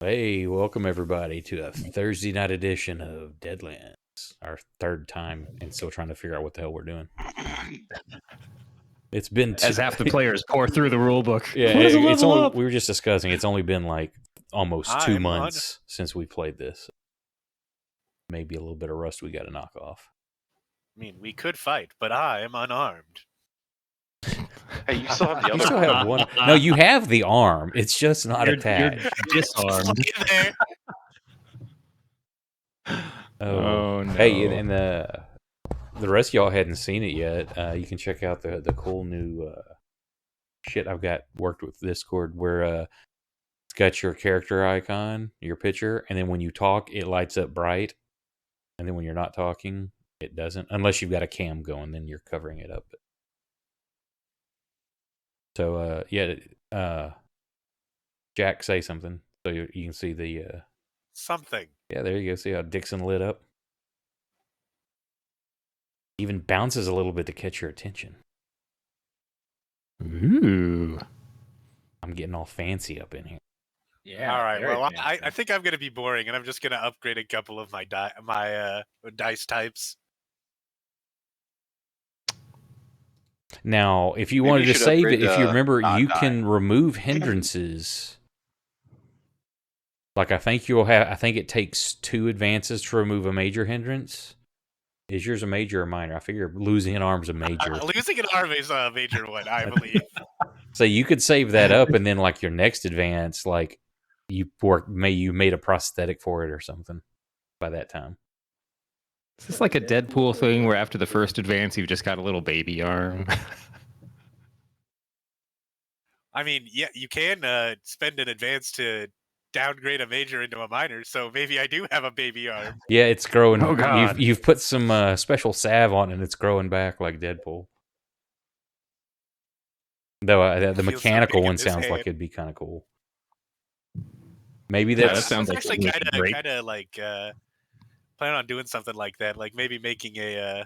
Hey, welcome everybody to a Thursday night edition of Deadlands. Our third time, and still trying to figure out what the hell we're doing. It's been as half the players pour through the rule book. Yeah, What does it it's level only up? we were just discussing. It's only been like almost 2 months since we played this. Maybe a little bit of rust we got to knock off. I mean, we could fight, but I am unarmed. Hey, you still have the You other still one. have one. No, you have the arm. It's just not attached. You're disarmed. Oh no. Hey, and the rest of y'all hadn't seen it yet. You can check out the cool new shit I've got worked with Discord, where it's got your character icon, your picture, and then when you talk, it lights up bright, and then when you're not talking, it doesn't. Unless you've got a cam going, then you're covering it up. So Jack, say something so you can see the something. Yeah, there you go. See how Dixon lit up? Even bounces a little bit to catch your attention. Ooh. I'm getting all fancy up in here. Yeah. All right. Well, I think I'm going to be boring, and I'm just going to upgrade a couple of my dice types. Now, if you wanted to save it, if you remember, you can remove hindrances. Like I think it takes 2 advances to remove a major hindrance. Is yours a major or minor? I figure losing an arm's a major. Losing an arm is a major one, I believe. So you could save that up, and then like your next advance, like you made a prosthetic for it or something by that time. Is this like a Deadpool thing where after the first advance you've just got a little baby arm? I mean, yeah, you can spend an advance to downgrade a major into a minor, so maybe I do have a baby arm. Yeah, it's growing. Oh God! You've put some special salve on it, and it's growing back like Deadpool. Though the mechanical one sounds like it'd be kind of cool. Maybe that sounds like actually kind of like plan on doing something like that, like maybe making a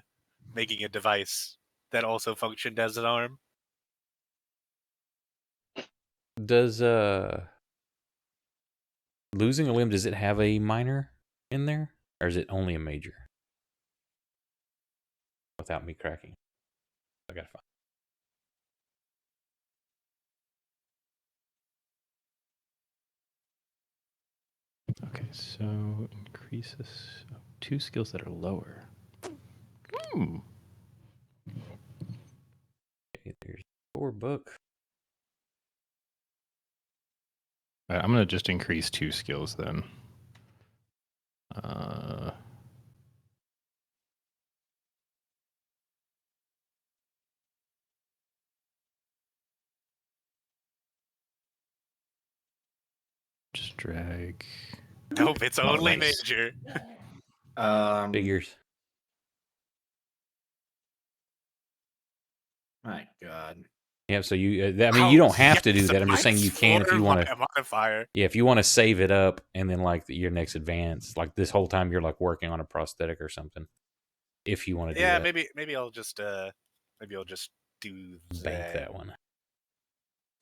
device that also functioned as an arm. Does losing a limb, does it have a minor in there, or is it only a major? Without me cracking, I gotta find. Okay, so increases 2 skills that are lower. Okay, there's 4 book. I'm gonna just increase 2 skills then. Just drag. Nope, it's only major. Figures. My God. Yeah, so you. I mean, you don't have to do that. I'm just saying you can if you want to. Modifier. Yeah, if you want to save it up, and then like your next advance, like this whole time you're like working on a prosthetic or something. If you want to do that. Yeah, maybe I'll just do bank that one.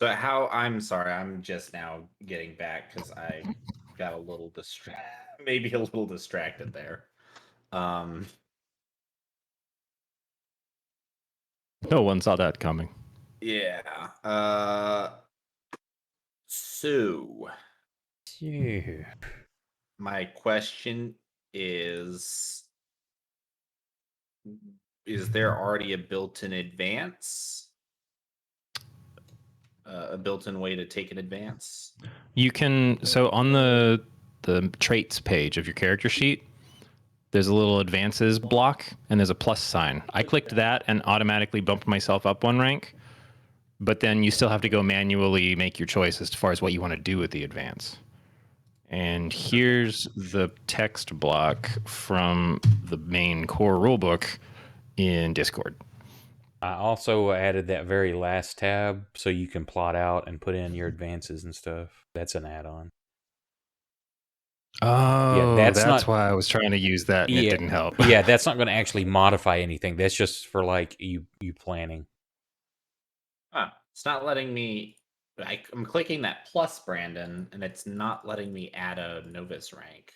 So I'm sorry, I'm just now getting back because I got a little maybe a little distracted there. No one saw that coming. Yeah. So my question is there already a built-in advance? A built-in way to take an advance? You can, so on the traits page of your character sheet, there's a little advances block and there's a plus sign. I clicked that and automatically bumped myself up 1 rank, but then you still have to go manually make your choice as far as what you want to do with the advance. And here's the text block from the main core rulebook in Discord. I also added that very last tab so you can plot out and put in your advances and stuff. That's an add-on. Oh, yeah, that's why I was trying to use that and it didn't help. Yeah, that's not going to actually modify anything. That's just for like you planning. It's not letting me I'm clicking that plus, Brandon, and it's not letting me add a novice rank.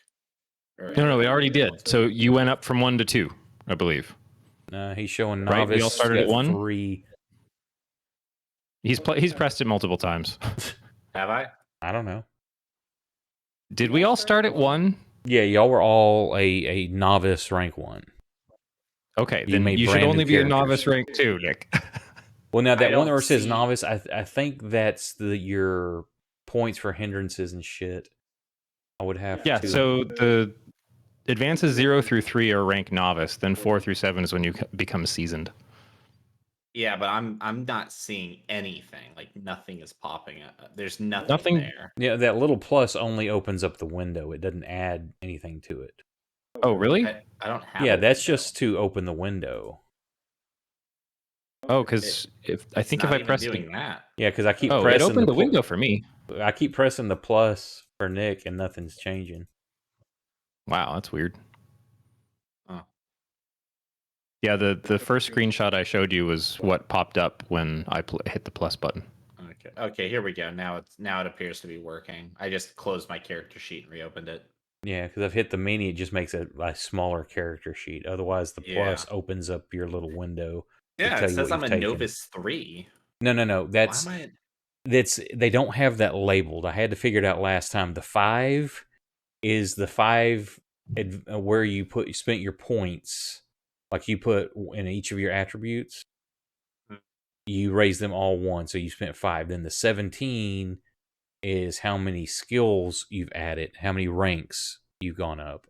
Or No, add no, a we already beginner. did. So you went up from 1 to 2, I believe. He's showing Right? We all novice started at 1? 3. He's pressed it multiple times. Have I? I don't know. Did we all start at 1? Yeah, y'all were all a novice rank 1. Okay, You then made you should brand new only be a characters. novice rank 2, Nick. Well, now I that one don't where it says see- novice, I think that's your points for hindrances and shit. I would have Yeah, to. so the advances 0 through 3 are rank novice, then 4 through 7 is when you become seasoned. Yeah, but I'm not seeing anything. Like nothing is popping up. There's nothing, Nothing- there. Yeah, that little plus only opens up the window. It doesn't add anything to it. Oh, really? I don't have. Yeah, a that's window. just to open the window. Oh, because if I It's think not if I even press doing that. Yeah, because I keep it pressing opened the pl- window for me. I keep pressing the plus for Nick, and nothing's changing. Wow, that's weird. Oh. Yeah, the first screenshot I showed you was what popped up when I hit the plus button. Okay, here we go. Now it appears to be working. I just closed my character sheet and reopened it. Yeah, because I've hit the mini, it just makes a smaller character sheet. Otherwise, the plus opens up your little window. Yeah, tell it you says what I'm a you've taken. novice 3. No. That's Why am I? they don't have that labeled. I had to figure it out last time. The 5 is the 5 where you spent your points, like you put in each of your attributes. You raise them all 1, so you spent 5. Then the 17 is how many skills you've added, how many ranks you've gone up.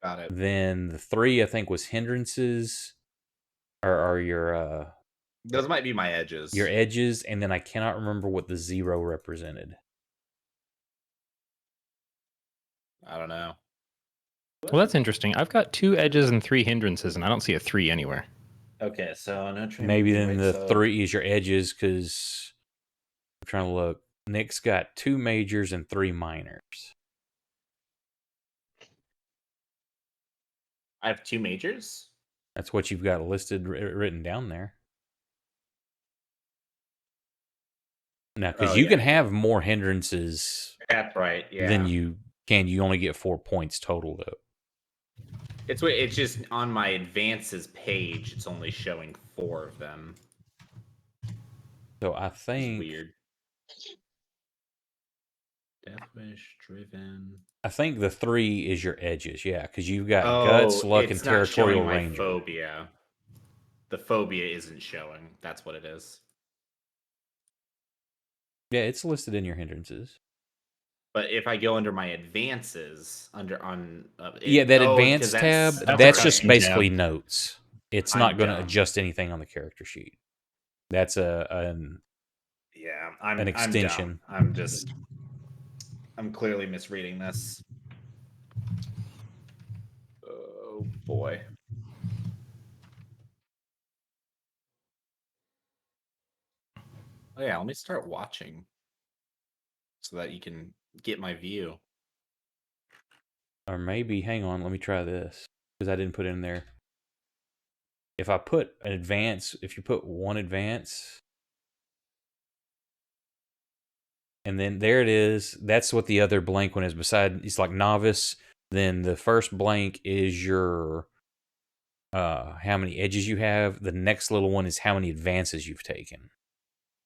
Got it. Then the 3, I think, was hindrances, or your Those might be my edges. your edges, and then I cannot remember what the 0 represented. I don't know. Well, that's interesting. I've got 2 edges and 3 hindrances, and I don't see a 3 anywhere. Okay, so no training. Maybe then the so 3 is your edges, because I'm trying to look. Nick's got 2 majors and 3 minors. I have 2 majors. That's what you've got listed, written down there. Now, because you can have more hindrances That's right. Yeah. than you can. You only get 4 points total, though. It's just on my advances page. It's only showing 4 of them. So I It's think weird. Deathwish driven. I think the 3 is your edges, yeah, because you've got guts, luck, and it's not showing territorial my ranger. phobia. The phobia isn't showing. That's what it is. Yeah, it's listed in your hindrances. But if I go under my advances, that advanced tab, that's just basically notes. It's not going to adjust anything on the character sheet. That's an extension. I'm clearly misreading this. Oh boy. Oh yeah, let me start watching so that you can get my view. Or maybe, hang on, let me try this, because I didn't put it in there. If I put an advance, if you put 1 advance, and then there it is, that's what the other blank one is. It's like novice, then the first blank is your how many edges you have. The next little one is how many advances you've taken.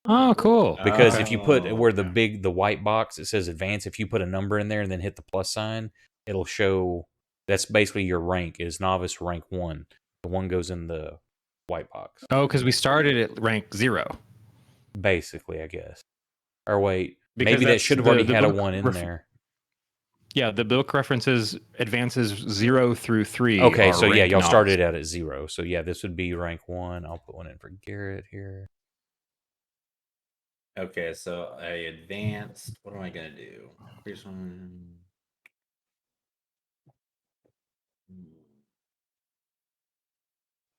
Oh, cool. Because if you put where the white box, it says advance, if you put a number in there and then hit the plus sign, it'll show that's basically your rank is novice rank 1. The 1 goes in the white box. Oh, because we started at rank 0. Basically, I guess. Or wait, Because maybe that that's should have the already had a book 1 in there. Yeah, the book references advances 0 through 3. Okay, so yeah, rank y'all novice. started out at 0. So yeah, this would be rank 1. I'll put 1 in for Garrett here. Okay, so I advanced. What am I gonna do? Here's one.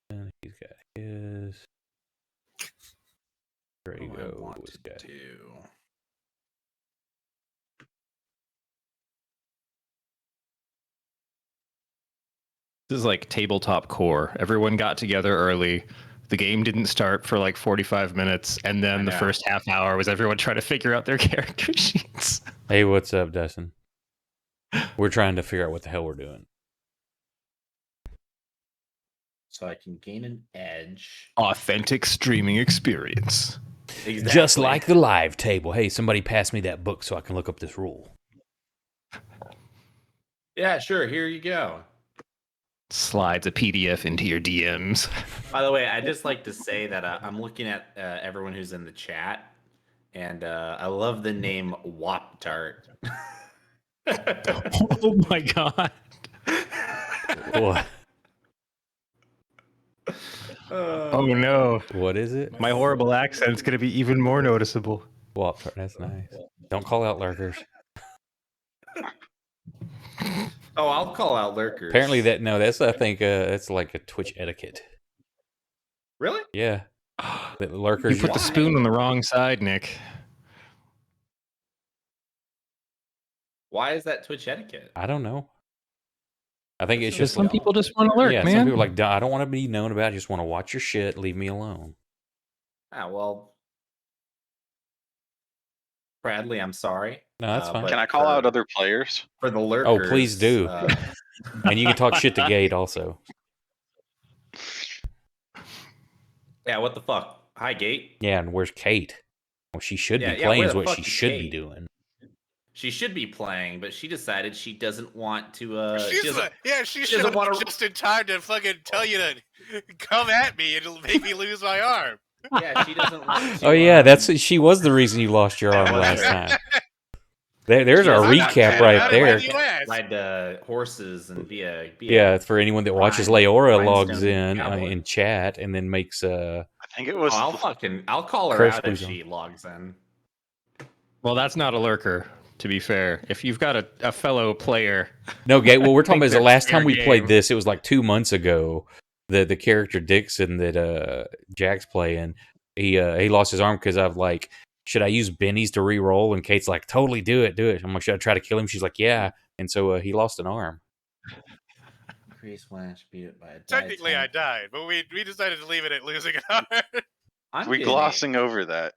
And he's got his. There you What do I go. want This to guy. do? This is like tabletop core. Everyone got together early, The game didn't start for like 45 minutes, and I then the know. first half hour was everyone trying to figure out their character sheets. Hey, what's up, Dustin? We're trying to figure out what the hell we're doing. So I can gain an edge. Authentic streaming experience. Exactly. Just like the live table. Hey, somebody pass me that book so I can look up this rule. Yeah, sure. Here you go. Slides a PDF into your DMs. By the way, I'd just like to say that I'm looking at everyone who's in the chat, and I love the name Wop Tart. Oh my god. What? Oh no. What is it? My horrible accent's going to be even more noticeable. Well, that's nice. Don't call out lurkers. Oh, I'll call out lurkers. Apparently, that's I think that's like a Twitch etiquette. Really? Yeah, the lurkers. You put the Why? spoon on the wrong side, Nick. Why is that Twitch etiquette? I don't know. I think it's Because just some like, people just want to lurk, yeah. man. Some people are like, I don't want to be known about. I just want to watch your shit. Leave me alone. Ah, well, Bradley, I'm sorry. No, that's fine. but Can I call out other players? for the lurkers? please do. And you can talk shit to Gate also. Yeah, what the fuck? Hi, Gate. Yeah, and where's Kate? Well, she should Yeah, be yeah, playing where is the what fuck she is should be Kate? doing. She should be playing, but she decided she doesn't want to. She's she doesn't- she she showed doesn't up wanna- just in time to fucking tell you to come at me. It'll make me lose my arm. yeah, she doesn't want to. Oh yeah, she was the reason you lost your arm was last her. time. There's She our doesn't want recap to right How there. did you ask? ride horses and be a Yeah, for anyone that watches Rhine- Leora rhinestone logs in cowboy. in chat and then makes I think it was. I'll call her Chris out if Bouillon. she logs in. Well, that's not a lurker, to be fair. If you've got a fellow player. No, Gate. What we're talking about is the that's last fair time we game. played this. It was like 2 months ago. The character Dixon that Jack's playing, he lost his arm because I've like, should I use Benny's to re-roll? And Kate's like, totally do it. I'm like, should I try to kill him? She's like, yeah. And so he lost an arm. Increase flash, beat it by a die Technically, I type. died, but we decided to leave it at losing an arm. I'm We gonna- glossing over that.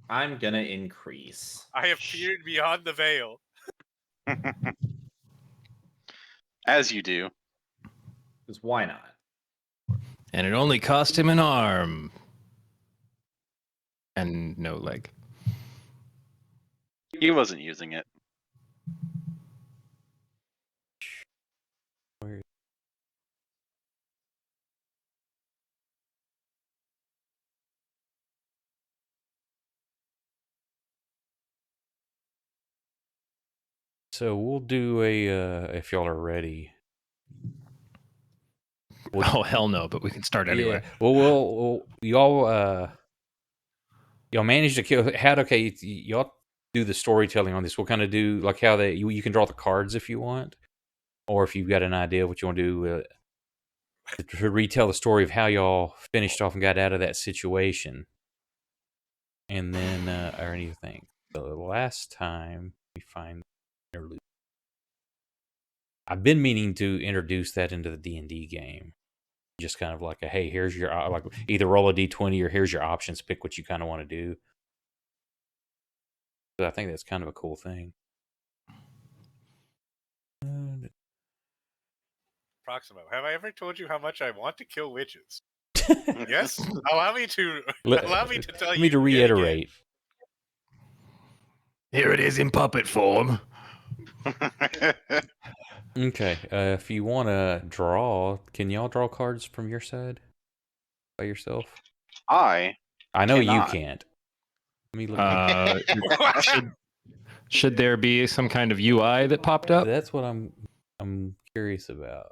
I'm gonna increase. I have peered beyond the veil. As you do. Because why not? And it only cost him an arm. And no leg. He wasn't using it. So we'll do a if y'all are ready. Oh, hell no, but we can start anyway. Yeah. Well, y'all managed to kill. Y'all do the storytelling on this. We'll kind of do like how you can draw the cards if you want, or if you've got an idea of what you want to do to retell the story of how y'all finished off and got out of that situation, and then or anything. So the last time we find interlude. I've been meaning to introduce that into the D&D game. Just kind of like a, hey, here's your, like either roll a D20 or here's your options, pick what you kind of want to do. But I think that's kind of a cool thing. Proximo, have I ever told you how much I want to kill witches? Yes? Allow me to tell Let you. me to yet again. reiterate. Here it is in puppet form. Okay, if you want to draw, can y'all draw cards from your side by yourself? I know cannot. you can't. Let me look. Should there be some kind of UI that popped up? That's what I'm curious about.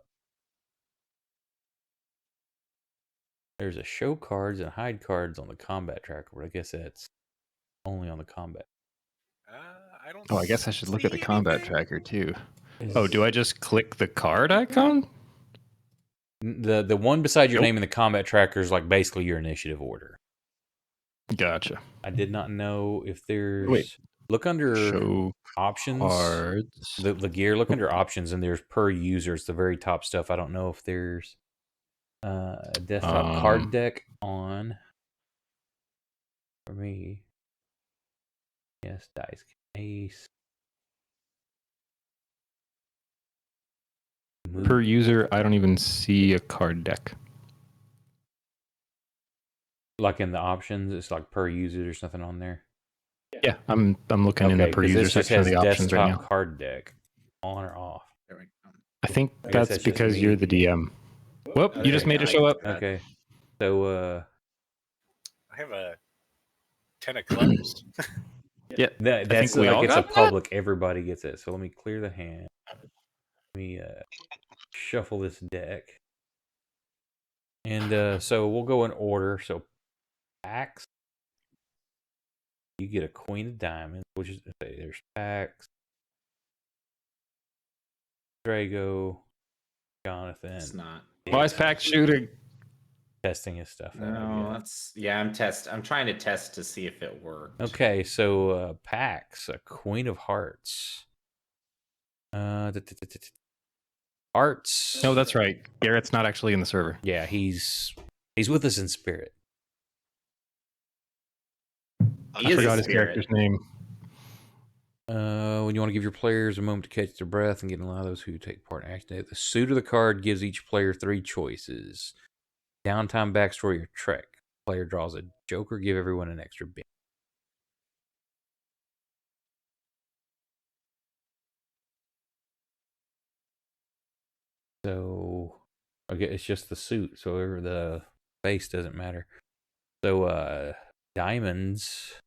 There's a show cards and hide cards on the combat tracker, but I guess that's only on the combat. I don't. Oh, I guess I should look at the see combat anything. tracker too. Oh, do I just click the card icon? The one beside your Nope. name in the combat tracker is like basically your initiative order. Gotcha. I did not know if there's. Wait. Look under Show options. cards. The gear. Look under options, and there's per user. It's the very top stuff. I don't know if there's. Desktop card deck on for me. Yes, dice ace. Per user, I don't even see a card deck. Like in the options, it's like per user. There's nothing on there. Yeah, I'm looking in the per 'cause user this just section of has the options right desktop now. card deck on or off. There we go. I think I guess that's that's just because you're me. the DM. Whoop, you just Okay, made it I show get up. that. Okay, so I have a 10 of clubs. Yeah, that's we like all it's a got that? public. Everybody gets it. So let me clear the hand. Let me shuffle this deck, and so we'll go in order. So Pax, you get a Queen of Diamonds, which is there's Pax, Drago, Jonathan. It's not. Why is Pax shooting? Testing his stuff out. I No, guess. that's I'm trying to test to see if it worked. Okay, so Pax, a Queen of Hearts. Hearts. No, that's right. Garrett's not actually in the server. Yeah, he's with us in spirit. I forgot his character's name. When you want to give your players a moment to catch their breath and get allow those who take part in action. The suit of the card gives each player 3 choices: downtime, backstory, or trek. Player draws a joker. Give everyone an extra bit. So, okay, it's just the suit. So the face doesn't matter. So, diamonds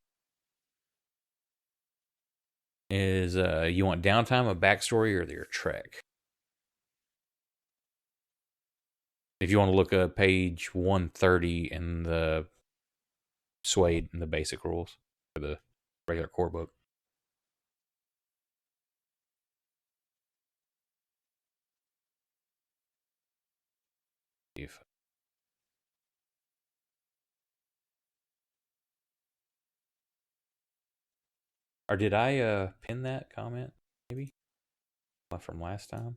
is you want downtime, a backstory, or your trek. If you want to look at page 130 in the Suede and the basic rules for the regular core book. If or did I pin that comment maybe from last time?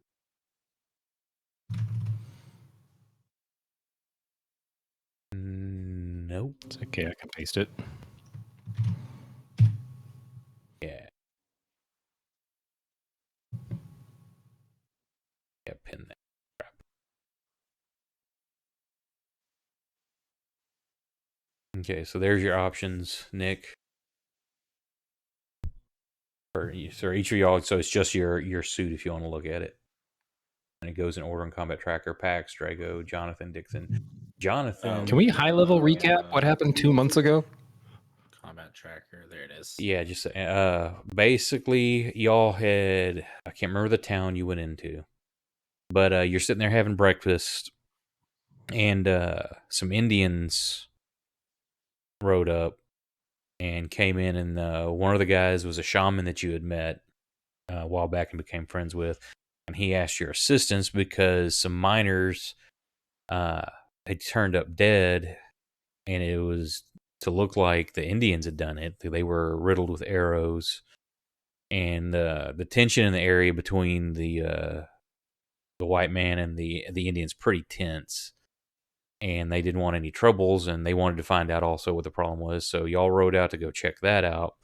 Nope. It's okay, I can paste it. Yeah. Yeah, pin that. Crap. Okay, so there's your options, Nick. For each of y'all, so it's just your suit if you want to look at it. And it goes in order in combat tracker, Pax, Drago, Jonathan, Dixon. Jonathan. Can we high level recap what happened 2 months ago? Combat tracker, there it is. Yeah, just basically y'all had, I can't remember the town you went into, but you're sitting there having breakfast, and some Indians rode up and came in, and one of the guys was a shaman that you had met a while back and became friends with, and he asked your assistance because some miners had turned up dead, and it was to look like the Indians had done it. They were riddled with arrows, and the tension in the area between the white man and the Indians pretty tense, and they didn't want any troubles, and they wanted to find out also what the problem was. So y'all rode out to go check that out.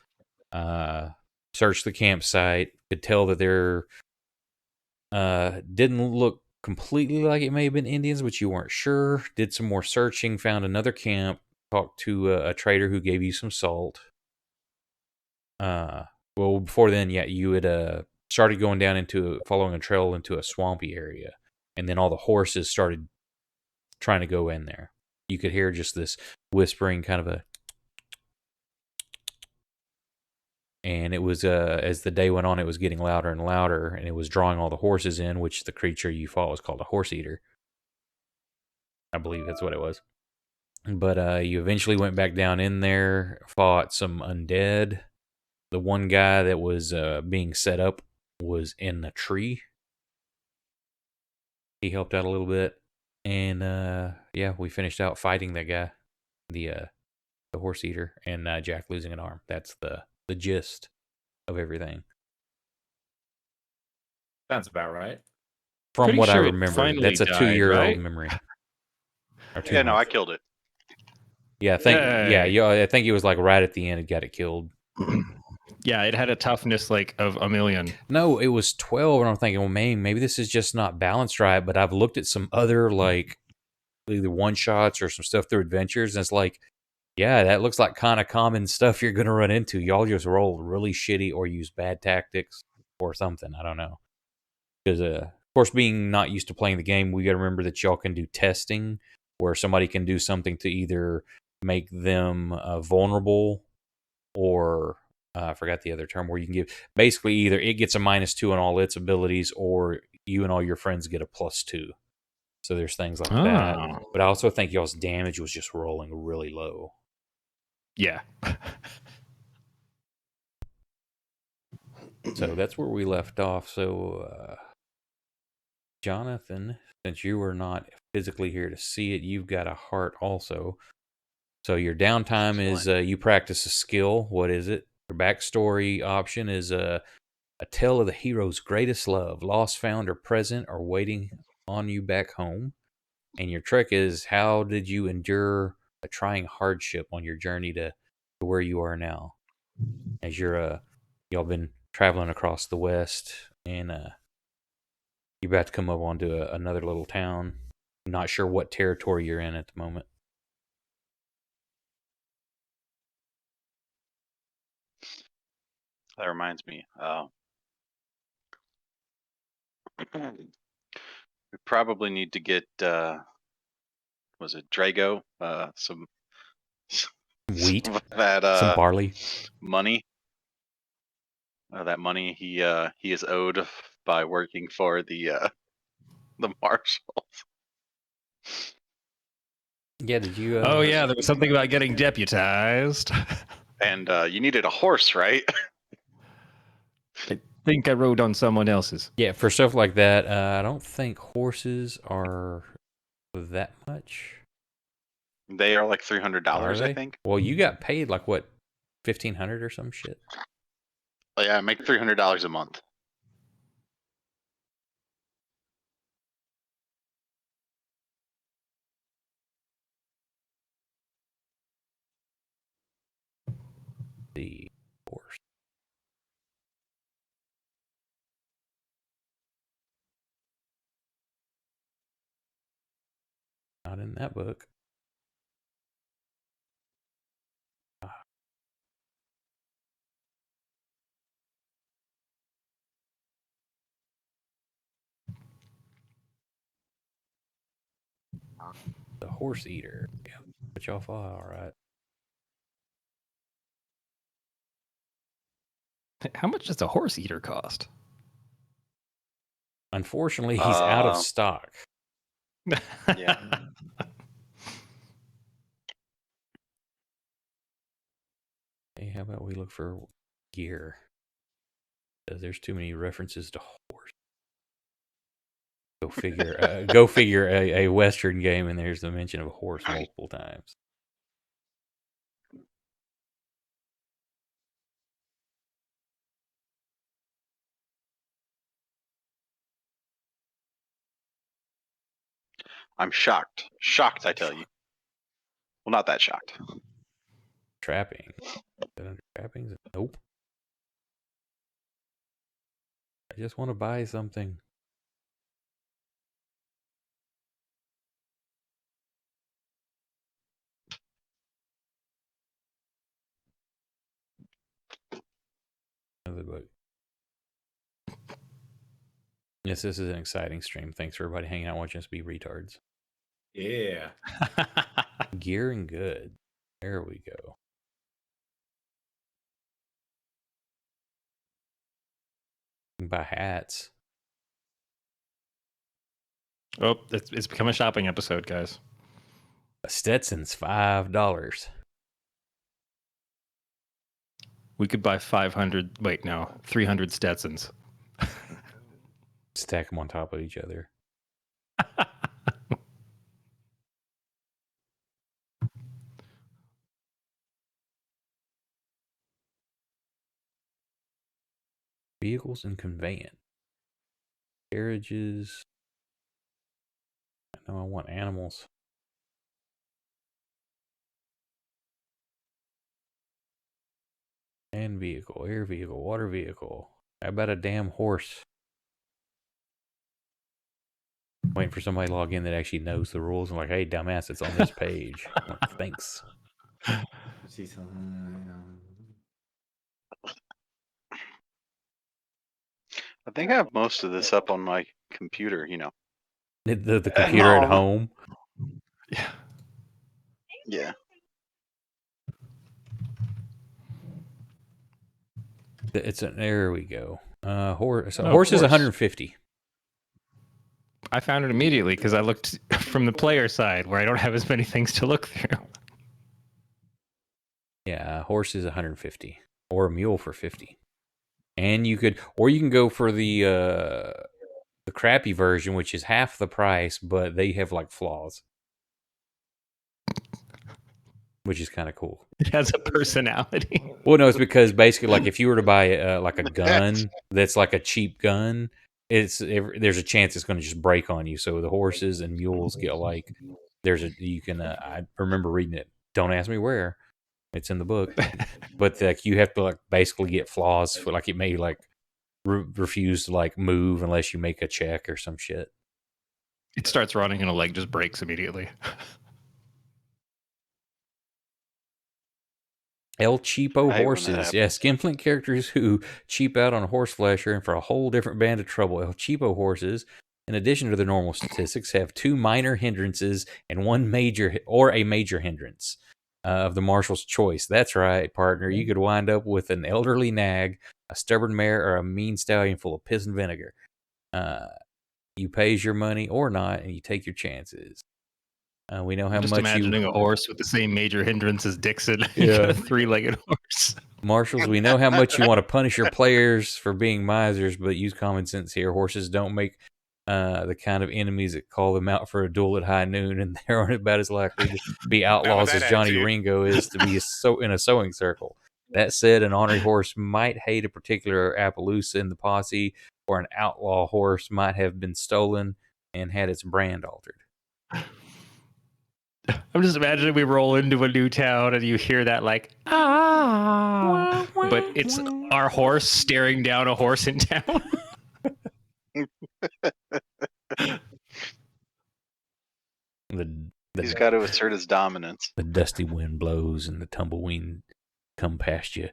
Searched the campsite, could tell that there didn't look completely like it may have been Indians, but you weren't sure. Did some more searching, found another camp, talked to a trader who gave you some salt. Well, before then, yeah, you had started going down into following a trail into a swampy area, and then all the horses started trying to go in there. You could hear just this whispering, kind of a, and it was as the day went on, it was getting louder and louder, and it was drawing all the horses in, which the creature you fought was called a horse eater. I believe that's what it was. But you eventually went back down in there, fought some undead. The one guy that was being set up was in the tree. He helped out a little bit, and yeah, we finished out fighting that guy, the horse eater, and Jack losing an arm. That's the gist of everything. Sounds about right. From Pretty what I sure it remember, finally that's a died, 2-year-old right? memory. Or 2 Yeah, no, I months. killed it. Yeah, Yay. I think it was like right at the end it got it killed. Yeah, it had a toughness like of 1,000,000. No, it was 12, and I'm thinking, well, man, maybe this is just not balanced right. But I've looked at some other like either one shots or some stuff through adventures, and it's like, yeah, that looks like kind of common stuff you're gonna run into. Y'all just roll really shitty or use bad tactics or something. I don't know. Because of course, being not used to playing the game, we got to remember that y'all can do testing where somebody can do something to either make them vulnerable or I forgot the other term where you can give basically either it gets a -2 on all its abilities or you and all your friends get a +2. So there's things like that. Oh, But I also think y'all's damage was just rolling really low. yeah. So that's where we left off. So, Jonathan, since you were not physically here to see it, you've got a heart also. So your downtime is you practice a skill. What is it? Your backstory option is a tale of the hero's greatest love, lost, found, or present, or waiting on you back home. And your trick is how did you endure a trying hardship on your journey to where you are now? As y'all been traveling across the west, and you're about to come up onto another little town. I'm not sure what territory you're in at the moment. That reminds me. We probably need to get was it Drago? Some Wheat, some of that some barley. money. That money he is owed by working for the marshal. Yeah, did you? Oh, yeah, there was something about getting deputized. And you needed a horse, right? I think I rode on someone else's. Yeah, for stuff like that, I don't think horses are that much. They are like Are $300, I they? think. Well, you got paid like what, 1,500 or some shit. Oh, yeah, I make $300 a month. The horse. Not in that book. The horse eater. Yeah, put y'all file, all right. How much does a horse eater cost? Unfortunately, he's out of stock. Yeah. Hey, how about we look for gear? Because there's too many references to horse. Go figure. Go figure. A Western game, and there's the mention of a horse multiple times. I'm shocked. Shocked, I tell you. Well, not that shocked. Trapping. Is that under trappings? Nope. I just want to buy something. Another book. Yes, this is an exciting stream. Thanks for everybody hanging out watching us be retards. Yeah. Gear and good. There we go. You can buy hats. Oh, it's become a shopping episode, guys. A Stetson's $5. We could buy 500. Wait, no, 300 Stetsons. Stack them on top of each other. Vehicles and conveyance. Carriages. I know I want animals. Land vehicle, air vehicle, water vehicle. How about a damn horse? Waiting for somebody to log in that actually knows the rules. I'm like, hey, dumbass, it's on this page. I'm like, thanks. I think I have most of this up on my computer. The computer at home. Yeah. Yeah. It's an there we go. Horse. So Oh, horse is horse. 150. I found it immediately because I looked from the player side where I don't have as many things to look through. Yeah, horse is 150, or a mule for 50. And you can go for the crappy version, which is half the price, but they have like flaws, which is kind of cool. It has a personality. Well, no, it's because basically, like, if you were to buy like a gun that's like a cheap gun, there's a chance it's going to just break on you. So the horses and mules get like I remember reading it. Don't ask me where. It's in the book, but like you have to like basically get flaws for like it may like refuse to like move unless you make a check or some shit. It starts running and a leg just breaks immediately. El Cheapo I hate when that horses. happens. Yeah, skinflint characters who cheap out on horse flesh are in for a whole different band of trouble. El Cheapo horses, in addition to their normal statistics, have 2 minor hindrances and a major hindrance of the marshal's choice. That's right, partner. You could wind up with an elderly nag, a stubborn mare, or a mean stallion full of piss and vinegar. You pays your money or not, and you take your chances. We know how I'm just much imagining a horse with the same major hindrance as Dixon. You Yeah. got a 3-legged horse. Marshals, we know how much you want to punish your players for being misers, but use common sense here. Horses don't make the kind of enemies that call them out for a duel at high noon, and they aren't about as likely to be outlaws that as Johnny attitude. Ringo is to be in a sewing circle. That said, an ornery horse might hate a particular Appaloosa in the posse, or an outlaw horse might have been stolen and had its brand altered. I'm just imagining we roll into a new town and you hear that like, ah, but it's our horse staring down a horse in town. He's got to assert his dominance. The dusty wind blows and the tumbleweed come past you.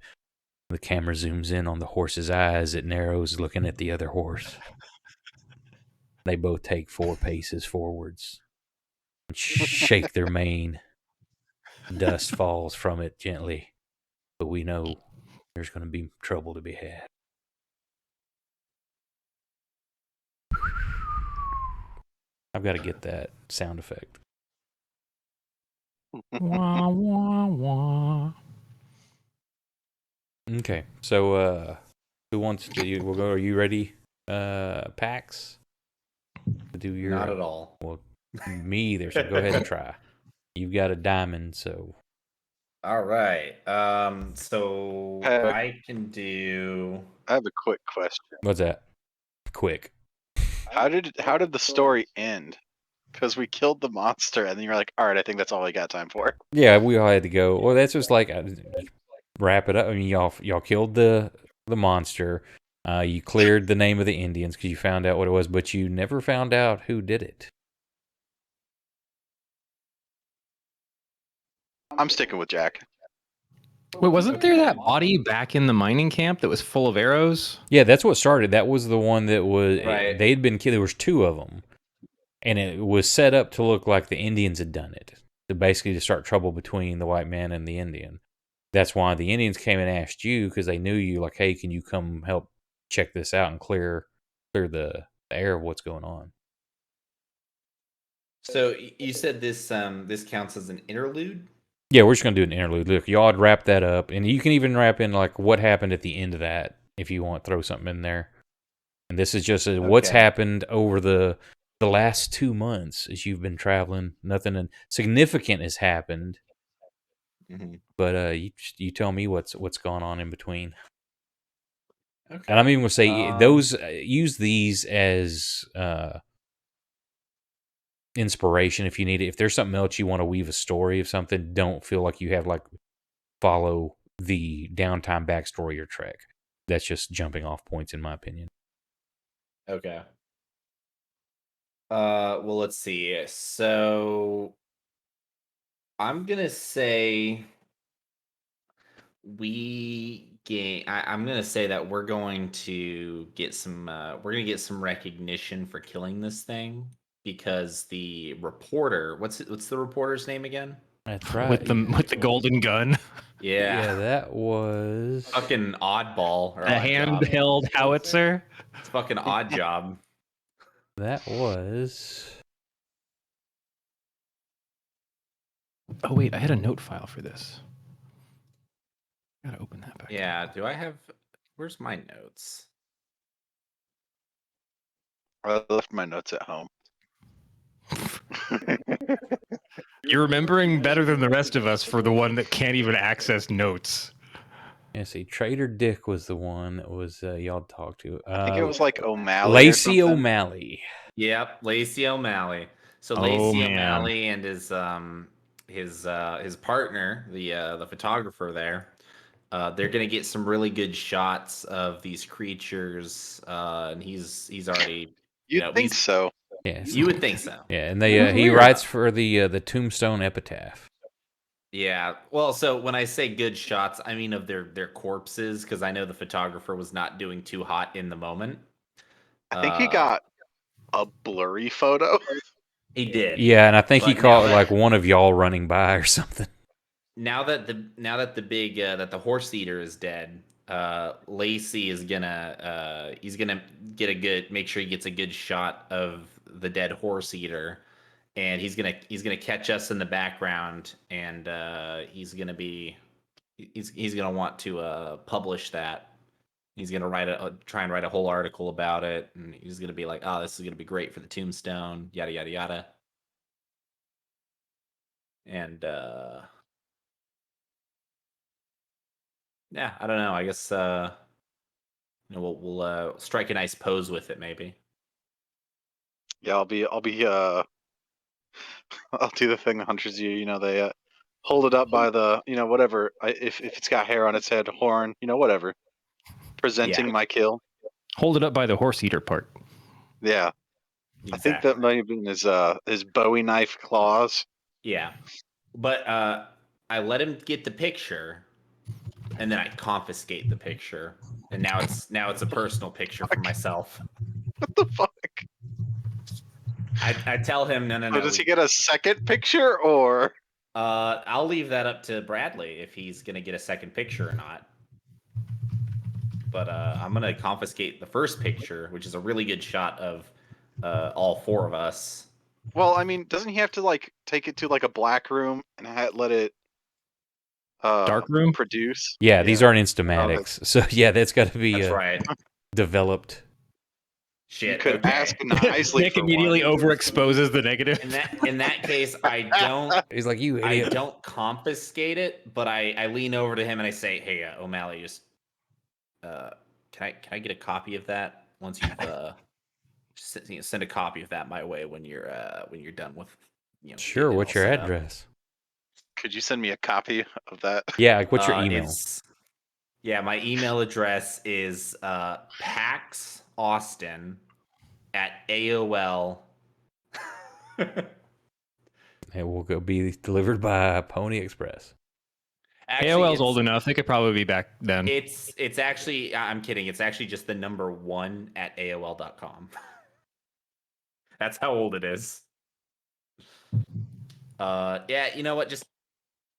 The camera zooms in on the horse's eyes. It narrows, looking at the other horse. They both take 4 paces forwards and shake their mane. Dust falls from it gently, but we know there's going to be trouble to be had. I've got to get that sound effect. Wah, wah, wah. Okay, so who wants to? We'll go. Are you ready, Pax? To do your Not at all. Well, me either. So go ahead and try. You've got a diamond, so All right. So Heck. I can do. I have a quick question. what's that? Quick. How did the story end? Because we killed the monster, and then you're like, all right, I think that's all I got time for. Yeah, we all had to go. Well, that's just like wrap it up. I mean, y'all killed the monster. You cleared the name of the Indians because you found out what it was, but you never found out who did it. I'm sticking with Jack. Wait, wasn't there that body back in the mining camp that was full of arrows? Yeah, that's what started. That was the one that was. Right. They'd been killed. There was 2 of them, and it was set up to look like the Indians had done it, to start trouble between the white man and the Indian. That's why the Indians came and asked you, because they knew you. Like, hey, can you come help check this out and clear the air of what's going on? So you said this counts as an interlude? Yeah, we're just gonna do an interlude. Look, y'all had wrap that up, and you can even wrap in like what happened at the end of that if you want. Throw something in there. And this is just what's Okay. happened over the last 2 months as you've been traveling. Nothing significant has happened, Mhm. but you tell me what's gone on in between. Okay. And I'm even gonna say those use these as inspiration if you need it. If there's something else you want to weave a story of something, don't feel like you have like follow the downtime backstory or trek. That's just jumping off points, in my opinion. Okay. Well, let's see. So I'm gonna say I'm gonna say that we're going to get some. We're gonna get some recognition for killing this thing because the reporter. What's the reporter's name again? That's right. with the golden gun, Yeah, that was Fucking oddball or the odd job. handheld howitzer. It's fucking odd job. that was. Oh wait, I had a note file for this. Gotta open that back. Yeah. Do I have? Where's my notes? I left my notes at home. You're remembering better than the rest of us for the one that can't even access notes. Yeah, see, Trader Dick was the one that was y'all talked to. I think it was like O'Malley. Lacey or something. O'Malley. Yep, Lacey O'Malley. So Oh, Lacey man. O'Malley and his partner, the photographer there, they're gonna get some really good shots of these creatures. And he's already You'd think so. Yes. You would think so. Yeah, and he writes for the Tombstone Epitaph. Yeah. Well, so when I say good shots, I mean of their corpses, because I know the photographer was not doing too hot in the moment. I think he got a blurry photo. He did. Yeah, and I think he But caught now that- like one of y'all running by or something. Now that the big that the horse eater is dead, Lacey is gonna he's gonna make sure he gets a good shot of the dead horse eater, and he's gonna catch us in the background, and he's gonna want to publish that. He's gonna try and write a whole article about it, and he's gonna be like, "Oh, this is gonna be great for the tombstone, yada yada yada." And yeah, I don't know. I guess we'll strike a nice pose with it, maybe. Yeah, I'll be I'll do the thing the hunters do. They hold it up by the whatever. If it's got hair on its head, horn, whatever. Presenting my kill. Hold it up by the horse eater part. Yeah, I think that might have been his Bowie knife claws. Yeah, but I let him get the picture, and then I confiscate the picture, and now it's a personal picture for myself. What the fuck? I tell him no. So does he get a second picture or? I'll leave that up to Bradley if he's gonna get a second picture or not. But I'm gonna confiscate the first picture, which is a really good shot of all four of us. Well, I mean, doesn't he have to take it to a black room and let it Dark room produce? Yeah, these aren't instamatics, so yeah, that's got to be That's right. developed. Shit. You could ask nicely. Nick for immediately one. overexposes the negative. In that case, I don't. He's like, you I idiot. don't confiscate it, but I lean over to him and I say, "Hey, O'Malley, just can I get a copy of that once you've send a copy of that my way when you're done with Sure. getting it What's all your set up." address? Could you send me a copy of that? Yeah, like what's your email? Yeah, my email address is paxaustin@AOL. It will go be delivered by Pony Express. Actually, AOL's old enough; they could probably be back then. It's actually, I'm kidding. It's actually just the number 1 at AOL.com. That's how old it is. Yeah, you know what? Just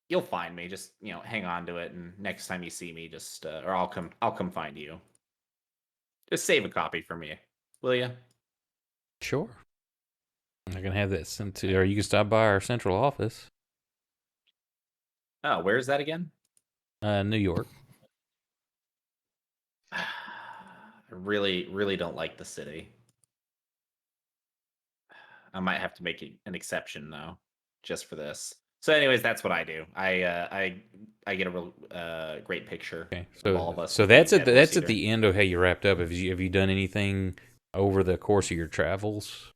you'll find me. Just hang on to it, and next time you see me, just or I'll come find you. Just save a copy for me, will you? Sure. I can have that sent to, or you can stop by our central office. Oh, where is that again? New York. I really, really don't like the city. I might have to make an exception though, just for this. So, anyways, that's what I do. I get a real great picture Okay, of all of us. so with that's the at dead that's horse at the end of how you wrapped up. Have you done anything over the course of your travels?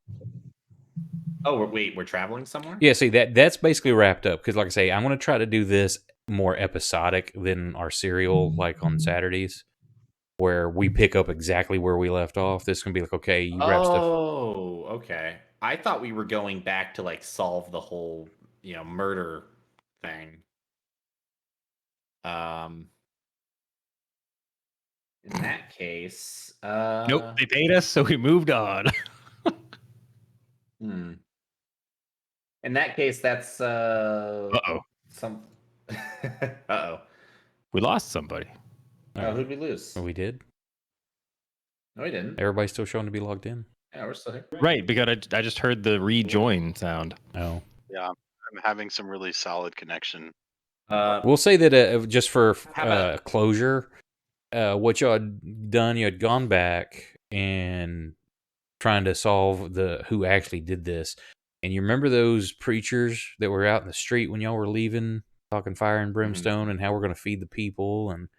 Oh, wait, we're traveling somewhere? Yeah, see that's basically wrapped up because, like I say, I'm going to try to do this more episodic than our serial, like on Saturdays, where we pick up exactly where we left off. This is gonna be like, okay, you grab stuff. Oh, okay. I thought we were going back to like solve the whole, murder thing. In that case, Nope, they paid us, so we moved on. In that case, that's Uh-oh. some. Uh-oh. We lost somebody. Oh, who'd we lose? We did. No, we didn't. Everybody's still showing to be logged in. Yeah, we're still here. Right, because I just heard the rejoin sound. Oh, Yeah, I'm having some really solid connection. we'll say that just for How about- closure, what y'all had done, you had gone back and trying to solve who actually did this. And you remember those preachers that were out in the street when y'all were leaving, talking fire and brimstone and how we're going to feed the people and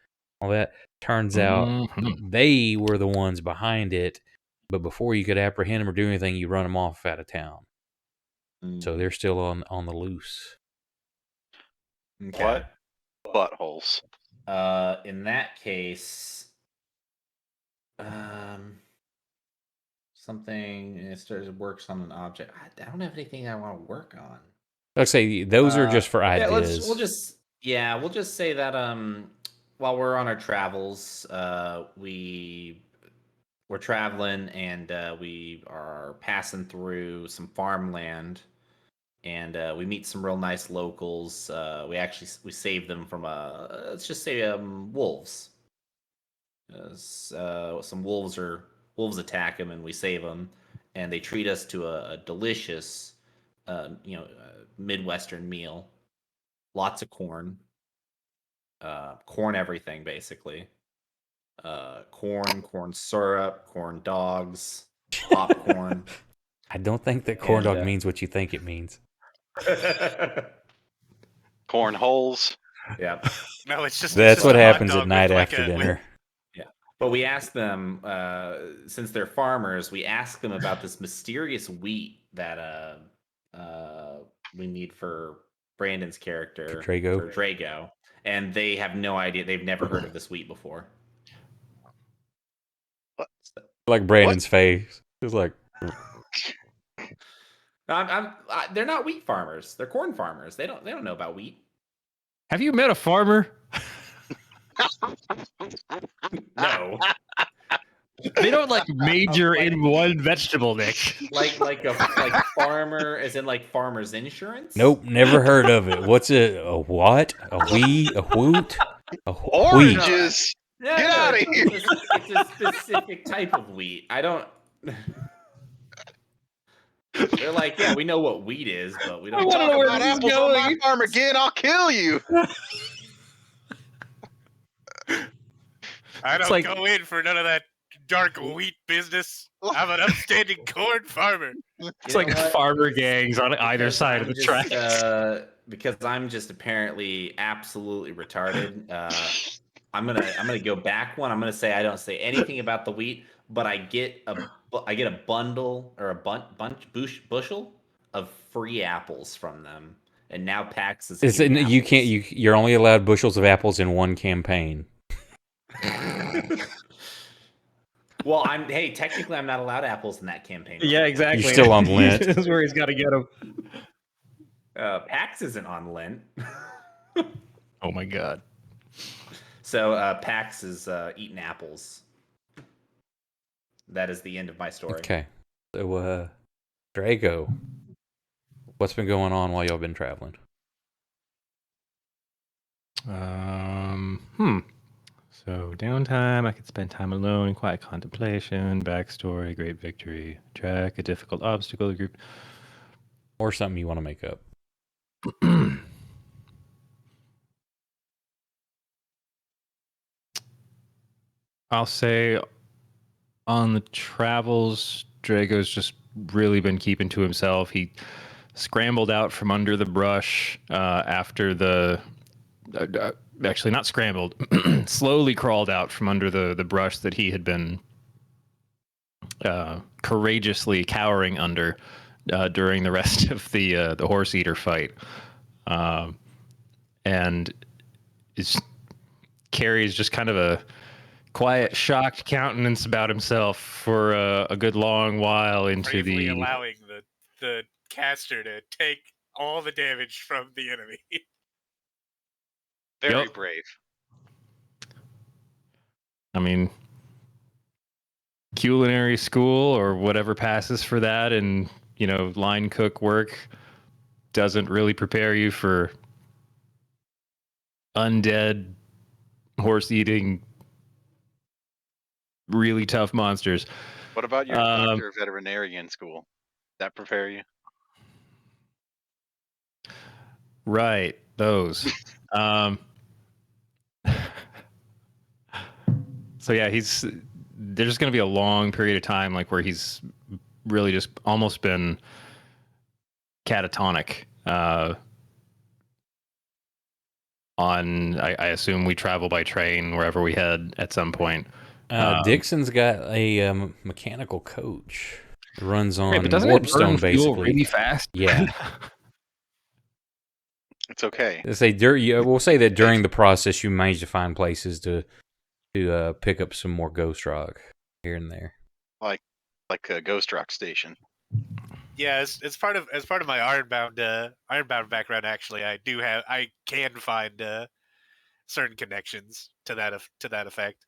all that? Turns out they were the ones behind it, but before you could apprehend them or do anything, you run them off out of town. So they're still on the loose. Okay. What? Buttholes. In that case, something works on an object. I don't have anything I want to work on. Like I say, those are just for Yeah, ideas. we'll just say that while we're on our travels, we're traveling and we are passing through some farmland, and we meet some real nice locals. We save them from let's just say wolves. Some wolves attack them, and we save them, and they treat us to a delicious, Midwestern meal. Lots of corn, corn everything basically. Corn syrup, corn dogs, popcorn. I don't think that corn And, dog means what you think it means. Corn holes. Yeah. No, it's just That's it's what just a hot happens dog at night with after like a- dinner. But we asked them, since they're farmers, we asked them about this mysterious wheat that we need for Brandon's character, For Drago. for Drago, and they have no idea. They've never heard of this wheat before. Like Brandon's face. It's like, They're not wheat farmers. They're corn farmers. They don't know about wheat. Have you met a farmer? No. They don't like major in one vegetable, Nick. like farmer, as in like farmers insurance. nope, never heard of it. What's it? A what? A wheat? A whoot? A wheat? Oranges. No, Get outta here. It's a specific type of wheat. I don't. They're like, yeah, we know what wheat is, but we don't. wanna know where Talk about this is apples on my going. farm again, I'll kill you. I don't like- go in for none of that dark wheat business. I'm an upstanding corn farmer. It's like farmer gangs on either side of the track. Because I'm just apparently absolutely retarded. I'm gonna go back one. I'm gonna say I don't say anything about the wheat, but I get a bundle or a bushel of free apples from them, and now PAX is. You're only allowed bushels of apples in one campaign. Well, technically I'm not allowed apples in that campaign. Yeah, exactly. You're still on Lent. This is where he's got to get them. PAX isn't on Lent. Oh my god. So PAX is eating apples. That is the end of my story. Okay. So, Drago, what's been going on while y'all been traveling? So downtime, I could spend time alone in quiet contemplation, backstory, great victory, track, a difficult obstacle, a group. Or something you want to make up? I'll say on the travels, Drago's just really been keeping to himself. He scrambled out from under the brush after the... actually, not scrambled. Slowly crawled out from under the brush that he had been courageously cowering under during the rest of the horse eater fight. And carries just kind of a quiet, shocked countenance about himself for a good long while into Bravely the. allowing the caster to take all the damage from the enemy. Very Yep. brave. I mean, culinary school or whatever passes for that, and line cook work doesn't really prepare you for undead, horse-eating, really tough monsters. What about your doctor of veterinarian school? That prepare you? Right, those. So yeah, there's just going to be a long period of time like where he's really just almost been catatonic. I assume we travel by train wherever we head at some point. Dixon's got a mechanical coach. It runs on Right, but doesn't it burn warpstone, fuel basically. really fast? Yeah. It's okay. We'll say that during the process, you manage to find places to pick up some more ghost rock here and there. Like a ghost rock station. Yeah, as part of my Ironbound background, actually, I can find certain connections to that effect.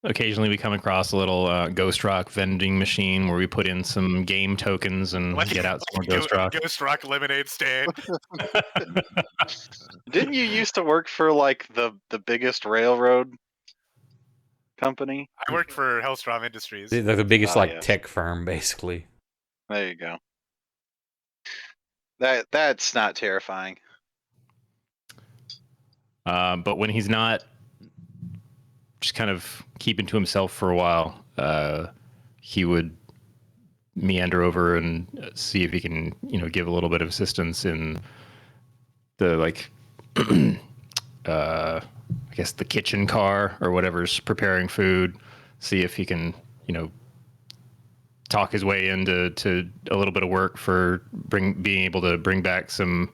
Occasionally, we come across a little ghost rock vending machine where we put in some game tokens and get out some more ghost rock. Ghost rock lemonade stand. Didn't you used to work for like the biggest railroad company? I worked for Hellstrom Industries. They're the biggest Yes. tech firm, basically. There you go. That's not terrifying. But when he's not just kind of keeping to himself for a while, he would meander over and see if he can, give a little bit of assistance in the I guess the kitchen car or whatever's preparing food. See if he can, talk his way into a little bit of work for being able to bring back some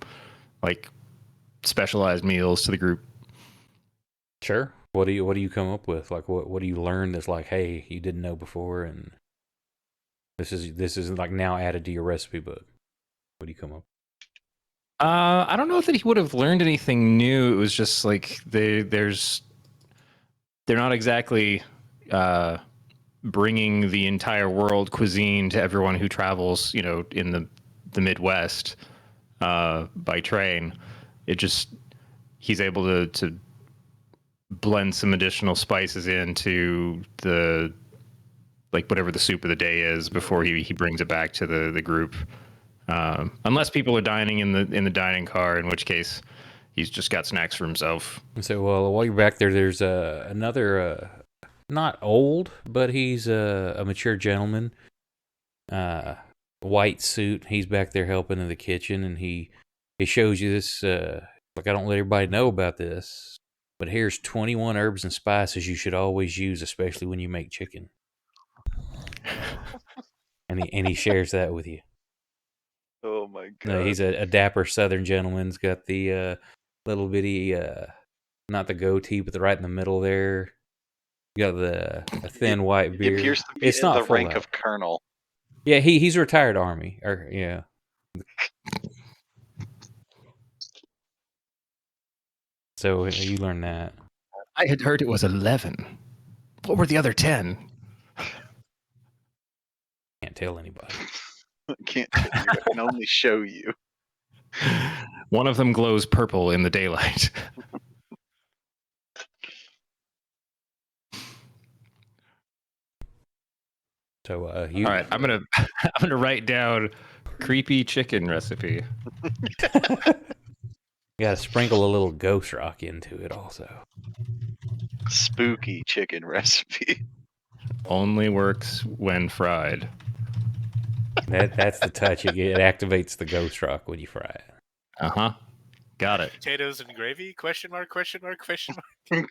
specialized meals to the group. Sure. What do you come up with? What do you learn that's hey, you didn't know before, and this is now added to your recipe book? What do you come up? I don't know that he would have learned anything new. It was just they're not exactly bringing the entire world cuisine to everyone who travels, in the Midwest by train. He's able to blend some additional spices into the whatever the soup of the day is before he brings it back to the group. Unless people are dining in the dining car, in which case he's just got snacks for himself. So, well, while you're back there, there's another, not old, but he's a mature gentleman, white suit. He's back there helping in the kitchen, and he shows you this. I don't let everybody know about this, but here's 21 herbs and spices you should always use, especially when you make chicken. and he shares that with you. Oh my god! No, he's a dapper Southern gentleman. He's got the little bitty, not the goatee, but the right in the middle there. You got the thin white beard. It appears to be it's not the rank out. of colonel. Yeah, he's retired Army. Or yeah. So you learn that. I had heard it was 11. What were the other 10? Can't tell anybody. Can't tell you. I can only show you. One of them glows purple in the daylight. So all right, I'm gonna write down creepy chicken recipe. You gotta sprinkle a little ghost rock into it also. Spooky chicken recipe. Only works when fried. That's the touch. It activates the ghost rock when you fry it. Uh-huh. Got it. Potatoes and gravy? Question mark? Question mark? Question mark?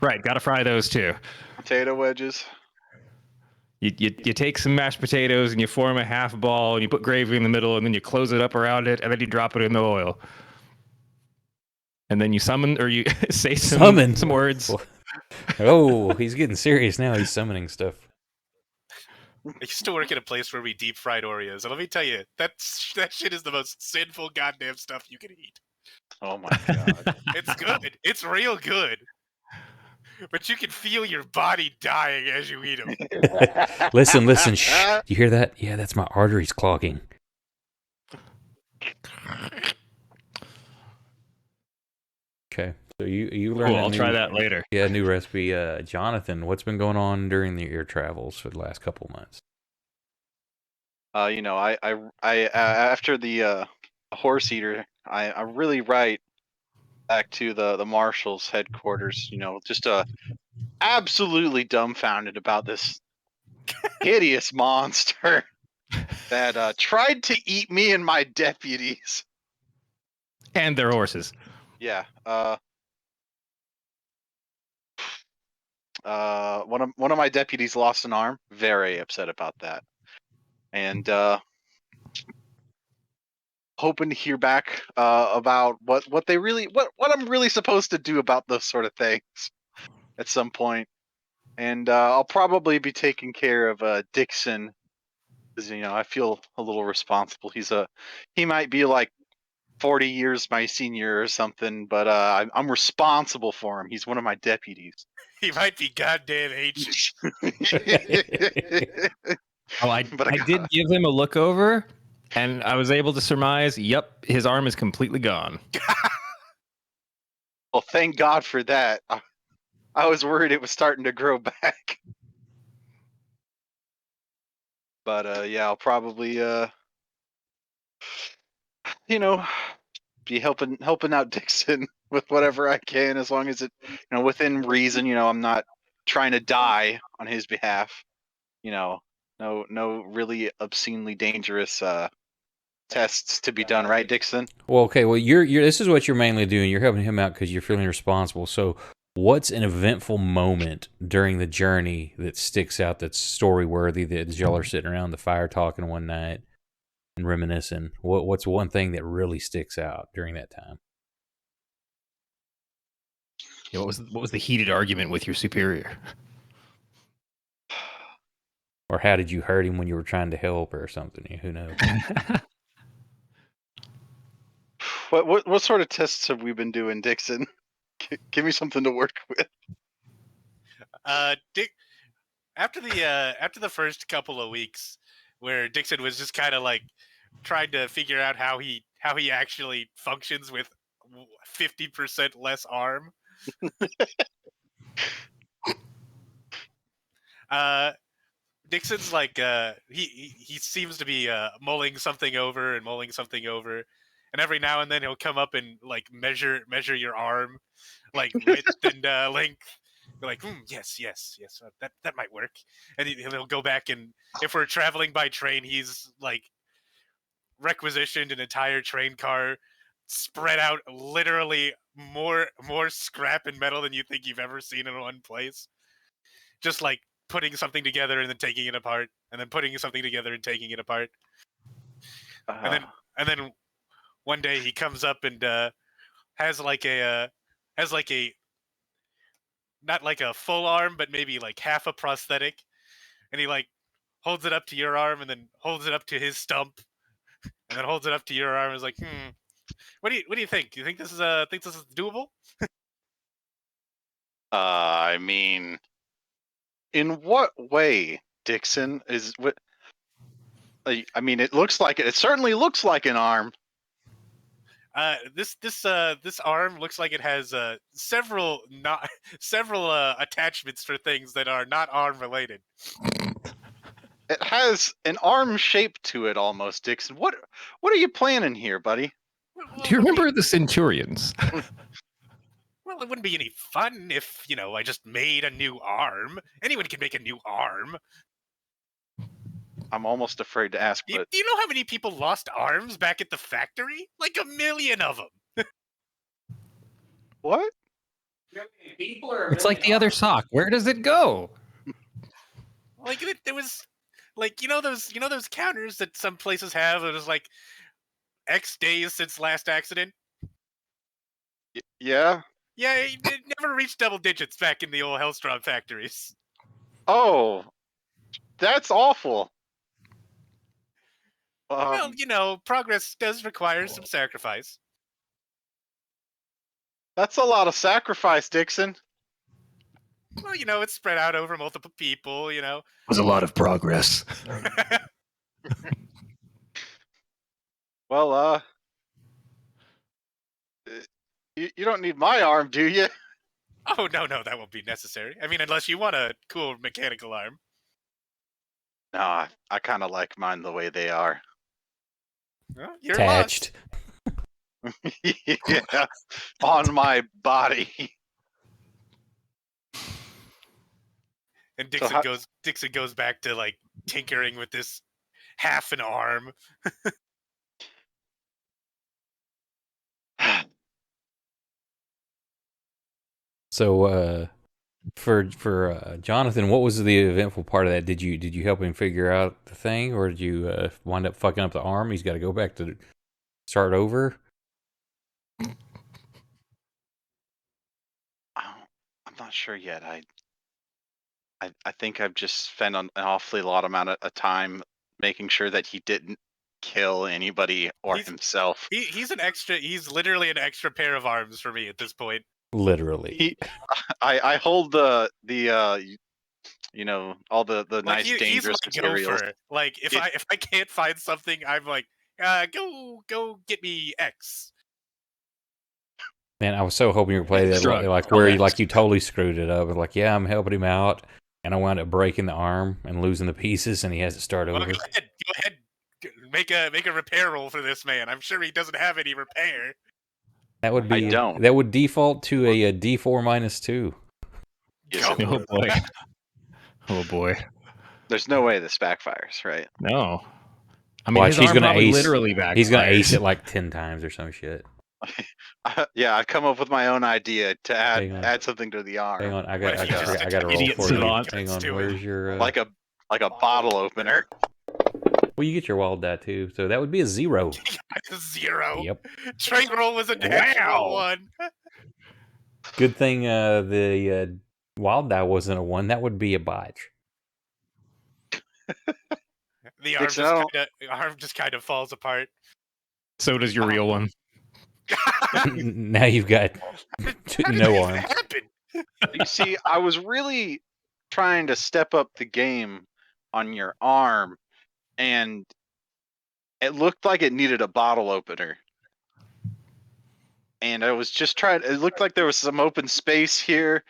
Right, gotta fry those too. Potato wedges. You take some mashed potatoes and you form a half ball and you put gravy in the middle and then you close it up around it and then you drop it in the oil. and then you summon or you say Summon. some words. Oh, he's getting serious now. He's summoning stuff. I used to work at a place where we deep fried Oreos, and let me tell you, that shit is the most sinful goddamn stuff you can eat. Oh my god. It's good. It's real good. But you can feel your body dying as you eat them. Listen. Shh. You hear that? Yeah, that's my arteries clogging. Okay, so you learn. Cool, I'll try that later. Yeah, new recipe. Jonathan, what's been going on during your travels for the last couple of months? I after the horse eater, I really write back to the marshal's headquarters. Just absolutely dumbfounded about this hideous monster that tried to eat me and my deputies. And their horses. Yeah. One of my deputies lost an arm. Very upset about that, and hoping to hear back about what I'm really supposed to do about those sort of things at some point. And I'll probably be taking care of Dixon, because I feel a little responsible. He might be like 40 years my senior or something, but I'm responsible for him. He's one of my deputies. He might be goddamn ancient. Oh, I But did give him a look over, and I was able to surmise, yep, his arm is completely gone. Well, thank God for that. I was worried it was starting to grow back. But yeah, I'll probably be helping out Dixon with whatever I can, as long as it within reason. I'm not trying to die on his behalf. No really obscenely dangerous tests to be done, right, Dixon? Well, okay. Well, you're this is what you're mainly doing. You're helping him out because you're feeling responsible. So, what's an eventful moment during the journey that sticks out, that's story worthy, that y'all are sitting around the fire talking one night and reminiscing? What's one thing that really sticks out during that time? Yeah, what was the heated argument with your superior? Or how did you hurt him when you were trying to help, or something? Who knows? What sort of tests have we been doing, Dixon? Give me something to work with. Dick. After the first couple of weeks, where Dixon was just kind of like trying to figure out how he actually functions with 50% less arm. Dixon's like he seems to be mulling something over, and every now and then he'll come up and like measure your arm, like width and length. You're like, yes, that might work. And he'll go back, and if we're traveling by train, he's like requisitioned an entire train car, spread out literally more scrap and metal than you think you've ever seen in one place. Just like putting something together and then taking it apart, and then putting something together and taking it apart. And then one day he comes up and has like a not like a full arm, but maybe like half a prosthetic, and he like holds it up to your arm and then holds it up to his stump and then holds it up to your arm and is like, what do you think? Do you think this is doable? I mean, in what way, Dixon? Is what? I mean, it looks like it certainly looks like an arm. This arm looks like it has several attachments for things that are not arm related. It has an arm shape to it almost, Dixon. What are you planning here, buddy? Do you remember the Centurions? Well, it wouldn't be any fun if, I just made a new arm. Anyone can make a new arm. I'm almost afraid to ask, but... Do you know how many people lost arms back at the factory? Like 1 million of them. What? It's like the other sock. Where does it go? Like there was, like those counters that some places have. It was like X days since last accident. Yeah. Yeah, it never reached double digits back in the old Hellstrom factories. Oh, that's awful. Well, you know, progress does require some sacrifice. That's a lot of sacrifice, Dixon. Well, you know, it's spread out over multiple people, you know. Was a lot of progress. Well, you don't need my arm, do you? Oh, no, that won't be necessary. I mean, unless you want a cool mechanical arm. No, I kind of like mine the way they are. Well, you're Attached. Yeah, on my body. And So how- Dixon goes back to like tinkering with this half an arm. So for Jonathan, what was the eventful part of that? Did you help him figure out the thing, or did you wind up fucking up the arm? He's got to go back to start over. I'm not sure yet. I think I've just spent an awfully lot amount of time making sure that he didn't kill anybody or himself. He's an extra. He's literally an extra pair of arms for me at this point. Literally. I hold the you know, all the Like nice dangerous he's my materials. gopher. Like if I can't find something, I'm like, go get me X. Man, I was so hoping you were playing that Strong. like where you totally screwed it up. Like, yeah, I'm helping him out, and I wound up breaking the arm and losing the pieces, and he has to start Well, over. go ahead, make a repair roll for this man. I'm sure he doesn't have any repair. That would be. I don't. That would default to a D4 -2. Yes, it Go. Oh boy. Oh boy. There's no way this backfires, right? No. I mean, Watch, his he's arm gonna probably ace. literally backfires. He's gonna ace it like 10 times or some shit. Yeah, I come up with my own idea to Hang on. add something to the arm. Hang on, I What got if you just I got to roll idiot for you. savant. Hang on, do it? where's your? Like a bottle opener. Well, you get your wild die too, so that would be a 0. 0. Yep. Trade roll was a natural 1. Good thing the wild die wasn't a 1. That would be a botch. The Dixon, arm just kind of falls apart. So does your real one. Now you've got How did no this arm. happen? You see, I was really trying to step up the game on your arm, and it looked like it needed a bottle opener. And I was just trying. It looked like there was some open space here,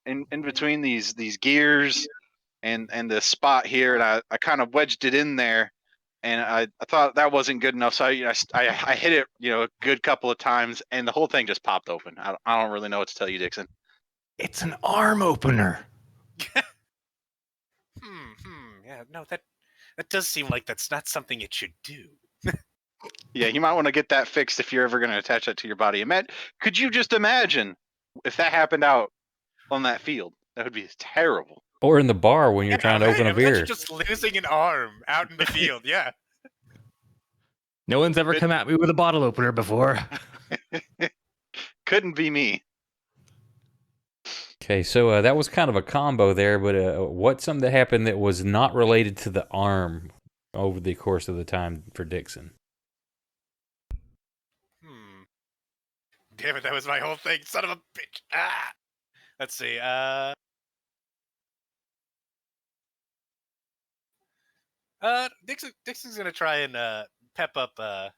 in between these gears, and the spot here, and I kind of wedged it in there, and I thought that wasn't good enough, so I hit it, a good couple of times, and the whole thing just popped open. I don't really know what to tell you, Dixon. It's an arm opener. Yeah, no, that does seem like that's not something it should do. Yeah, you might want to get that fixed if you're ever going to attach that to your body. Could you just imagine if that happened out on that field? That would be terrible. Or in the bar when you're trying to open a beer. Imagine just losing an arm out in the field. Yeah. No one's ever come at me with a bottle opener before. Couldn't be me. Okay, so that was kind of a combo there, but what's something that happened that was not related to the arm over the course of the time for Dixon? Damn it, that was my whole thing. Son of a bitch. Ah. Let's see. Dixon's gonna try and pep up the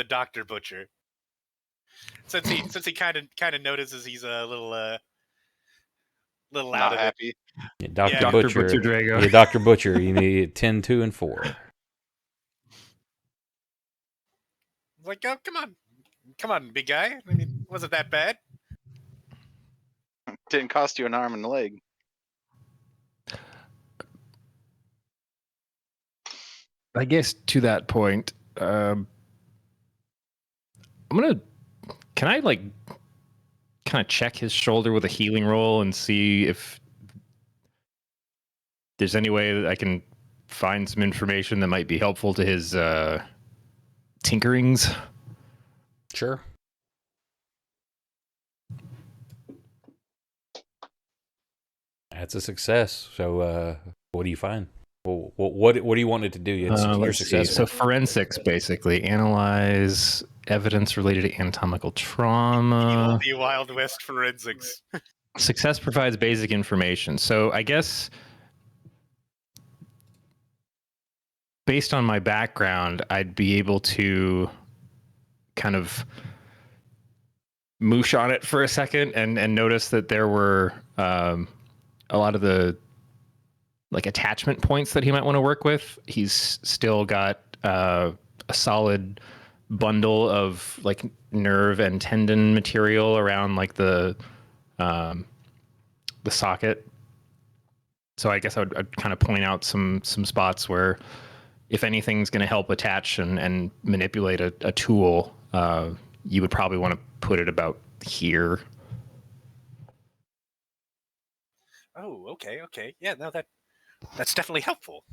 Dr. Butcher. Since he kind of notices he's a little Not out of happy. Yeah, Dr. Yeah. Butcher. Dr. Butcher Drago. Yeah, Dr. Butcher. You need 10, 2, and 4. Like, oh, come on, big guy. I mean, wasn't that bad? Didn't cost you an arm and a leg. I guess to that point, can I like kind of check his shoulder with a healing roll and see if there's any way that I can find some information that might be helpful to his tinkerings? Sure. That's a success. So, what do you find? Well, what do you want it to do? You're Let's see. successful. So forensics, basically, analyze evidence related to anatomical trauma. The Wild West forensics. Success provides basic information. So I guess based on my background, I'd be able to kind of moosh on it for a second and notice that there were a lot of the like attachment points that he might want to work with. He's still got a solid bundle of like nerve and tendon material around like the socket. So I guess I'd kind of point out some spots where if anything's going to help attach and manipulate a tool, you would probably want to put it about here. Oh, okay. Yeah, no, that's definitely helpful.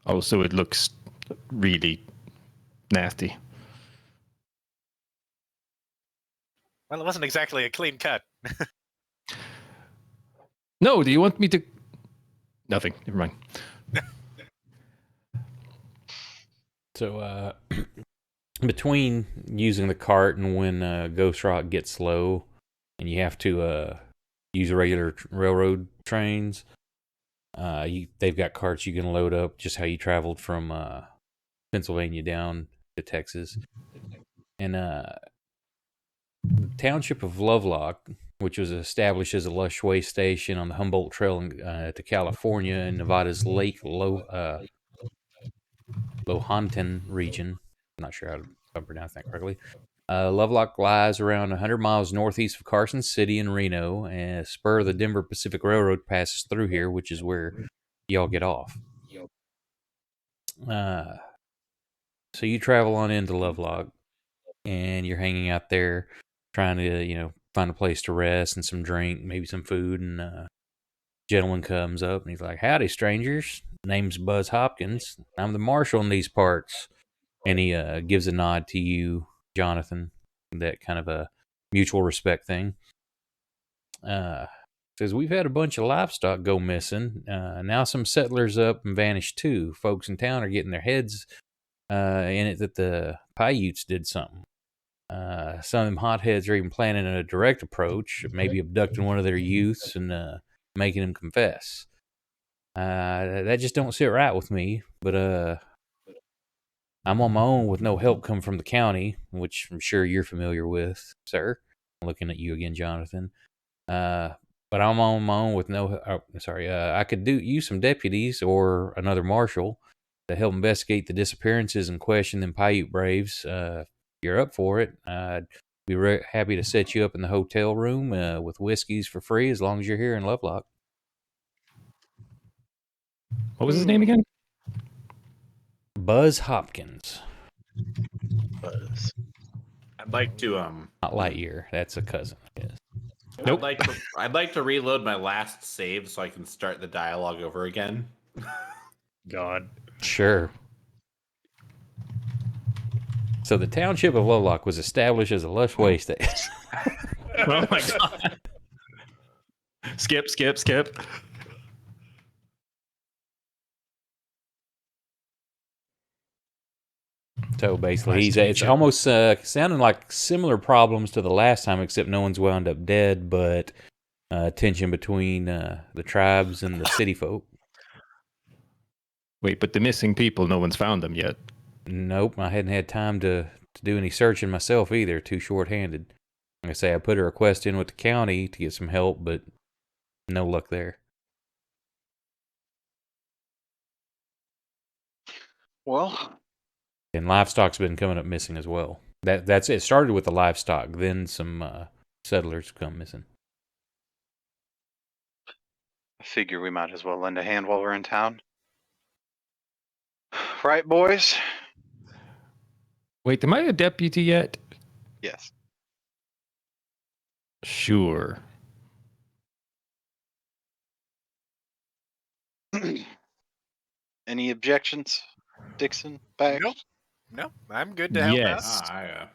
Oh, so it looks really nasty. Well, it wasn't exactly a clean cut. No, do you want me to? Nothing. Never mind. So, between using the cart and when Ghost Rock gets low, and you have to use regular railroad trains, they've got carts you can load up, just how you traveled from Pennsylvania down to Texas. And the township of Lovelock, which was established as a lush way station on the Humboldt Trail to California in Nevada's Lake Lohanton region. I'm not sure if I'm pronouncing that correctly. Lovelock lies around 100 miles northeast of Carson City and Reno, and a spur of the Denver Pacific Railroad passes through here, which is where y'all get off. So you travel on into Lovelock, and you're hanging out there trying to, find a place to rest and some drink, maybe some food, and a gentleman comes up, and he's like, "Howdy, strangers. Name's Buzz Hopkins. I'm the marshal in these parts." And he gives a nod to you, Jonathan, that kind of a mutual respect thing. Says, "We've had a bunch of livestock go missing. Now some settlers up and vanished too. Folks in town are getting their heads in it that the Paiutes did something. Some of them hotheads are even planning a direct approach, maybe abducting one of their youths and making him confess. That just don't sit right with me, but I'm on my own with no help coming from the county, which I'm sure you're familiar with, sir." Looking at you again, Jonathan. But I'm on my own with I could use some deputies or another marshal to help investigate the disappearances and question them Paiute braves. If you're up for it, I'd be happy to set you up in the hotel room with whiskeys for free as long as you're here in Lovelock. What was his name again? Buzz Hopkins. Buzz. I'd like to Not Lightyear. That's a cousin. Yes. Nope. I'd like to reload my last save so I can start the dialogue over again. God. Sure. So the township of Lovelock was established as a lush way station. Oh my God. Skip. So basically, Nice to meet it's you. almost sounding like similar problems to the last time, except no one's wound up dead, but tension between the tribes and the city folk. Wait, but the missing people, no one's found them yet. Nope, I hadn't had time to do any searching myself either. Too short-handed. Like I say, I put a request in with the county to get some help, but no luck there. Well, And livestock's been coming up missing as well. That's it. Started with the livestock, then some settlers come missing. I figure we might as well lend a hand while we're in town. Right, boys? Wait, am I a deputy yet? Yes. Sure. Any objections, Dixon? Back? Nope. No, I'm good to help out. Yes, I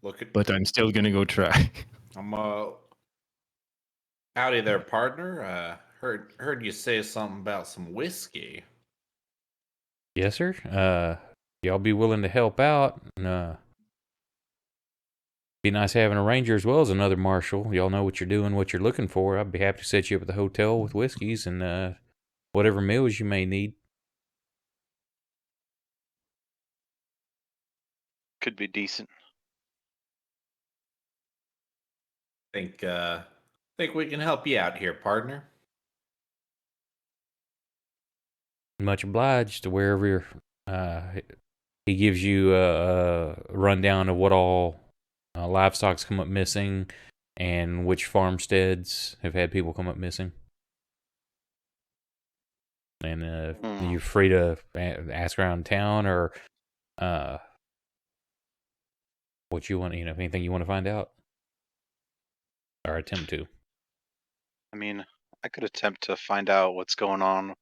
look at. but I'm still gonna go try. I'm Howdy there, partner. Heard you say something about some whiskey. Yes, sir. Y'all be willing to help out? Be nice having a ranger as well as another marshal. Y'all know what you're doing, what you're looking for. I'd be happy to set you up at the hotel with whiskeys and whatever meals you may need. Could be decent. Think we can help you out here, partner. Much obliged to wherever you're. He gives you a rundown of what all livestock's come up missing and which farmsteads have had people come up missing. And you're free to ask around town or what you want, anything you want to find out or attempt to. I mean, I could attempt to find out what's going on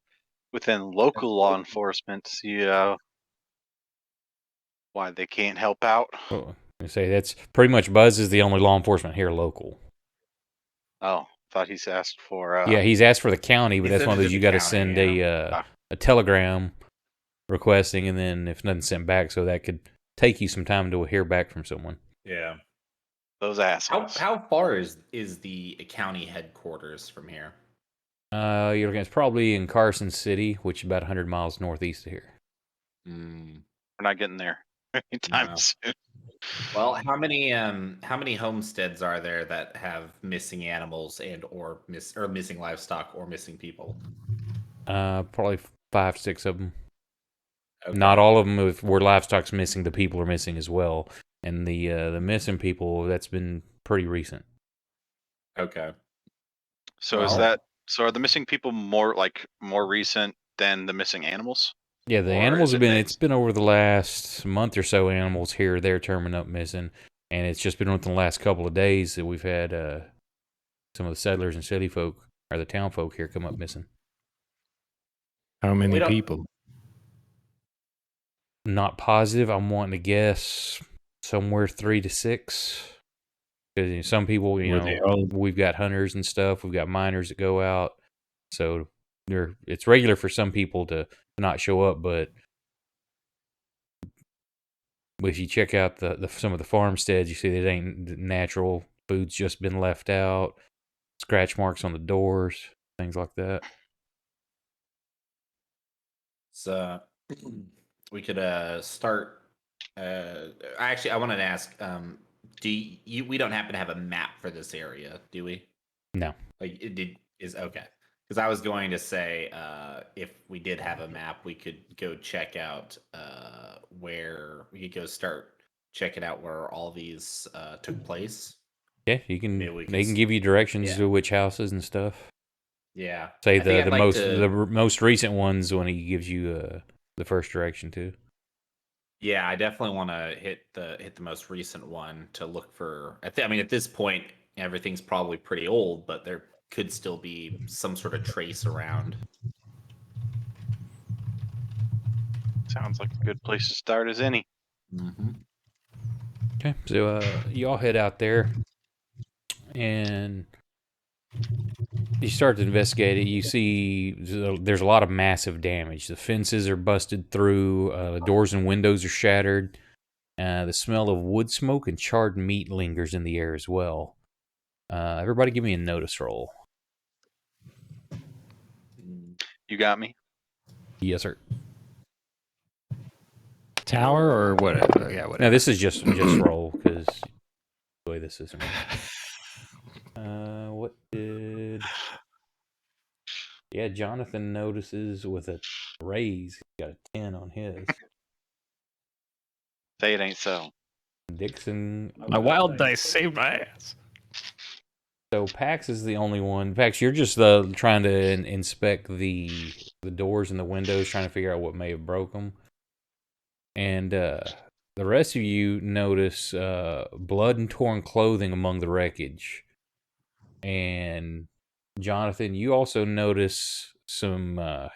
within local law enforcement, see why they can't help out. Well, I say that's pretty much Buzz is the only law enforcement here local. Oh, thought he's asked for. Yeah, he's asked for the county, but He that's said one of to those the you got to county, send yeah. a telegram requesting, and then if nothing's sent back, so that could take you some time to hear back from someone. Yeah. Those How assholes. how far is the county headquarters from here? You're looking, it's probably in Carson City, which is about 100 miles northeast of here. Hmm. We're not getting there anytime No. soon. Well, how many homesteads are there that have missing animals and or missing livestock or missing people? Probably 5, 6 of them. Okay. Not all of them, where livestock's missing, the people are missing as well. And the missing people, that's been pretty recent. Okay. So Well- so are the missing people more recent than the missing animals? Yeah, the Or animals is have it been, mixed? it's been over the last month or so, animals here, they're turning up missing. And it's just been within the last couple of days that we've had some of the settlers and city folk, or the town folk here, come up missing. How many We don't- people? Not positive. I'm wanting to guess somewhere 3 to 6. Because some people, Were they all- we've got hunters and stuff. We've got miners that go out. So it's regular for some people to not show up, but if you check out the some of the farmsteads, you see that it ain't natural. Food's just been left out. Scratch marks on the doors, things like that. So we could start. Actually, I wanted to ask. Do we don't happen to have a map for this area, do we? No. Like is okay. Because I was going to say, if we did have a map, we could go check out where we could go start checking out where all these took place. Yeah, you can. Maybe we They could can give you directions yeah. to which houses and stuff. Yeah. Say I think I'd like the most recent ones when he gives you the first direction too. Yeah, I definitely want to hit the most recent one to look for. I mean, at this point, everything's probably pretty old, but there could still be some sort of trace around. Sounds like a good place to start as any. Mm-hmm. Okay, so y'all head out there, and you start to investigate it. You see there's a lot of massive damage. The fences are busted through. The doors and windows are shattered. The smell of wood smoke and charred meat lingers in the air as well. Everybody give me a notice roll. You got me? Yes, sir. Tower or whatever? Yeah, whatever. Now, this is just roll, because the way this is. What did... Yeah, Jonathan notices with a raise. He got a 10 on his. Say it ain't so. Dixon... My wild dice saved my ass. So Pax is the only one. Pax, you're just trying to inspect the doors and the windows, trying to figure out what may have broke them. And the rest of you notice blood and torn clothing among the wreckage. And Jonathan, you also notice some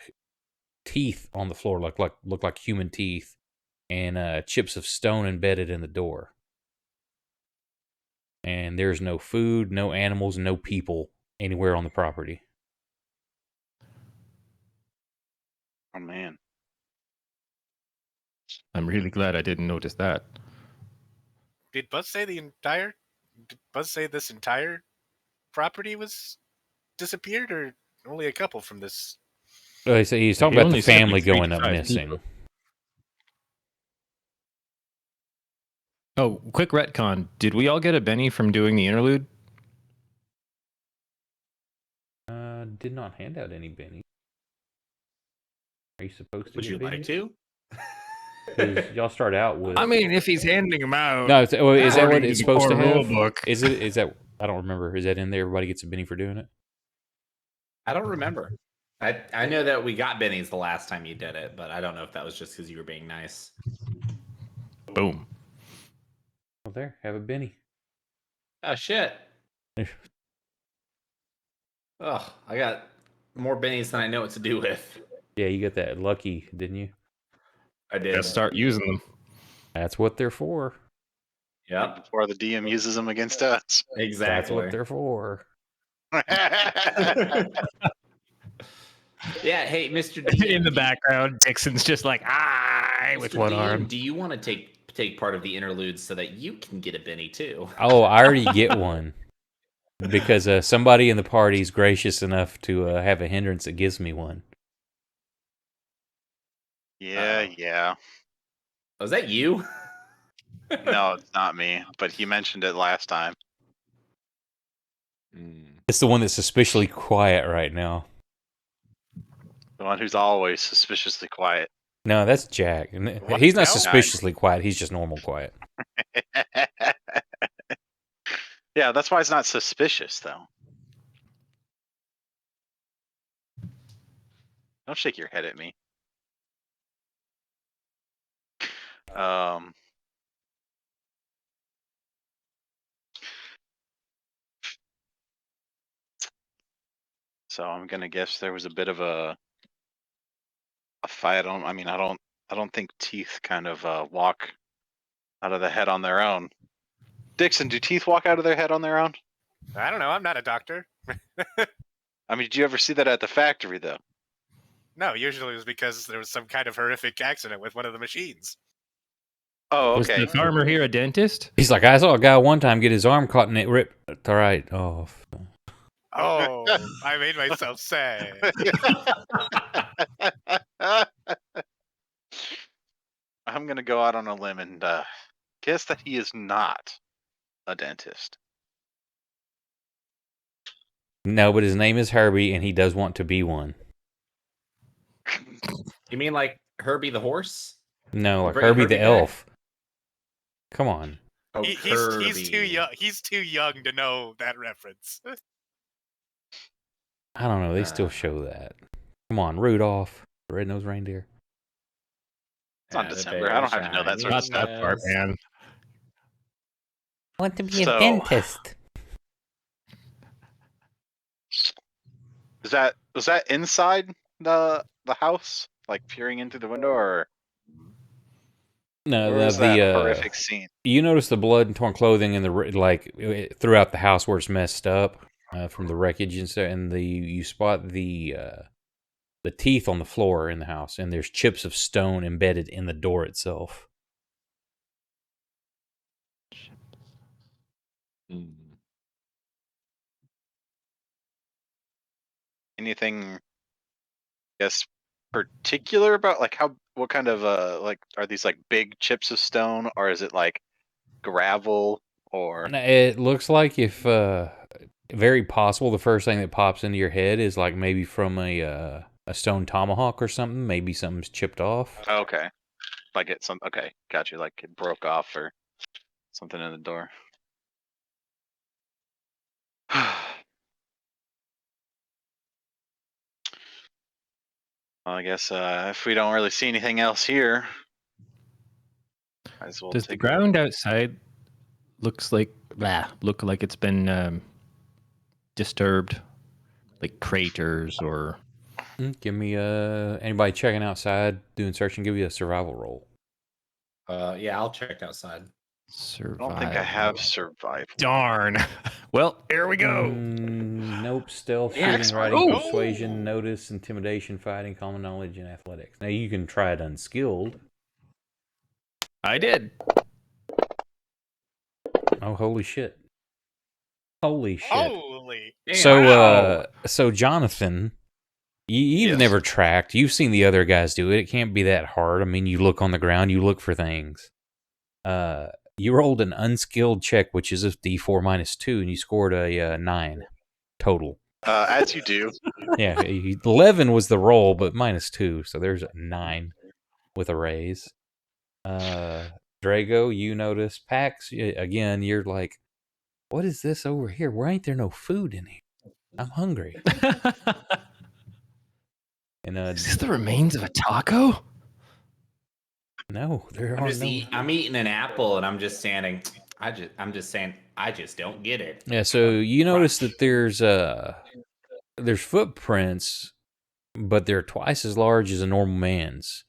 teeth on the floor, look like human teeth, and chips of stone embedded in the door. And there's no food, no animals, no people anywhere on the property. Oh man. I'm really glad I didn't notice that. Did Buzz say this entire property was disappeared, or only a couple from this? So he's talking He about the only said, like, family 3 to going up 5 missing. people. Oh, quick retcon. Did we all get a Benny from doing the interlude? Did not hand out any bennies. Are you supposed to Would get you like bennies? to? 'Cause y'all start out with. I mean, if he's handing them out. No, is that what according it's to the supposed to core rule have? book. Is it? Is that? I don't remember. Is that in there? Everybody gets a benny for doing it. I don't remember. I know that we got bennies the last time you did it, but I don't know if that was just because you were being nice. Boom. Well, there, have a benny. Oh shit! Oh, I got more bennies than I know what to do with. Yeah, you got that lucky, didn't you? I did. Let's start using them. That's what they're for. Yep. Before the DM uses them against us. Exactly. That's what they're for. Yeah. Hey, Mr. DM. In the background, Dixon's just like, with Mr. one DM, arm. do you want to take part of the interlude so that you can get a benny too? Oh, I already get one because somebody in the party is gracious enough to have a hindrance that gives me one. Yeah, Uh-oh. yeah. Was that you? No, it's not me, but he mentioned it last time. It's the one that's suspiciously quiet right now. The one who's always suspiciously quiet. No, that's Jack. What He's not now? suspiciously quiet. He's just normal quiet. Yeah, that's why it's not suspicious, though. Don't shake your head at me. So I'm gonna guess there was a bit of a fight. I don't think teeth kind of walk out of the head on their own. Dixon, do teeth walk out of their head on their own? I don't know. I'm not a doctor. I mean, did you ever see that at the factory, though? No, usually it was because there was some kind of horrific accident with one of the machines. Oh, Was okay. the farmer here a dentist? He's like, I saw a guy one time get his arm caught and it ripped right off. Oh, I made myself sad. I'm gonna go out on a limb and guess that he is not a dentist. No, but his name is Herbie and he does want to be one. You mean like Herbie the horse? No, like Bring Herbie Herbie the back? elf. Come on. Oh, He's too young. He's too young to know that reference. I don't know. They still show that. Come on, Rudolph, the red-nosed reindeer. It's on December. I don't have to know that sort of Not stuff. that part, man. I want to be So- a dentist. Was that inside the house, like peering in through the window, or No, where was that horrific scene? You notice the blood and torn clothing and throughout the house where it's messed up from the wreckage and stuff, and you spot the teeth on the floor in the house, and there's chips of stone embedded in the door itself. Anything, I guess, particular about like what kind of like are these like big chips of stone, or is it like gravel, or And it looks like if very possible the first thing that pops into your head is like maybe from a stone tomahawk or something. Maybe something's chipped off. okay, like it's some okay, got you, like it broke off or something in the door. Well, I guess if we don't really see anything else here, might as well Does the take ground outside look like it's been disturbed, like craters or? Give me anybody checking outside doing searching. Give you a survival roll. Yeah, I'll check outside. Survival. I don't think I have survival. Darn. Well, here we go. Nope. Stealth, Yeah, shooting, writing, oh. persuasion, notice, intimidation, fighting, common knowledge, and athletics. Now you can try it unskilled. I did. Oh, holy shit! Holy shit! Holy. So Jonathan, you've Yes. never tracked. You've seen the other guys do it. It can't be that hard. I mean, you look on the ground, you look for things. You rolled an unskilled check, which is a D4 -2, and you scored a 9 total. As you do. Yeah, 11 was the roll, but -2, so there's a 9 with a raise. Drago, you notice. Pax, again, you're like, what is this over here? Why ain't there no food in here? I'm hungry. And Is this the remains of a taco? no, there I'm are just no. I'm eating an apple and I'm just saying I just don't get it. Yeah, so you notice that there's footprints, but they're twice as large as a normal man's,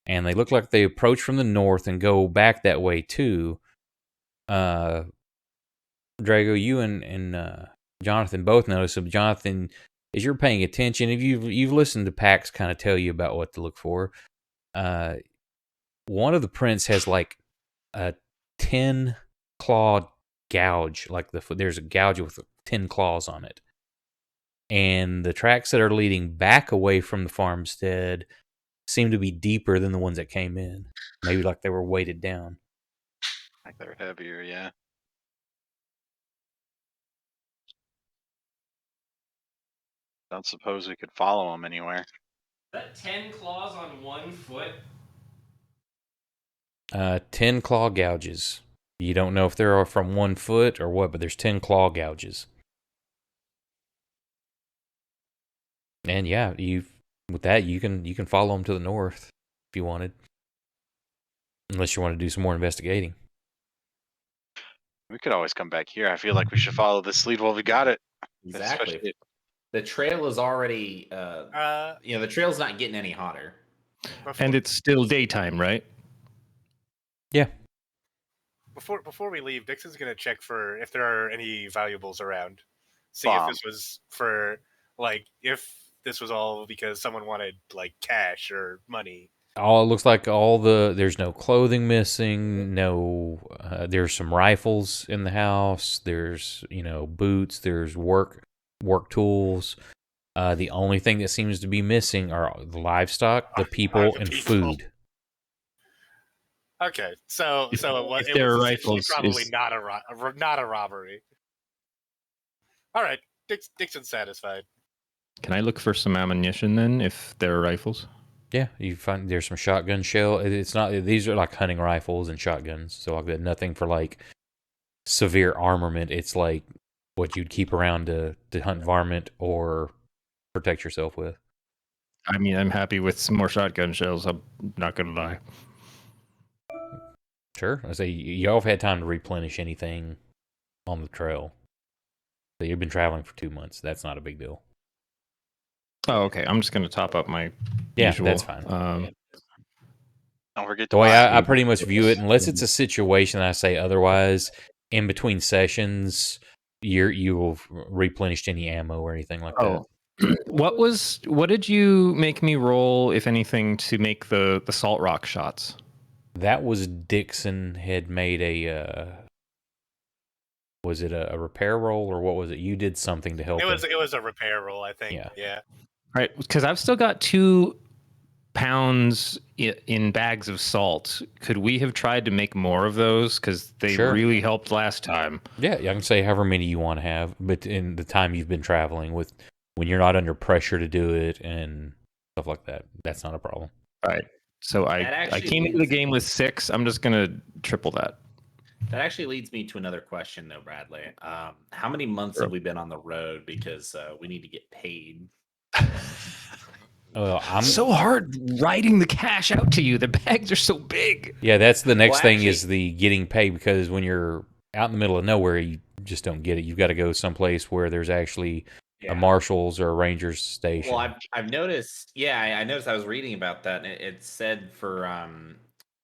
and they look like they approach from the north and go back that way too. Drago, you and Jonathan both notice. So Jonathan, as you're paying attention, if you've listened to Pax kind of tell you about what to look for, one of the prints has like a 10 claw gouge, like there's a gouge with 10 claws on it. And the tracks that are leading back away from the farmstead seem to be deeper than the ones that came in. Maybe like they were weighted down. Like they're heavier, yeah. Don't suppose we could follow them anywhere. That 10 claws on 1 foot? 10 claw gouges. You don't know if they're from 1 foot or what, but there's 10 claw gouges. And yeah, with that you can follow them to the north if you wanted. Unless you want to do some more investigating. We could always come back here. I feel like we should follow this lead while we got it. Exactly. Especially- The trail is already the trail's not getting any hotter. And it's still daytime, right? Yeah. Before we leave, Dixon's gonna check for if there are any valuables around. See Bomb. if this was for if this was all because someone wanted like cash or money. It looks like there's no clothing missing. No, there's some rifles in the house. There's boots. There's work tools. The only thing that seems to be missing are the livestock, the people, and food. Okay, so If it was there are essentially rifles, probably is- not a robbery. All right, Dixon's satisfied. Can I look for some ammunition then, if there are rifles? Yeah, you find there's some shotgun shell. It's not; these are like hunting rifles and shotguns. So like nothing for like severe armament. It's like what you'd keep around to hunt varmint or protect yourself with. I mean, I'm happy with some more shotgun shells. I'm not going to lie. Sure. I say y'all have had time to replenish anything on the trail. So you've been traveling for 2 months. That's not a big deal. Oh, okay. I'm just going to top up my Yeah, usual. that's fine. Don't forget The to way buy. I pretty much view it, unless it's a situation that I say otherwise, in between sessions, you will have replenished any ammo or anything like that. What did you make me roll, if anything, to make the salt rock shots? That was Dixon had made a. Was it a repair roll or what was it? You did something to help. It was a repair roll, I think. Yeah. Yeah. Right, because I've still got 2 pounds in bags of salt. Could we have tried to make more of those? Because they Sure. really helped last time. Yeah, I can say however many you want to have, but in the time you've been traveling with, when you're not under pressure to do it and stuff like that, that's not a problem. All right. So I actually came into the leads- game with 6. I'm just gonna triple that. That actually leads me to another question, though, Bradley. How many months have we been on the road? Because we need to get paid. Well, I'm So hard writing the cash out to you. The bags are so big. Yeah, that's the next Well, thing actually- is the getting paid, because when you're out in the middle of nowhere, you just don't get it. You've got to go someplace where there's actually a marshal's or a ranger's station. Well, I've noticed. Yeah, I noticed. I was reading about that, and it said for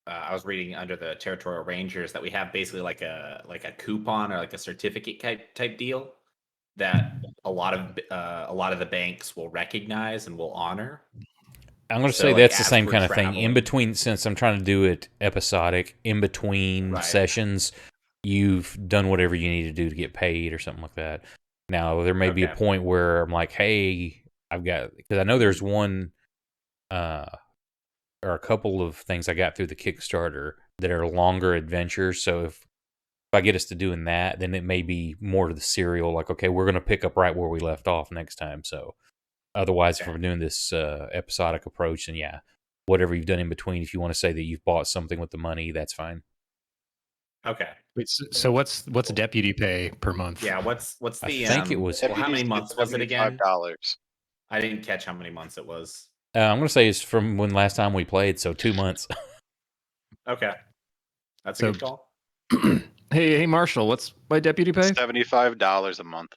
I was reading under the territorial rangers that we have basically like a coupon or like a certificate type deal that a lot of the banks will recognize and will honor. I'm going to So say like that's the as same we're kind of thing. In traveling, between, since I'm trying to do it episodic, in between Right. sessions, you've done whatever you need to do to get paid or something like that. Now, there may be a Okay. point where I'm like, hey, I've got, because I know there's one or a couple of things I got through the Kickstarter that are longer adventures. So if I get us to doing that, then it may be more to the serial, like, okay, we're going to pick up right where we left off next time. So otherwise, if Okay. we're doing this episodic approach, then yeah, whatever you've done in between, if you want to say that you've bought something with the money, that's fine. Okay. Wait, so what's deputy pay per month? Yeah. What's I the think it was- well, how many months was it again? $75. I didn't catch how many months it was. I'm going to say it's from when last time we played, so 2 months. Okay. That's a So- good call. Hey, Marshall, what's my deputy pay? $75 a month.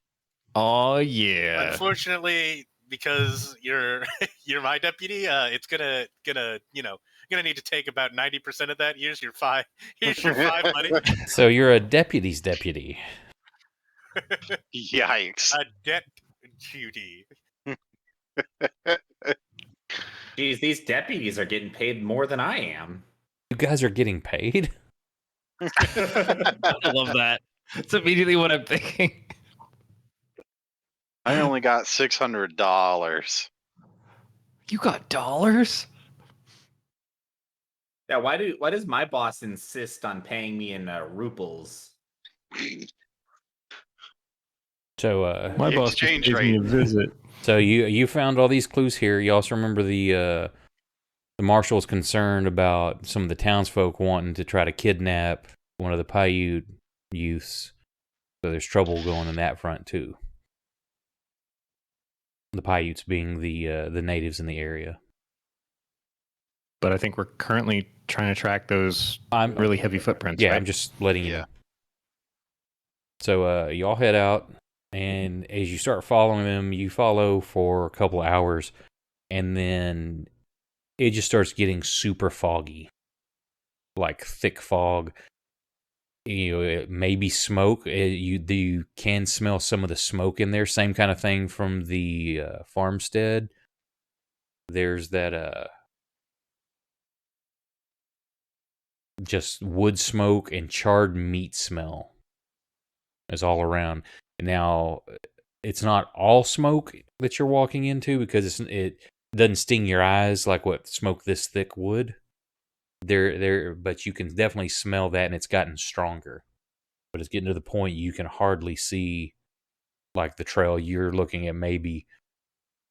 Oh yeah. Unfortunately, because you're you're my deputy, it's gonna gonna need to take about 90% of that. Here's your five. Here's your five money. So you're a deputy's deputy. Yikes. A debt duty. Geez, these deputies are getting paid more than I am. You guys are getting paid? I love that. It's immediately what I'm thinking. I only got $600. You got dollars? Yeah, why does my boss insist on paying me in rubles? So My The boss just exchange pays me a rate. visit. so you found all these clues here. You also remember the marshal's concerned about some of the townsfolk wanting to try to kidnap one of the Paiute youths. So there's trouble going on that front too. The Paiutes being the natives in the area. But I think we're currently trying to track those I'm really heavy footprints, yeah, right? I'm just letting you Yeah. know. So y'all head out, and as you start following them, you follow for a couple of hours, and then it just starts getting super foggy, like thick fog. You know, it may be smoke. You can smell some of the smoke in there. Same kind of thing from the farmstead. There's that just wood smoke and charred meat smell is all around. Now, it's not all smoke that you're walking into because it doesn't sting your eyes like what smoke this thick would. But you can definitely smell that, and it's gotten stronger. But it's getting to the point you can hardly see, like the trail you're looking at. Maybe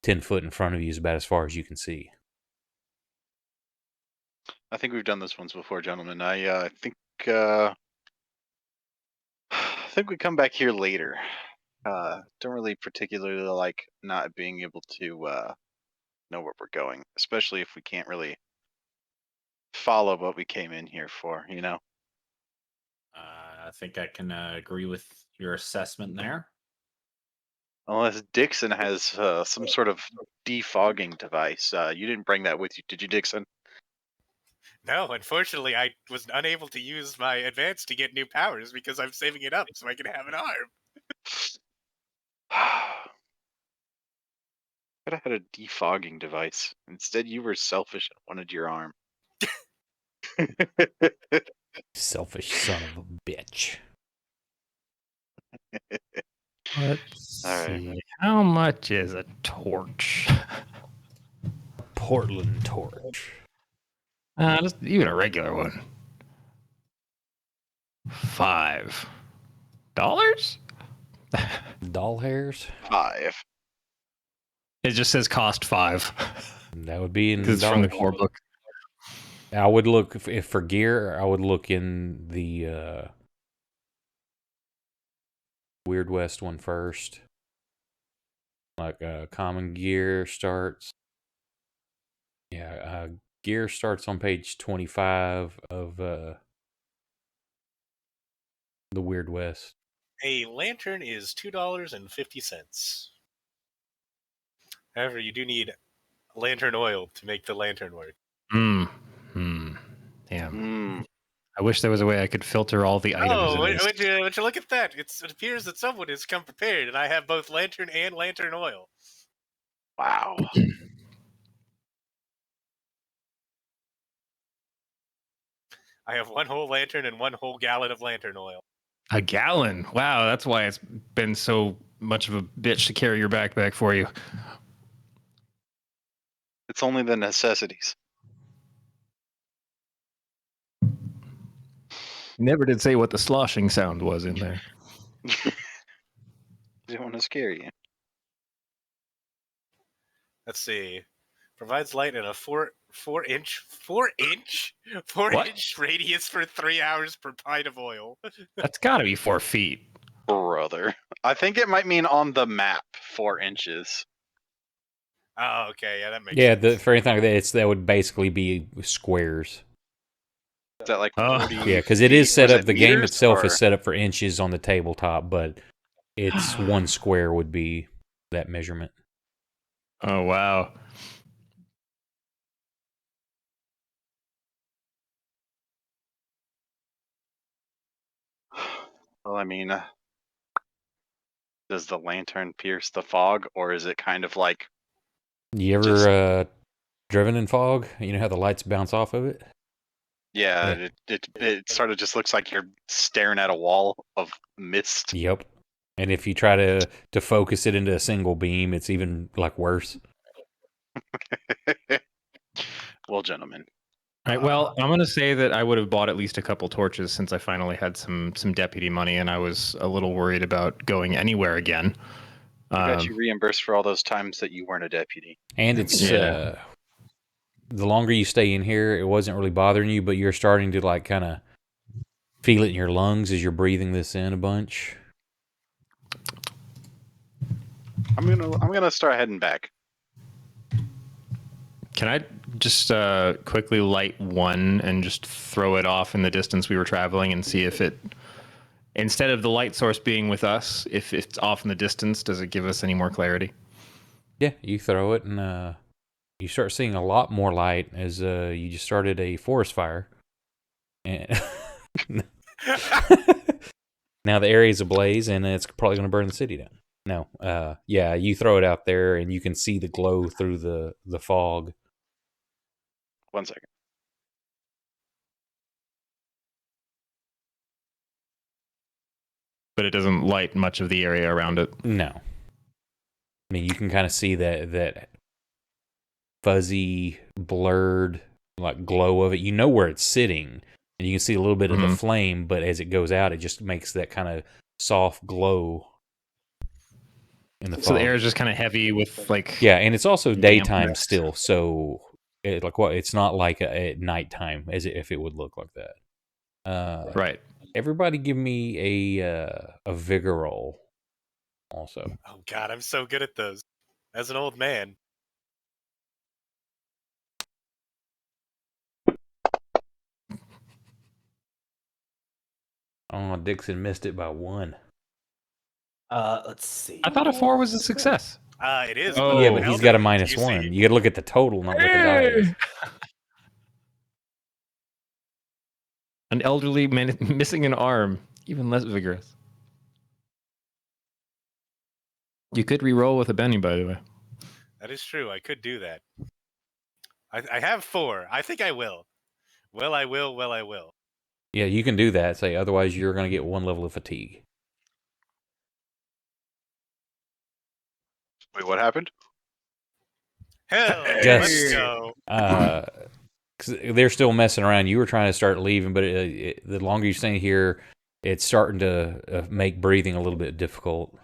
10 foot in front of you is about as far as you can see. I think we've done this once before, gentlemen. I think I think we come back here later. Don't really particularly like not being able to know where we're going, especially if we can't really follow what we came in here for, you know? I think I can agree with your assessment there. Unless Dixon has some sort of defogging device. You didn't bring that with you, did you, Dixon? No, unfortunately, I was unable to use my advance to get new powers because I'm saving it up so I can have an arm. Could have had a defogging device. Instead, you were selfish and wanted your arm. Selfish son of a bitch. Let's All right. see. How much is a torch? Portland torch. Just even a regular one. $5. Doll hairs? 5. It just says cost 5. That would be in Because it's from the dollars. core book. I would look if for gear. I would look in the Weird West one first. Like common gear starts. Yeah, gear starts on page 25 of the Weird West. A lantern is $2.50. However, you do need lantern oil to make the lantern work. Yeah, Mm. I wish there was a way I could filter all the items. Oh, in this. would you look at that? It appears that someone has come prepared, and I have both lantern and lantern oil. Wow. I have one whole lantern and one whole gallon of lantern oil. A gallon. Wow, that's why it's been so much of a bitch to carry your backpack for you. It's only the necessities. Never did say what the sloshing sound was in there. Didn't want to scare you. Let's see. Provides light in a 4 inch radius for 3 hours per pint of oil. That's got to be 4 feet. Brother. I think it might mean on the map 4 inches. Oh, okay, yeah, that makes Yeah, sense. for anything like that, that would basically be squares. Is that like Oh. 40 Yeah, because it is feet? set Was up. it The game meters, itself or- is set up for inches on the tabletop, but it's 1 square would be that measurement. Oh, wow. Well, I mean, does the lantern pierce the fog, or is it kind of like You ever driven in fog? You know how the lights bounce off of it? yeah, it sort of just looks like you're staring at a wall of mist. Yep. And if you try to focus it into a single beam, it's even like worse. Well, gentlemen. All right, well, I'm going to say that I would have bought at least a couple torches since I finally had some deputy money, and I was a little worried about going anywhere again. I got you reimbursed for all those times that you weren't a deputy. And it's Yeah. the longer you stay in here, it wasn't really bothering you, but you're starting to like kind of feel it in your lungs as you're breathing this in a bunch. I'm gonna start heading back. Can I just quickly light one and just throw it off in the distance we were traveling and see if it, instead of the light source being with us, if it's off in the distance, does it give us any more clarity? Yeah, you throw it, and you start seeing a lot more light as you just started a forest fire. And now the area's ablaze, and it's probably going to burn the city down. No, yeah, you throw it out there, and you can see the glow through the fog. 1 second. But it doesn't light much of the area around it. No, I mean you can kind of see that fuzzy, blurred, like glow of it. You know where it's sitting, and you can see a little bit of the flame. But as it goes out, it just makes that kind of soft glow in the fog. So the air is just kind of heavy with like Yeah, and it's also daytime dampness. still, so it's not like at nighttime as if it would look like that. Right. Everybody, give me a vigor roll. Also, Oh god, I'm so good at those. As an old man. oh, Dixon missed it by 1. Let's see. I thought a 4 was a success. It is. Oh. Yeah, but he's got a Elder, -1. see? You got to look at the total, not what the die is. An elderly man missing an arm, even less vigorous. You could re-roll with a Benny, by the way. That is true. I could do that. I have 4. I think I will. Well, I will. Well, I will. Yeah, you can do that. Say otherwise, you're going to get 1 level of fatigue. Wait, what happened? Hell, Just- let's go. 'Cause they're still messing around. You were trying to start leaving, but the longer you stay here, it's starting to make breathing a little bit difficult.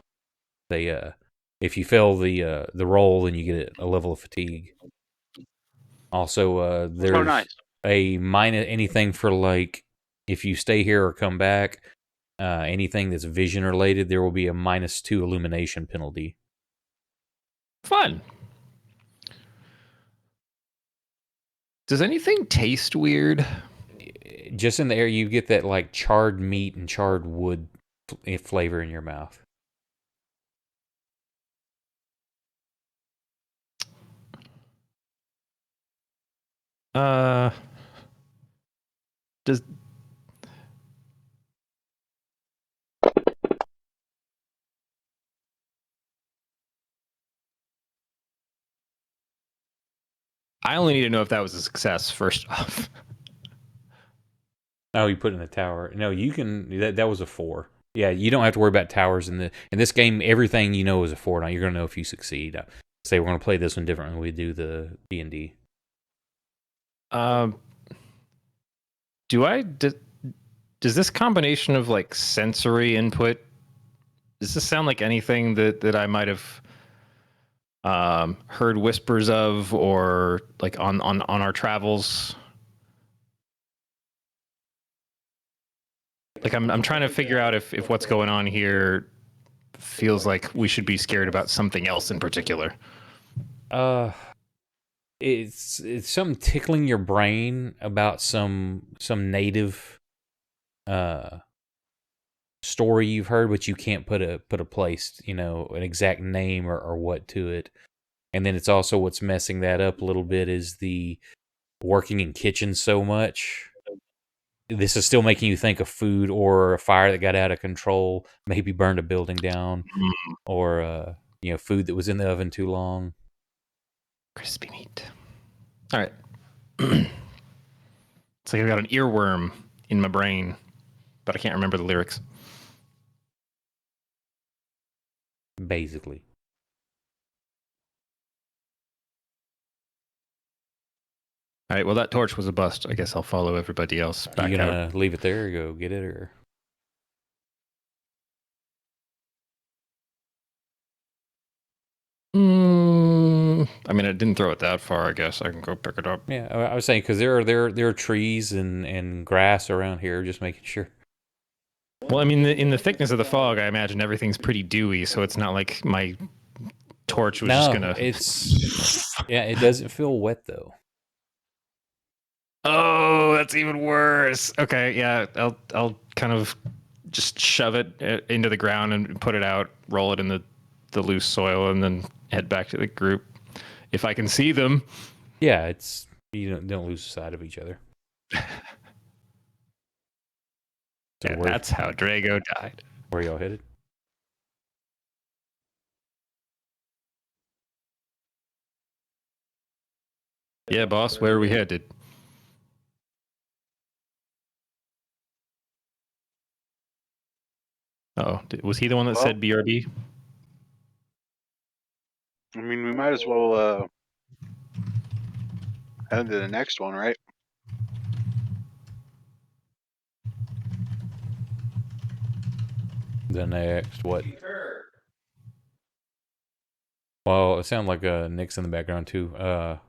If you fail the roll, then you get a level of fatigue. Also, there's Oh, nice. a minus anything for like if you stay here or come back. Anything that's vision related, there will be a -2 illumination penalty. Fun. Does anything taste weird? Just in the air, you get that like charred meat and charred wood flavor in your mouth. Does I only need to know if that was a success first off. Oh, you put in the tower. No, you can. That was a 4. Yeah, you don't have to worry about towers in this game. Everything you know is a 4. Now you're gonna know if you succeed. Say we're gonna play this one different when we do the D&D. Does this combination of like sensory input, does this sound like anything that I might have heard whispers of, or like on our travels? Like I'm trying to figure out if what's going on here feels like we should be scared about something else in particular. It's something tickling your brain about some native story you've heard, but you can't put a place, an exact name or what to it. And then it's also what's messing that up a little bit is the working in kitchens so much. This is still making you think of food or a fire that got out of control, maybe burned a building down, or food that was in the oven too long. Crispy meat. All right. It's like I've got an earworm in my brain, but I can't remember the lyrics. Basically. All right. Well, that torch was a bust. I guess I'll follow everybody else back You gonna out. leave it there or go get it, or? I mean, I didn't throw it that far. I guess I can go pick it up. Yeah, I was saying because there are trees and grass around here. Just making sure. Well, I mean, in the thickness of the fog, I imagine everything's pretty dewy, so it's not like my torch was just gonna. It doesn't feel wet though. Oh, that's even worse. Okay, yeah, I'll kind of just shove it into the ground and put it out, roll it in the loose soil, and then head back to the group if I can see them. Yeah, it's you don't lose sight of each other. So Yeah, that's how Drago died. Where y'all headed? Yeah, boss, where are we headed? Oh, was he the one that said BRB? I mean, we might as well head to the next one, right? The next what? Well, it sounded like Nick's in the background too. I'm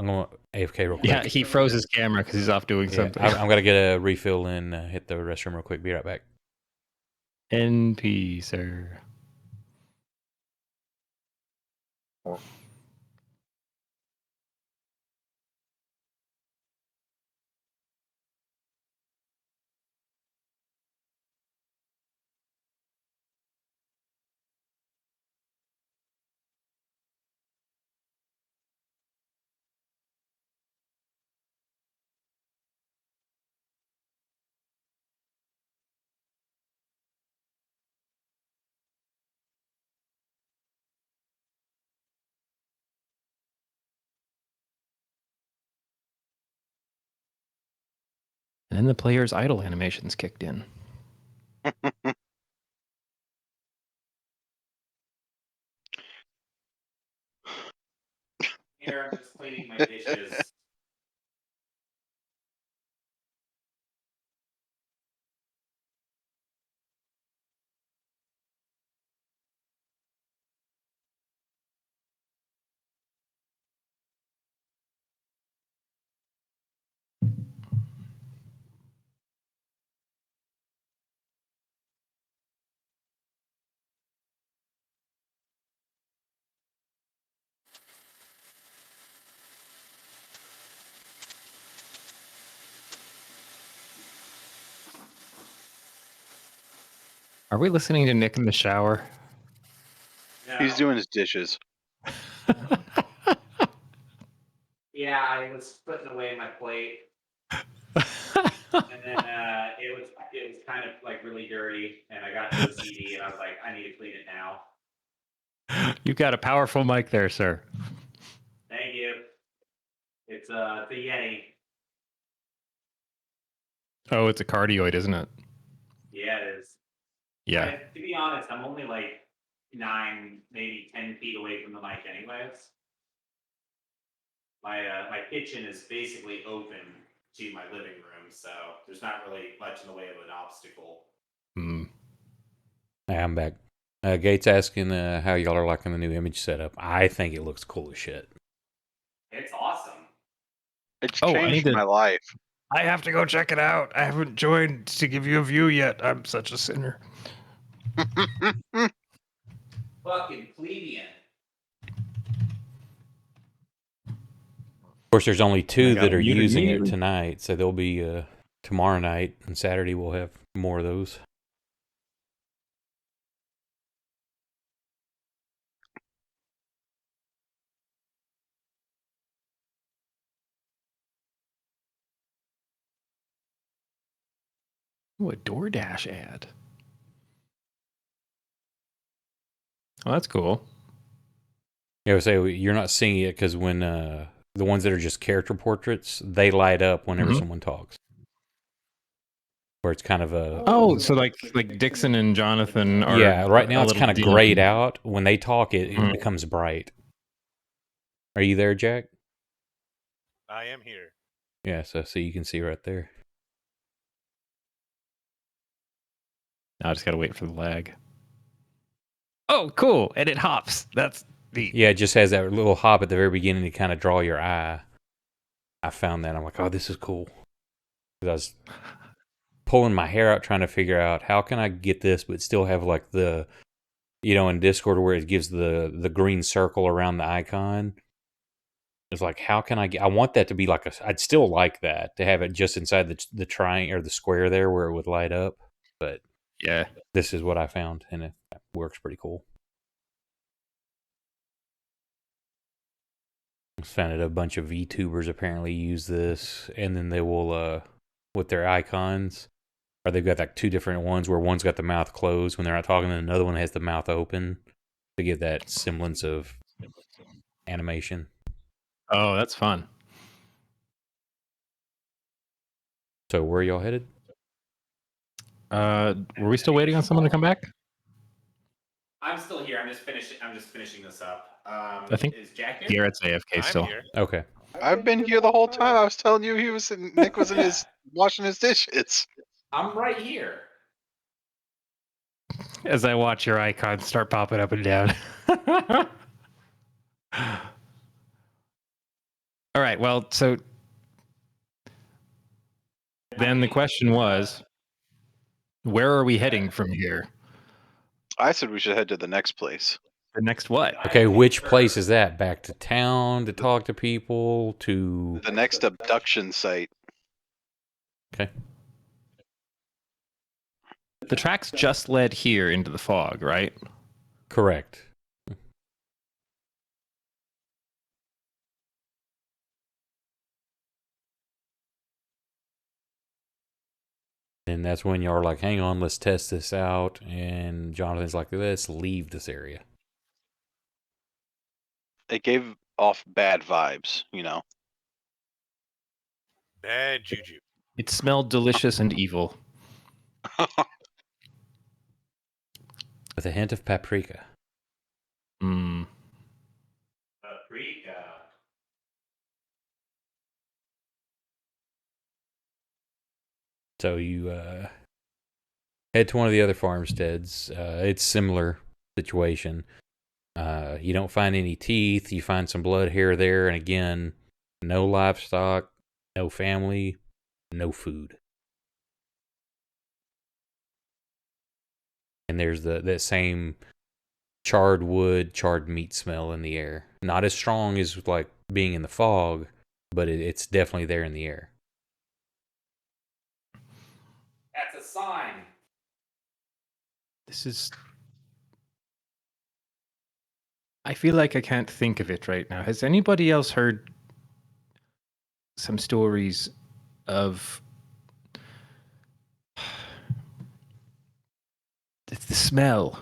going AFK real quick. Yeah, he froze his camera because he's off doing something. I'm gonna get a refill and hit the restroom real quick. Be right back. NP, sir. And then the player's idle animations kicked in. Here, I'm just cleaning my dishes. Are we listening to Nick in the shower? He's doing his dishes. Yeah, I was putting away my plate. And then it was kind of like really dirty, and I got to the CD, and I was like, I need to clean it now. You've got a powerful mic there, sir. Thank you. It's a Yeti. Oh, it's a cardioid, isn't it? Yeah, it is. Yeah. To be honest, I'm only like 9, maybe 10 feet away from the mic, anyways. My kitchen is basically open to my living room, so there's not really much in the way of an obstacle. Mm. I'm back. Gates asking how y'all are liking the new image setup. I think it looks cool as shit. It's awesome. It's Oh, I changed need to- my life. I have to go check it out. I haven't joined to give you a view yet. I'm such a sinner. Fucking plebeian. Of course, there's only 2 that are using it tonight, so there'll be tomorrow night and Saturday we'll have more of those. Ooh, a DoorDash ad. Oh, that's cool. Yeah, I would say you're not seeing it because when the ones that are just character portraits, they light up whenever someone talks. Where it's kind of a Oh, so like Dixon and Jonathan are yeah. Right now a it's little kind of dim. grayed out. When they talk, it Mhm. becomes bright. Are you there, Jack? I am here. Yeah, so you can see right there. Now I just gotta wait for the lag. Oh, cool! And it hops. That's neat. Yeah, it just has that little hop at the very beginning to kind of draw your eye. I found that. I'm like, oh, this is cool. 'Cause I was pulling my hair out trying to figure out how can I get this but still have like the, in Discord where it gives the green circle around the icon. It's like, how can I want that to be like I'd still like that to have it just inside the triangle or the square there where it would light up. But Yeah. this is what I found and it works pretty cool. I found it a bunch of VTubers apparently use this, and then they will with their icons, or they've got like 2 different ones where one's got the mouth closed when they're not talking, and another one has the mouth open to give that semblance of animation. Oh, that's fun. So where are y'all headed? Were we still waiting on someone to come back? I'm still here. I'm just finishing this up. I think is Jack here? Garrett's AFK I'm still. here. Okay. I've been here the whole time. I was telling you Nick was in his washing his dishes. I'm right here. As I watch your icons start popping up and down. All right. Well, so then the question was, where are we heading from here? I said we should head to the next place. The next what? Okay, which place is that? Back to town to talk to people to The next abduction site. Okay. The tracks just led here into the fog, right? Correct. And that's when y'all are like, hang on, let's test this out. And Jonathan's like, let's leave this area. It gave off bad vibes, Bad juju. It smelled delicious and evil. With a hint of paprika. Mm. Paprika. So you head to one of the other farmsteads. It's similar situation. You don't find any teeth. You find some blood here or there. And again, no livestock, no family, no food. And there's that same charred wood, charred meat smell in the air. Not as strong as like being in the fog, but it's definitely there in the air. That's a sign. This is... I feel like I can't think of it right now. Has anybody else heard some stories of the smell.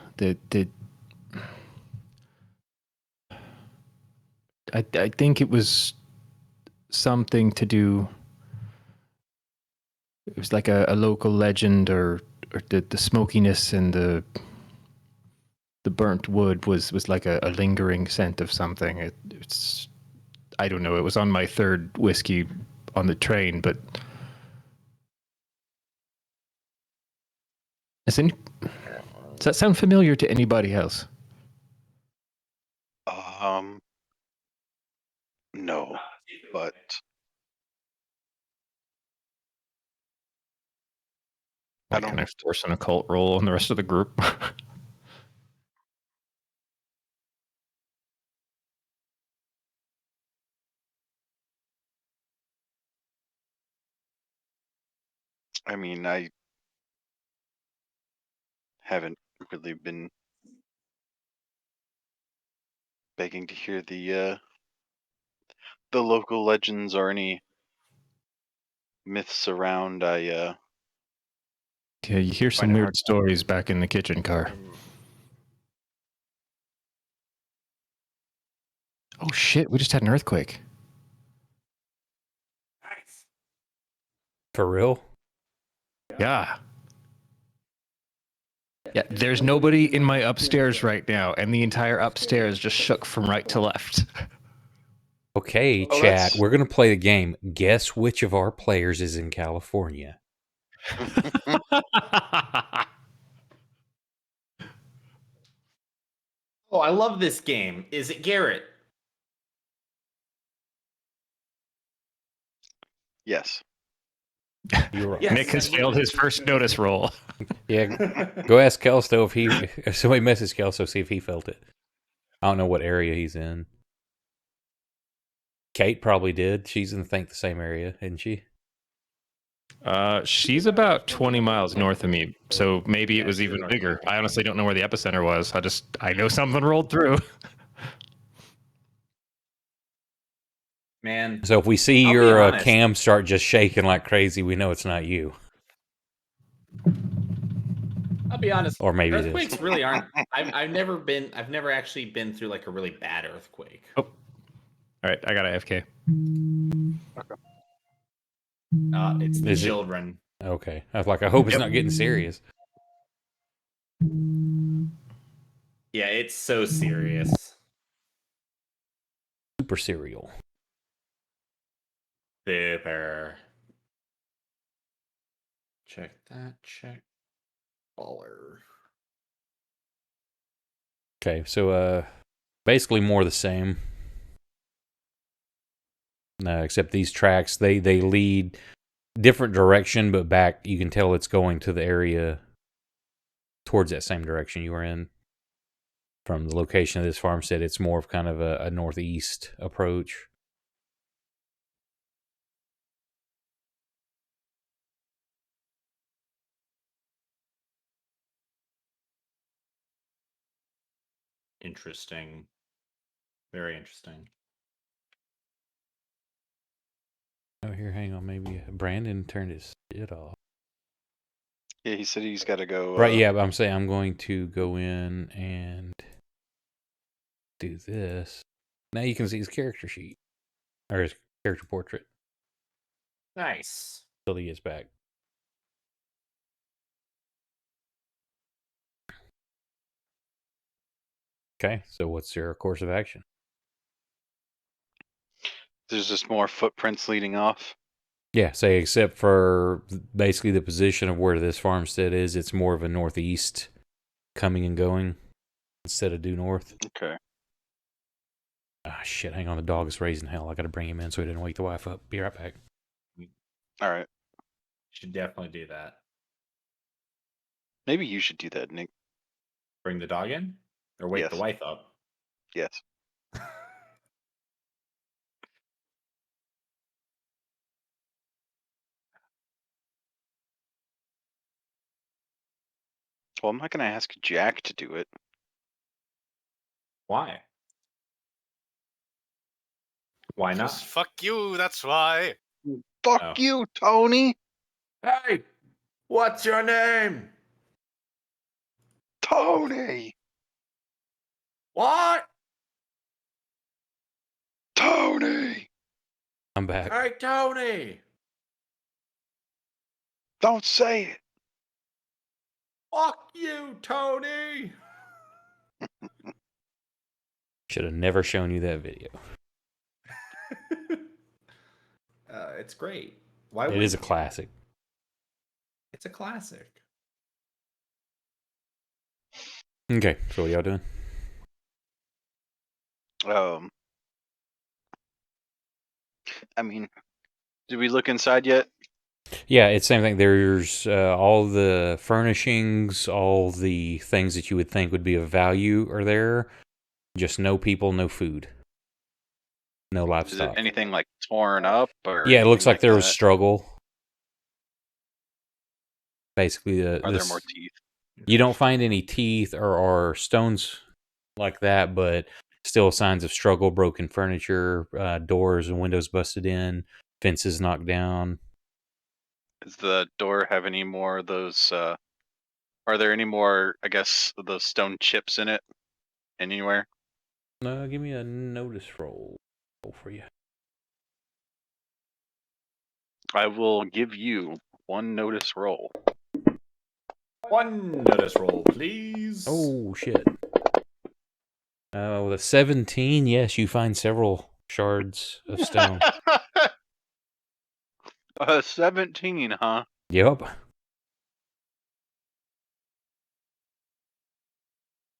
I think it was something to do. It was like a local legend, or the smokiness and the burnt wood was like a lingering scent of something. It's I don't know. It was on my third whiskey on the train, but does that sound familiar to anybody else? No, but I Why don't. can I force an occult roll on the rest of the group? I mean, I haven't really been begging to hear the local legends or any myths around. Yeah, you hear some Find it weird hard. stories back in the kitchen car. Oh shit, we just had an earthquake. Nice. For real? Yeah. Yeah, there's nobody in my upstairs right now, and the entire upstairs just shook from right to left. Okay, Oh, chat. that's- We're gonna play the game. Guess which of our players is in California? Oh, I love this game. Is it Garrett? Yes. You're right. Yes. Nick has failed his first notice roll. Yeah, go ask Kelsto if somebody messaged Kelsto, see if he felt it. I don't know what area he's in. Kate probably did. She's in, I think, the same area, isn't she? She's about 20 miles north of me, so maybe it was even bigger. I honestly don't know where the epicenter was. I know something rolled through. Man, So if we see I'll be your honest. cam start just shaking like crazy, we know it's not you. I'll be honest. Or maybe it is. Earthquakes really aren't. I've never actually been through like a really bad earthquake. Oh. All right, I got a FK. It's the Is it- children. Okay. I was like, I hope it's not getting serious. Yeah, it's so serious. Super serial. Super. Check that. Check. Baller. Okay, so basically more the same. Except these tracks, they lead different direction, but back, you can tell it's going to the area towards that same direction you were in. From the location of this farmstead, it's more of kind of a northeast approach. Interesting. Very interesting. Oh, here, hang on. Maybe Brandon turned his shit off. Yeah, he said he's got to go. Right, yeah, but I'm saying I'm going to go in and do this. Now you can see his character sheet. Or his character portrait. Nice. Till he gets back. Okay, so what's your course of action? There's just more footprints leading off. Yeah, say except for basically the position of where this farmstead is, it's more of a northeast coming and going instead of due north. Okay. Ah, shit, hang on, the dog is raising hell. I gotta bring him in so he doesn't wake the wife up. Be right back. All right. Should definitely do that. Maybe you should do that, Nick. Bring the dog in? Or wake Yes. the wife up? Yes. Well, I'm not going to ask Jack to do it. Why? Why not? Just fuck you, that's why. Fuck Oh. you, Tony. Hey, what's your name? Tony! What? Tony! I'm back. Hey, Tony! Don't say it! Fuck you, Tony! Should have never shown you that video. It's great. Why It would is a you? classic. It's a classic. Okay, so what y'all doing? I mean, did we look inside yet? Yeah, it's same thing. There's all the furnishings, all the things that you would think would be of value are there. Just no people, no food, no Is it livestock. anything like torn up or? Yeah, it looks anything like there was that? struggle. Basically, Are there this more teeth? you don't find any teeth or stones like that, but still signs of struggle, broken furniture, doors and windows busted in, fences knocked down. Does the door have any more of those? Are there any more? I guess those stone chips in it anywhere? Give me a notice roll for you. I will give you one notice roll. One notice roll, please. Oh shit! With a 17, yes, you find several shards of stone. 17, huh? Yep.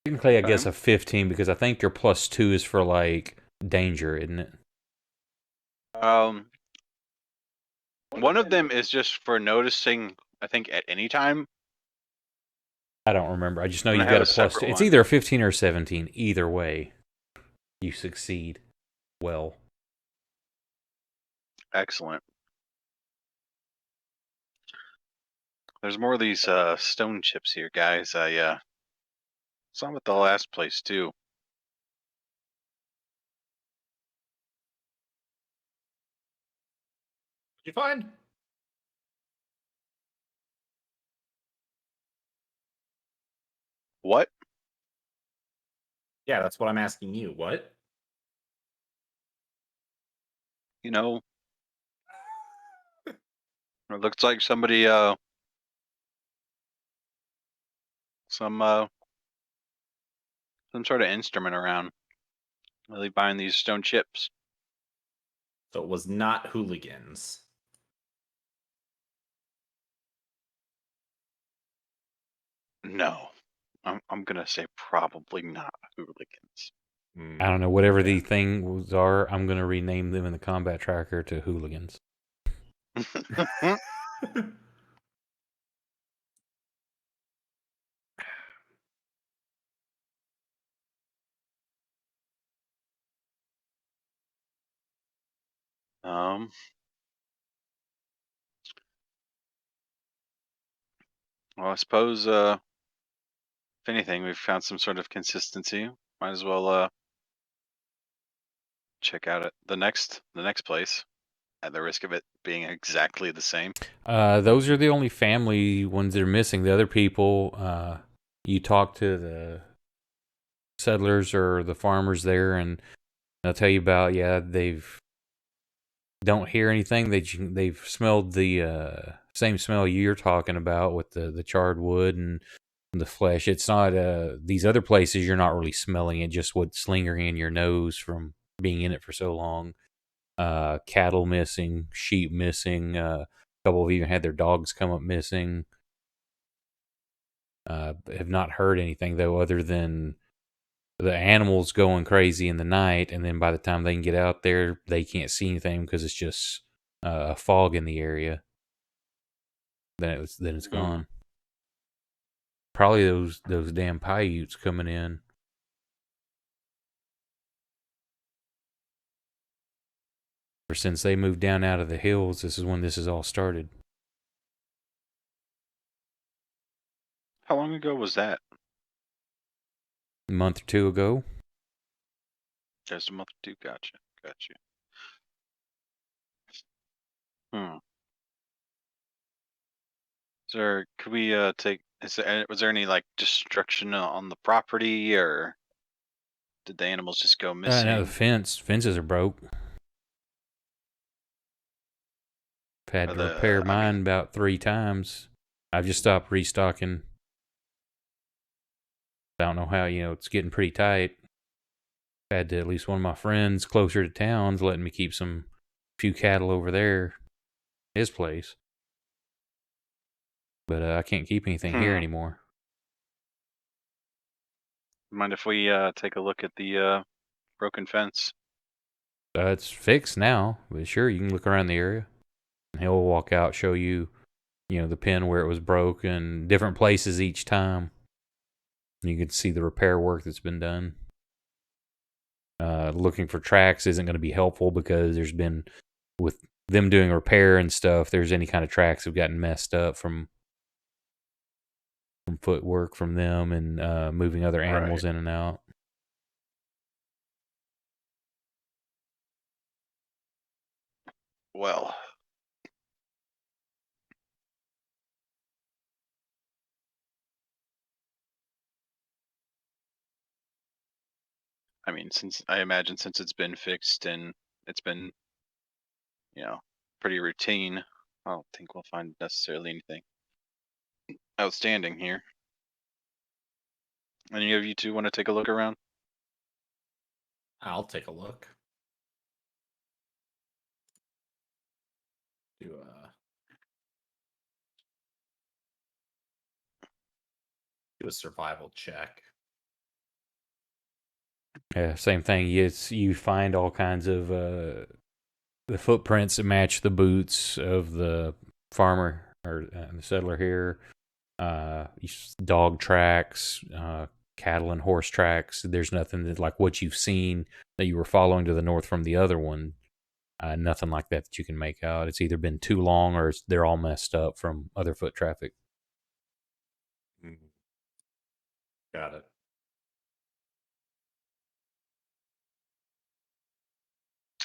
Technically, I guess Okay. a 15 because I think your +2 is for like danger, isn't it? One of them is just for noticing. I think at any time. I don't remember. I just know And I you've have got a a separate +2. It's one. either a 15 or a 17. Either way, you succeed well. Excellent. There's more of these stone chips here, guys. I saw them at the last place too. What'd you find? What? Yeah, that's what I'm asking you. What? You know, it looks like somebody some sort of instrument around. Really buying these stone chips. So it was not hooligans. No, I'm gonna say probably not hooligans. I don't know. Whatever Okay. the things are, I'm going to rename them in the combat tracker to hooligans. Well, I suppose if anything, we've found some sort of consistency. Might as well check out the next place, at the risk of it being exactly the same. Those are the only family ones that are missing. The other people, you talk to the settlers or the farmers there, and they'll tell you about. Yeah, they've don't hear anything. They've smelled the same smell you're talking about with the charred wood and the flesh. It's not these other places. You're not really smelling it. Just what's lingering in your nose from being in it for so long. Cattle missing, sheep missing. A couple have even had their dogs come up missing. Have not heard anything though, other than the animals going crazy in the night, and then by the time they can get out there, they can't see anything because it's just a fog in the area. Then it's gone. Probably those damn Paiutes coming in. Ever since they moved down out of the hills, this is when this has all started. How long ago was that? A month or two ago. Just a month or two. Gotcha. Sir, could we take Was there any like destruction on the property, or did the animals just go missing? No, the fences are broke. I've had to repair mine about 3 times. I've just stopped restocking. I don't know how, it's getting pretty tight. Had to at least one of my friends closer to town's letting me keep some few cattle over there, his place. But I can't keep anything here anymore. Mind if we take a look at the broken fence? It's fixed now, but sure, you can look around the area. And he'll walk out, show you, the pin where it was broken, different places each time. You can see the repair work that's been done. Looking for tracks isn't going to be helpful because there's been, with them doing repair and stuff, there's any kind of tracks have gotten messed up from footwork from them and moving other animals in and out. Well, I mean, since it's been fixed and it's been, pretty routine, I don't think we'll find necessarily anything outstanding here. Any of you two want to take a look around? I'll take a look. Do a survival check. Yeah, same thing. You find all kinds of the footprints that match the boots of the farmer or the settler here. Dog tracks, cattle and horse tracks. There's nothing that like what you've seen that you were following to the north from the other one. Nothing like that you can make out. It's either been too long or they're all messed up from other foot traffic. Got it.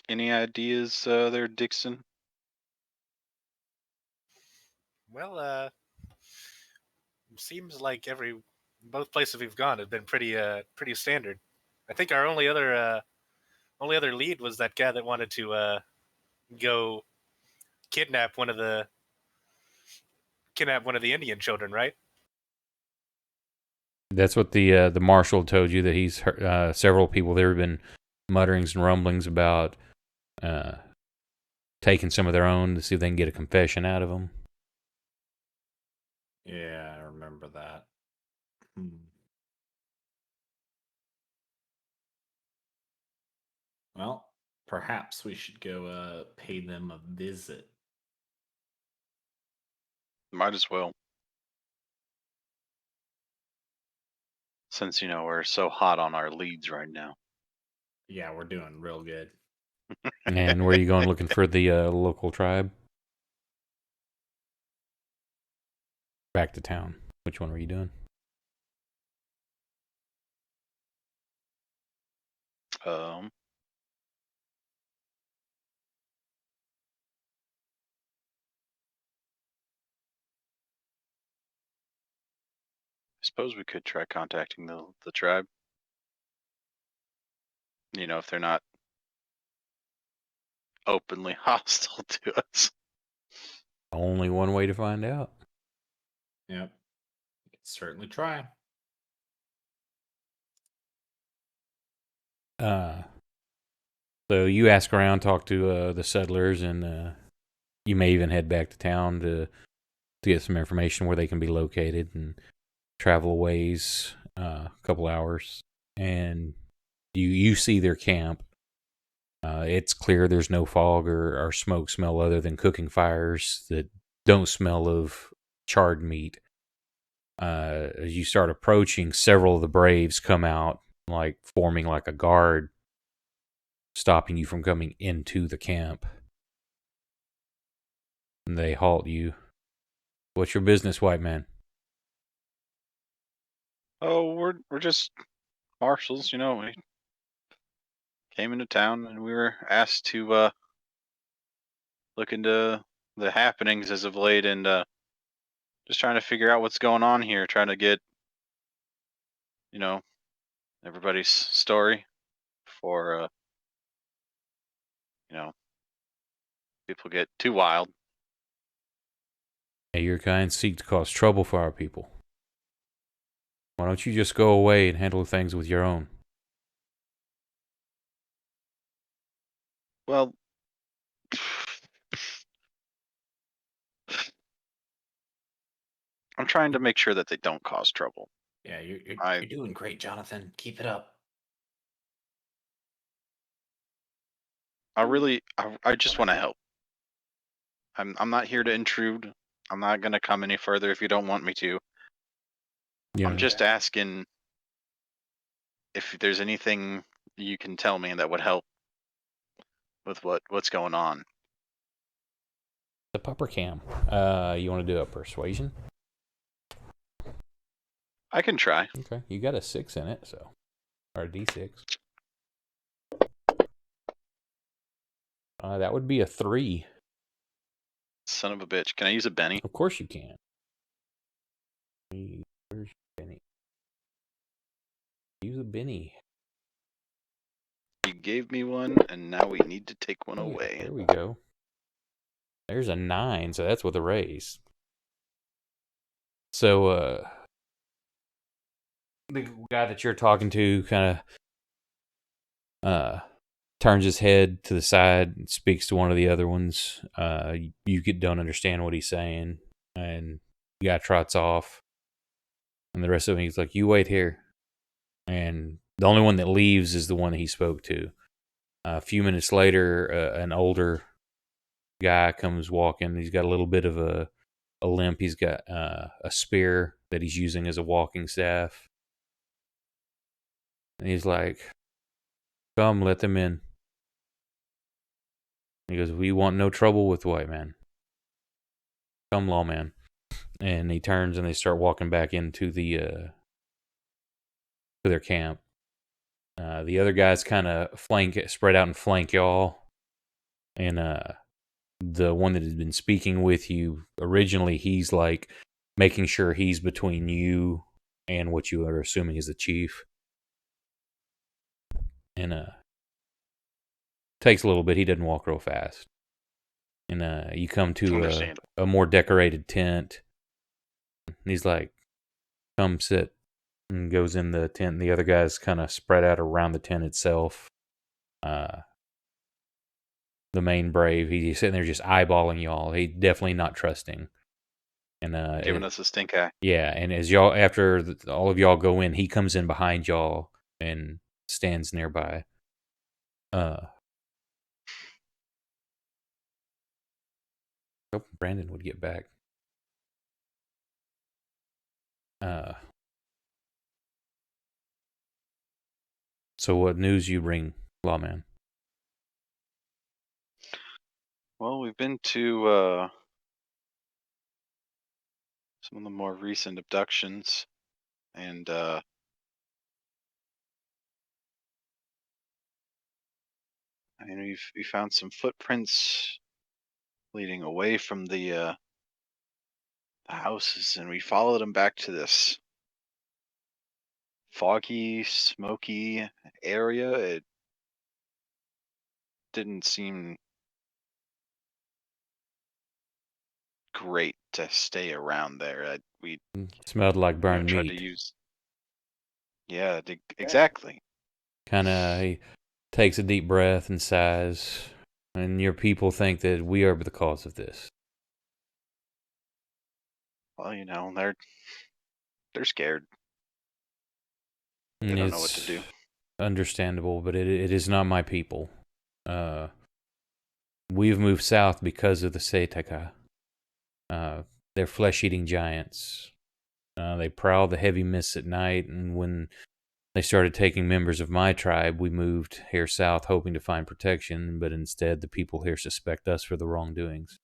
Any ideas there, Dixon? Well, seems like both places we've gone have been pretty standard. I think our only other lead was that guy that wanted to go kidnap one of the Indian children, right? That's what the marshal told you, that he's heard, several people there have been mutterings and rumblings about taking some of their own to see if they can get a confession out of them. Yeah, I remember that. Well, perhaps we should go pay them a visit. Might as well. Since, we're so hot on our leads right now. Yeah, we're doing real good. And where are you going, looking for the local tribe? Back to town. Which one were you doing? I suppose we could try contacting the tribe. If they're not openly hostile to us. Only one way to find out. Yep. We can certainly try. So you ask around, talk to the settlers, and you may even head back to town to get some information where they can be located and travel a ways, a couple hours, and you see their camp. It's clear there's no fog or smoke smell other than cooking fires that don't smell of charred meat. As you start approaching, several of the braves come out, like forming like a guard, stopping you from coming into the camp. And they halt you. What's your business, white man? Oh, we're just marshals, we came into town and we were asked to look into the happenings as of late and Just trying to figure out what's going on here. Trying to get, everybody's story before, people get too wild. Your kind seek to cause trouble for our people. Why don't you just go away and handle things with your own? Well, I'm trying to make sure that they don't cause trouble. Yeah, you're I doing great, Jonathan. Keep it up. I just want to help. I'm not here to intrude. I'm not gonna come any further if you don't want me to. You I'm know, just asking if there's anything you can tell me that would help with what's going on. the pupper cam. You want to do a persuasion? I can try. Okay, you got a 6 in it, so or a D6. That would be a 3. Son of a bitch. Can I use a Benny? Of course you can. Where's your Benny? Use a Benny. You gave me one, and now we need to take one away. There we go. There's a 9, so that's with a raise. So, the guy that you're talking to kind of turns his head to the side and speaks to one of the other ones. You don't understand what he's saying, and the guy trots off. And the rest of them, he's like, "You wait here." And the only one that leaves is the one that he spoke to. A few minutes later, an older guy comes walking. He's got a little bit of a limp. He's got a spear that he's using as a walking staff. And he's like, "Come, let them in." He goes, "We want no trouble with the white man. Come, lawman." And he turns and they start walking back into to their camp. The other guys kind of spread out and flank y'all. And the one that has been speaking with you originally, he's like making sure he's between you and what you are assuming is the chief. And takes a little bit. He doesn't walk real fast. And you come to a more decorated tent. And he's like, "Come sit." And goes in the tent. And the other guys kind of spread out around the tent itself. The main brave, he's sitting there just eyeballing y'all. He definitely not trusting. And Giving us a stink eye. Yeah, and as y'all, after all of y'all go in, he comes in behind y'all and stands nearby. Hope Brandon would get back. So what news you bring, lawman? Well, we've been to some of the more recent abductions, and we found some footprints leading away from the houses, and we followed them back to this foggy, smoky area. It didn't seem great to stay around there. We Smelled like burned tried meat. to use. Yeah, exactly. Kind of, he takes a deep breath and sighs. And your people think that we are the cause of this. Well, they're scared. They don't know what to do. Understandable, but it is not my people. We've moved south because of the Seitaka. They're flesh-eating giants. They prowl the heavy mists at night, and when they started taking members of my tribe, we moved here south hoping to find protection, but instead the people here suspect us for the wrongdoings.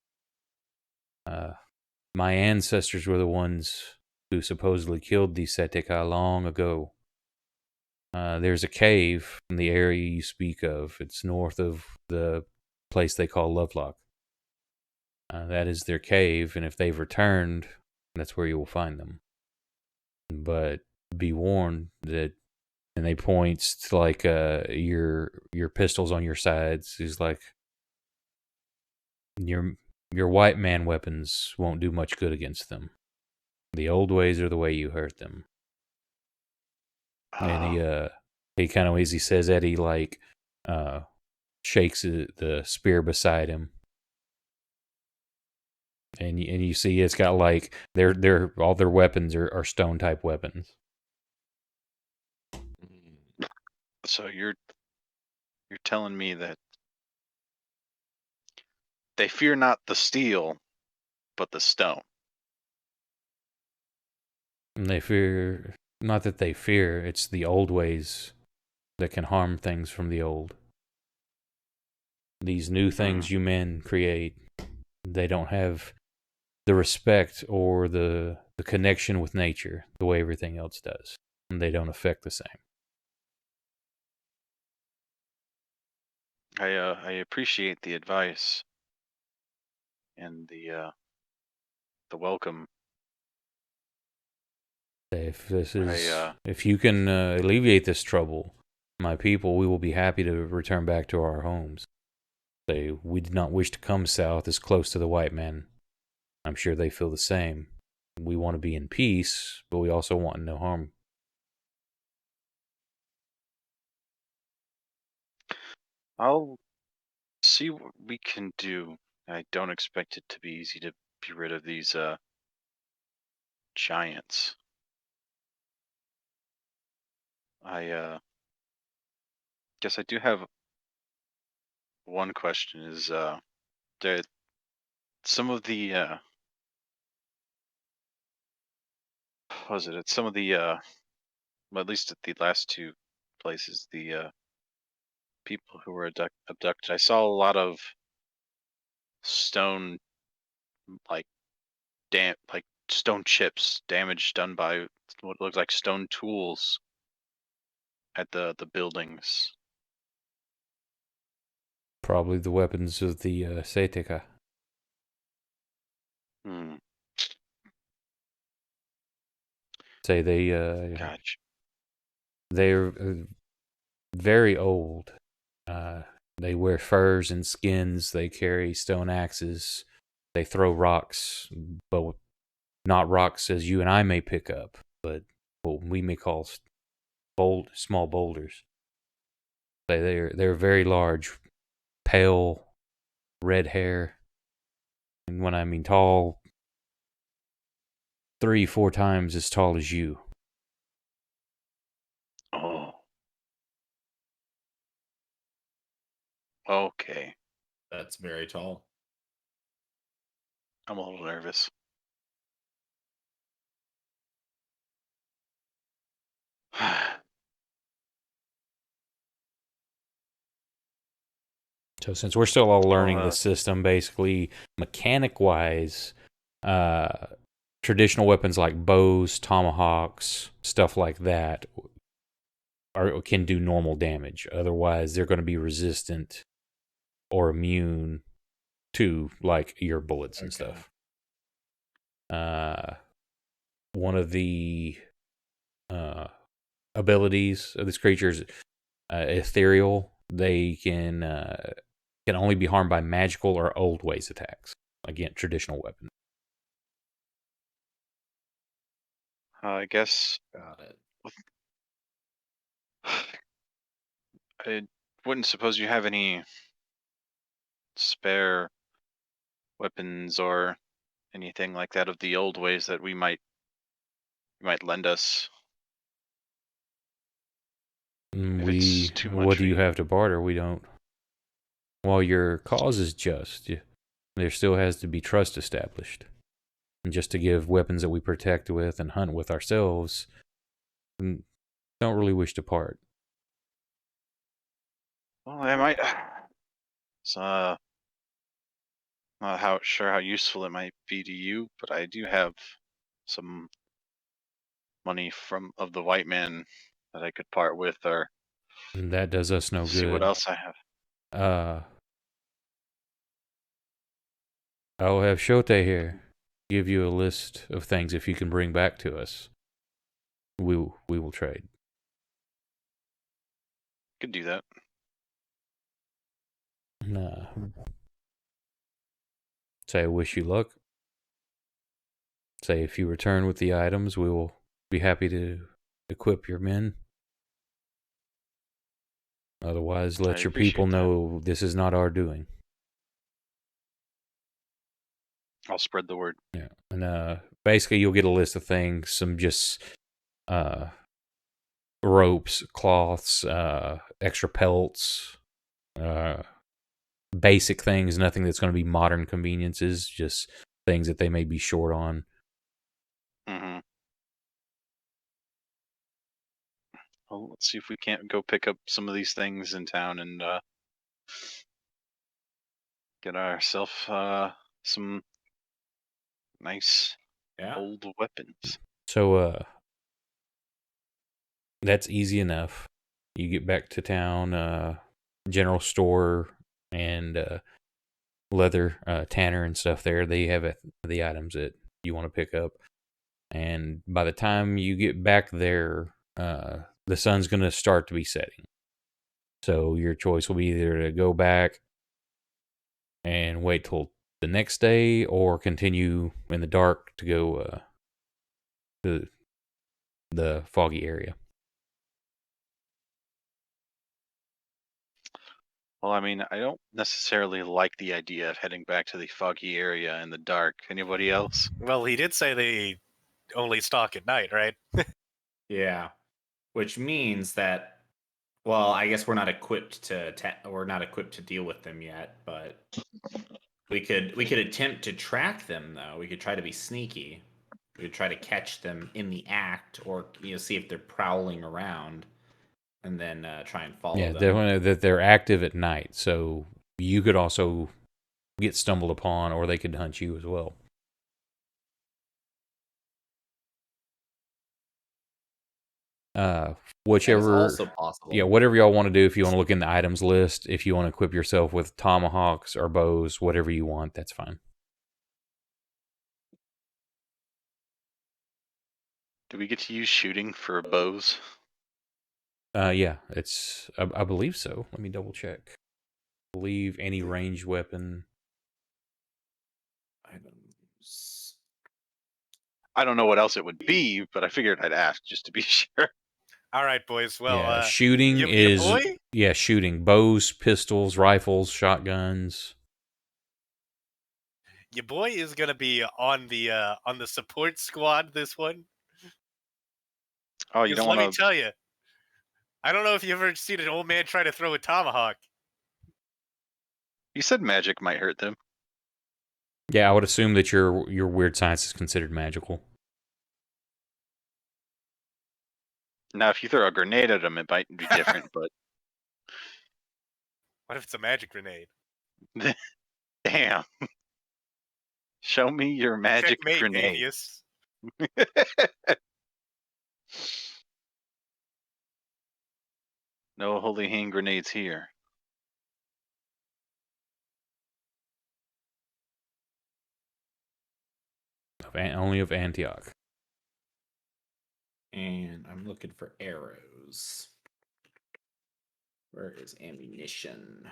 My ancestors were the ones who supposedly killed these Seitaka long ago. There's a cave in the area you speak of. It's north of the place they call Lovelock. That is their cave, and if they've returned, That's where you will find them. But be warned that, and they points to like your pistols on your sides. He's like, your white man weapons won't do much good against them. The old ways are the way you hurt them. And he kind of, as he says that, he like shakes the spear beside him. And you see it's got like their all their weapons are stone type weapons. So you're telling me that they fear not the steel, but the stone. And they fear, not that they fear, it's the old ways that can harm things from the old. These new things you men create, they don't have the respect or the connection with nature the way everything else does. And they don't affect the same. I appreciate the advice and the welcome. If this is, if you can alleviate this trouble, my people, we will be happy to return back to our homes. We did not wish to come south as close to the white men. I'm sure they feel the same. We want to be in peace, but we also want no harm. I'll see what we can do. I don't expect it to be easy to be rid of these giants. I guess I do have one question. Is there some of the was it at some of the well, at least at the last two places, the people who were abducted, I saw a lot of stone, like like stone chips, damage done by what looked like stone tools at the buildings. Probably the weapons of the Setika. Hmm. Say Gotcha. they're very old. They wear furs and skins. They carry stone axes. They throw rocks, but not rocks as you and I may pick up, but what we may call small boulders. They're very large, pale, red hair, and when I mean tall, 3-4 times as tall as you. Oh. Okay. That's very tall. I'm a little nervous. So since we're still all learning Well, the system, basically mechanic-wise, traditional weapons like bows, tomahawks, stuff like that can do normal damage. Otherwise, they're going to be resistant or immune to like your bullets and stuff. One of the abilities of this creature is ethereal. They can only be harmed by magical or old ways attacks. Again, traditional weapons. I guess Got it. I wouldn't suppose you have any spare weapons or anything like that of the old ways that you might lend us. If it's too much What for do you you. have to barter? We don't. While your cause is just, there still has to be trust established. And just to give weapons that we protect with and hunt with ourselves, don't really wish to part. Well, I might. It's not how useful it might be to you, but I do have some money of the white man that I could part with, or And that does us no see what good. else I have. I'll have Shote here. give you a list of things if you can bring back to us. We will trade. Could do that. Nah. Say I wish you luck. Say if you return with the items, we will be happy to equip your men. Otherwise, let I your people appreciate that. know this is not our doing. I'll spread the word. Yeah, and basically you'll get a list of things, some just ropes, cloths, extra pelts, basic things. Nothing that's going to be modern conveniences. Just things that they may be short on. Mm-hmm. Well, let's see if we can't go pick up some of these things in town and get ourselves some nice Yeah. old weapons. So that's easy enough. You get back to town, general store and leather tanner and stuff there. They have the items that you want to pick up. And by the time you get back there, the sun's going to start to be setting. So your choice will be either to go back and wait till the next day or continue in the dark to go to the foggy area. Well, I mean, I don't necessarily like the idea of heading back to the foggy area in the dark. Anybody else? Well, he did say they only stalk at night, right? Yeah. Which means that, well, I guess we're not equipped to deal with them yet, but we could attempt to track them though. We could try to be sneaky. We could try to catch them in the act, or see if they're prowling around, and then try and follow Yeah, them. definitely that they're active at night. So you could also get stumbled upon or they could hunt you as well. That is Whichever, also possible. yeah, whatever y'all want to do. If you want to look in the items list, if you want to equip yourself with tomahawks or bows, whatever you want, that's fine. Do we get to use shooting for bows? Yeah, it's I believe so. Let me double check. I believe any ranged weapon. Items. I don't know what else it would be, but I figured I'd ask just to be sure. All right, boys. Well, Yeah, shooting your is boy, shooting bows, pistols, rifles, shotguns. your boy is gonna be on the support squad this one. Oh, you Because don't let me want to. tell you, I don't know if you ever seen an old man try to throw a tomahawk. You said magic might hurt them. Yeah, I would assume that your weird science is considered magical. Now, if you throw a grenade at them, it might be different. But What if it's a magic grenade? damn, show me your magic Checkmate, grenade. Avius. No holy hand grenades here. Only of Antioch. And I'm looking for arrows. Where is ammunition?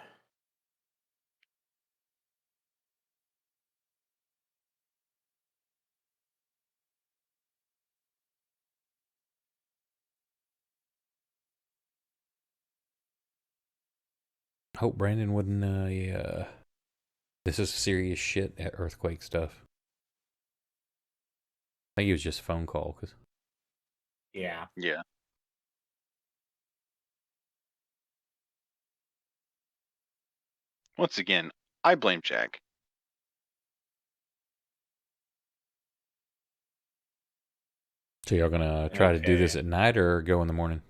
Hope Brandon wouldn't. This is serious shit at earthquake stuff. I think it was just a phone call. Yeah. Yeah. Once again, I blame Jack. So y'all gonna try to do this Okay. at night or go in the morning?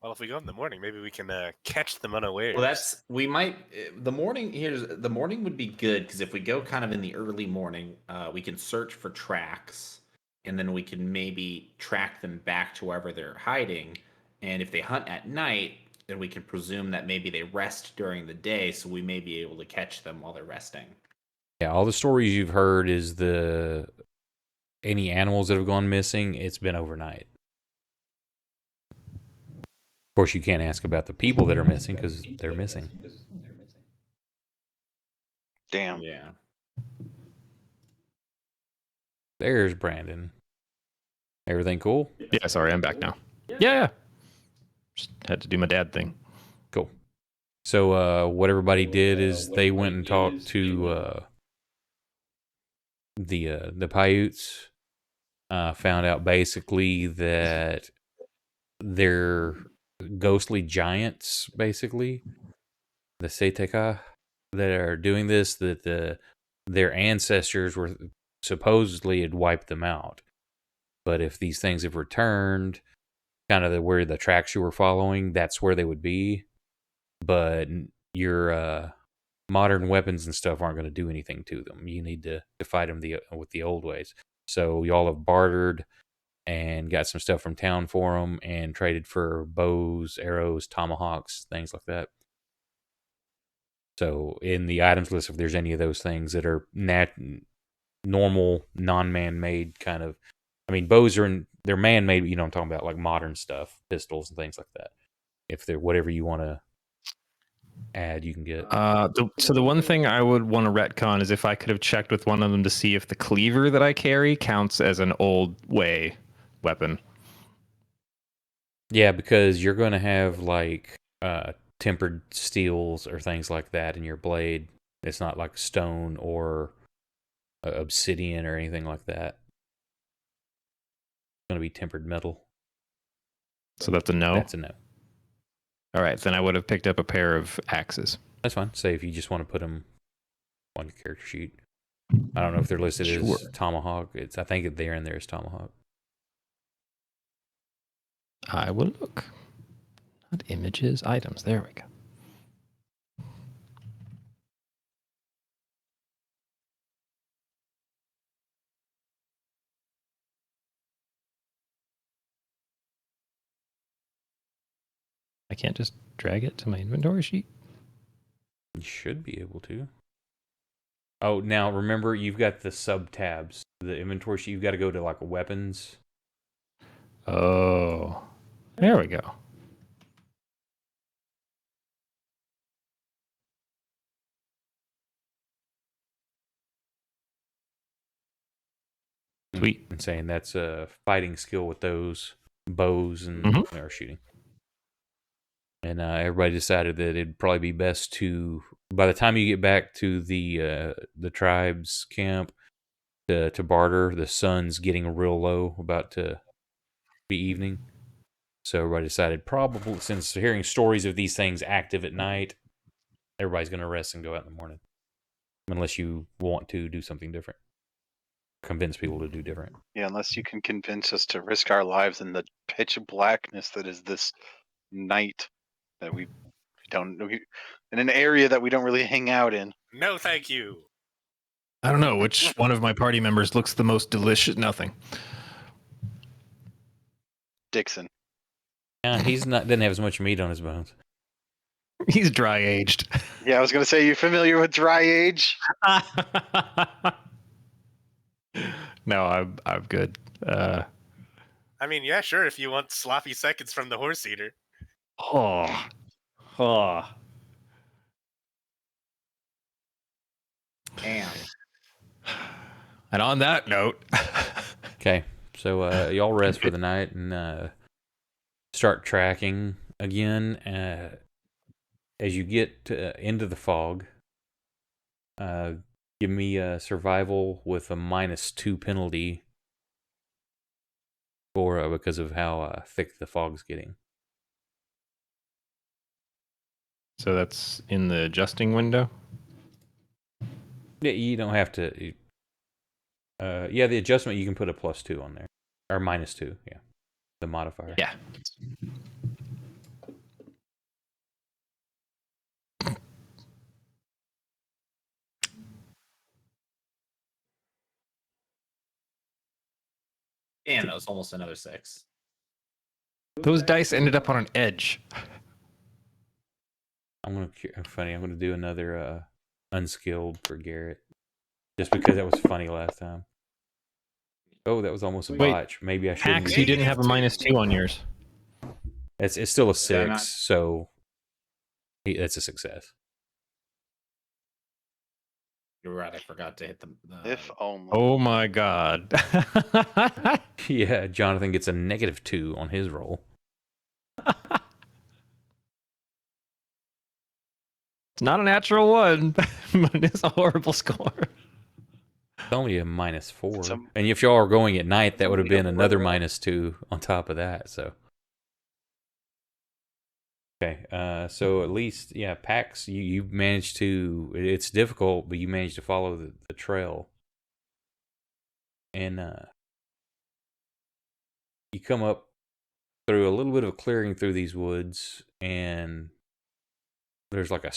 Well, if we go in the morning, maybe we can catch them unawares. Well, we might the morning would be good because if we go kind of in the early morning, we can search for tracks, and then we can maybe track them back to wherever they're hiding. And if they hunt at night, then we can presume that maybe they rest during the day, so we may be able to catch them while they're resting. Yeah, all the stories you've heard is any animals that have gone missing, it's been overnight. Of course, you can't ask about the people that are missing because they're missing. Damn. Yeah. There's Brandon. Everything cool? Yeah, sorry, I'm back now. Yeah. Just had to do my dad thing. Cool. So what everybody did is they went and talked to the Paiutes. Found out basically that they're ghostly giants, basically the Seteka that are doing this. That their ancestors were supposedly had wiped them out. But if these things have returned, kind of where the tracks you were following, that's where they would be. But your modern weapons and stuff aren't going to do anything to them. You need to fight them with the old ways. So y'all have bartered and got some stuff from town for them and traded for bows, arrows, tomahawks, things like that. So in the items list, if there's any of those things that are normal, non-man-made kind of, I mean, bows they're man-made, but you know what I'm talking about, like modern stuff, pistols and things like that. If they're whatever you want to add, you can get. So the one thing I would want to retcon is if I could have checked with one of them to see if the cleaver that I carry counts as an old way weapon. Yeah, because you're going to have like tempered steels or things like that in your blade. It's not like stone or obsidian or anything like that. It's going to be tempered metal. So that's a no? That's a no. All right, then I would have picked up a pair of axes. That's fine. Say if you just want to put them on your character sheet. I don't know if they're listed as tomahawk. I think they're in there as tomahawk. I will look. Not images, items. There we go. I can't just drag it to my inventory sheet? You should be able to. Oh, now remember, you've got the sub tabs. The inventory sheet, you've got to go to like weapons. Oh, there we go. Sweet. And saying that's a fighting skill with those bows and or shooting. And everybody decided that it'd probably be best to, by the time you get back to the tribe's camp to barter, the sun's getting real low, about to be evening. So everybody decided probably, since hearing stories of these things active at night, everybody's going to rest and go out in the morning. Unless you want to do something different. Convince people to do different. Yeah, unless you can convince us to risk our lives in the pitch blackness that is this night that we don't in an area that we don't really hang out in. No, thank you. I don't know which one of my party members looks the most delicious. Nothing. Dixon. Yeah, doesn't have as much meat on his bones. He's dry aged. Yeah, I was gonna say, you familiar with dry age? No, I'm good. I mean, yeah, sure. If you want sloppy seconds from the horse eater. Oh. Damn. And on that note, Okay, so y'all rest for the night and start tracking again. As you get into the fog, give me a survival with a -2 penalty for because of how thick the fog's getting. so that's in the adjusting window. Yeah, you don't have to. Yeah, the adjustment you can put a +2 on there, or -2. Yeah, the modifier. Yeah. Damn, that was almost another 6. Those dice ended up on an edge. I'm gonna do another unskilled for Garrett. just because that was funny last time. Oh, that was almost a Wait, botch. Maybe I shouldn't. Pax, you didn't have a -2 on yours. It's still a Did I 6, not? so that's a success. You're right. I forgot to hit the. If only. Oh my god. Yeah, Jonathan gets a -2 on his roll. It's not a natural one, but it is a horrible score. It's only a -4. Some- And if y'all are going at night, that would have Only been a another roll. -2 on top of that. So, okay. So at least, yeah, Pax, you managed to. It's difficult, but you managed to follow the trail, and you come up through a little bit of a clearing through these woods, and there's like a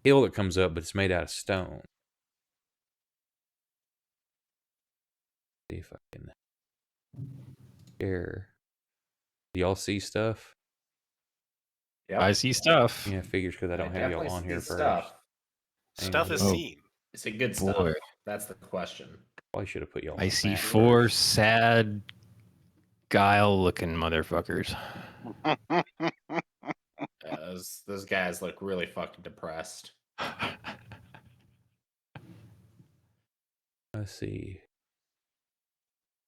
hill that comes up, but it's made out of stone. See if I can share. Do y'all see stuff? Yep. I see stuff. Yeah, figures because I don't have y'all definitely on here see first. stuff. Stuff is Oh. seen. Is it good Boy. stuff? That's the question. Probably should have put y'all. I on see map 4 first. sad, guile-looking motherfuckers. Those guys look really fucking depressed. Let's see.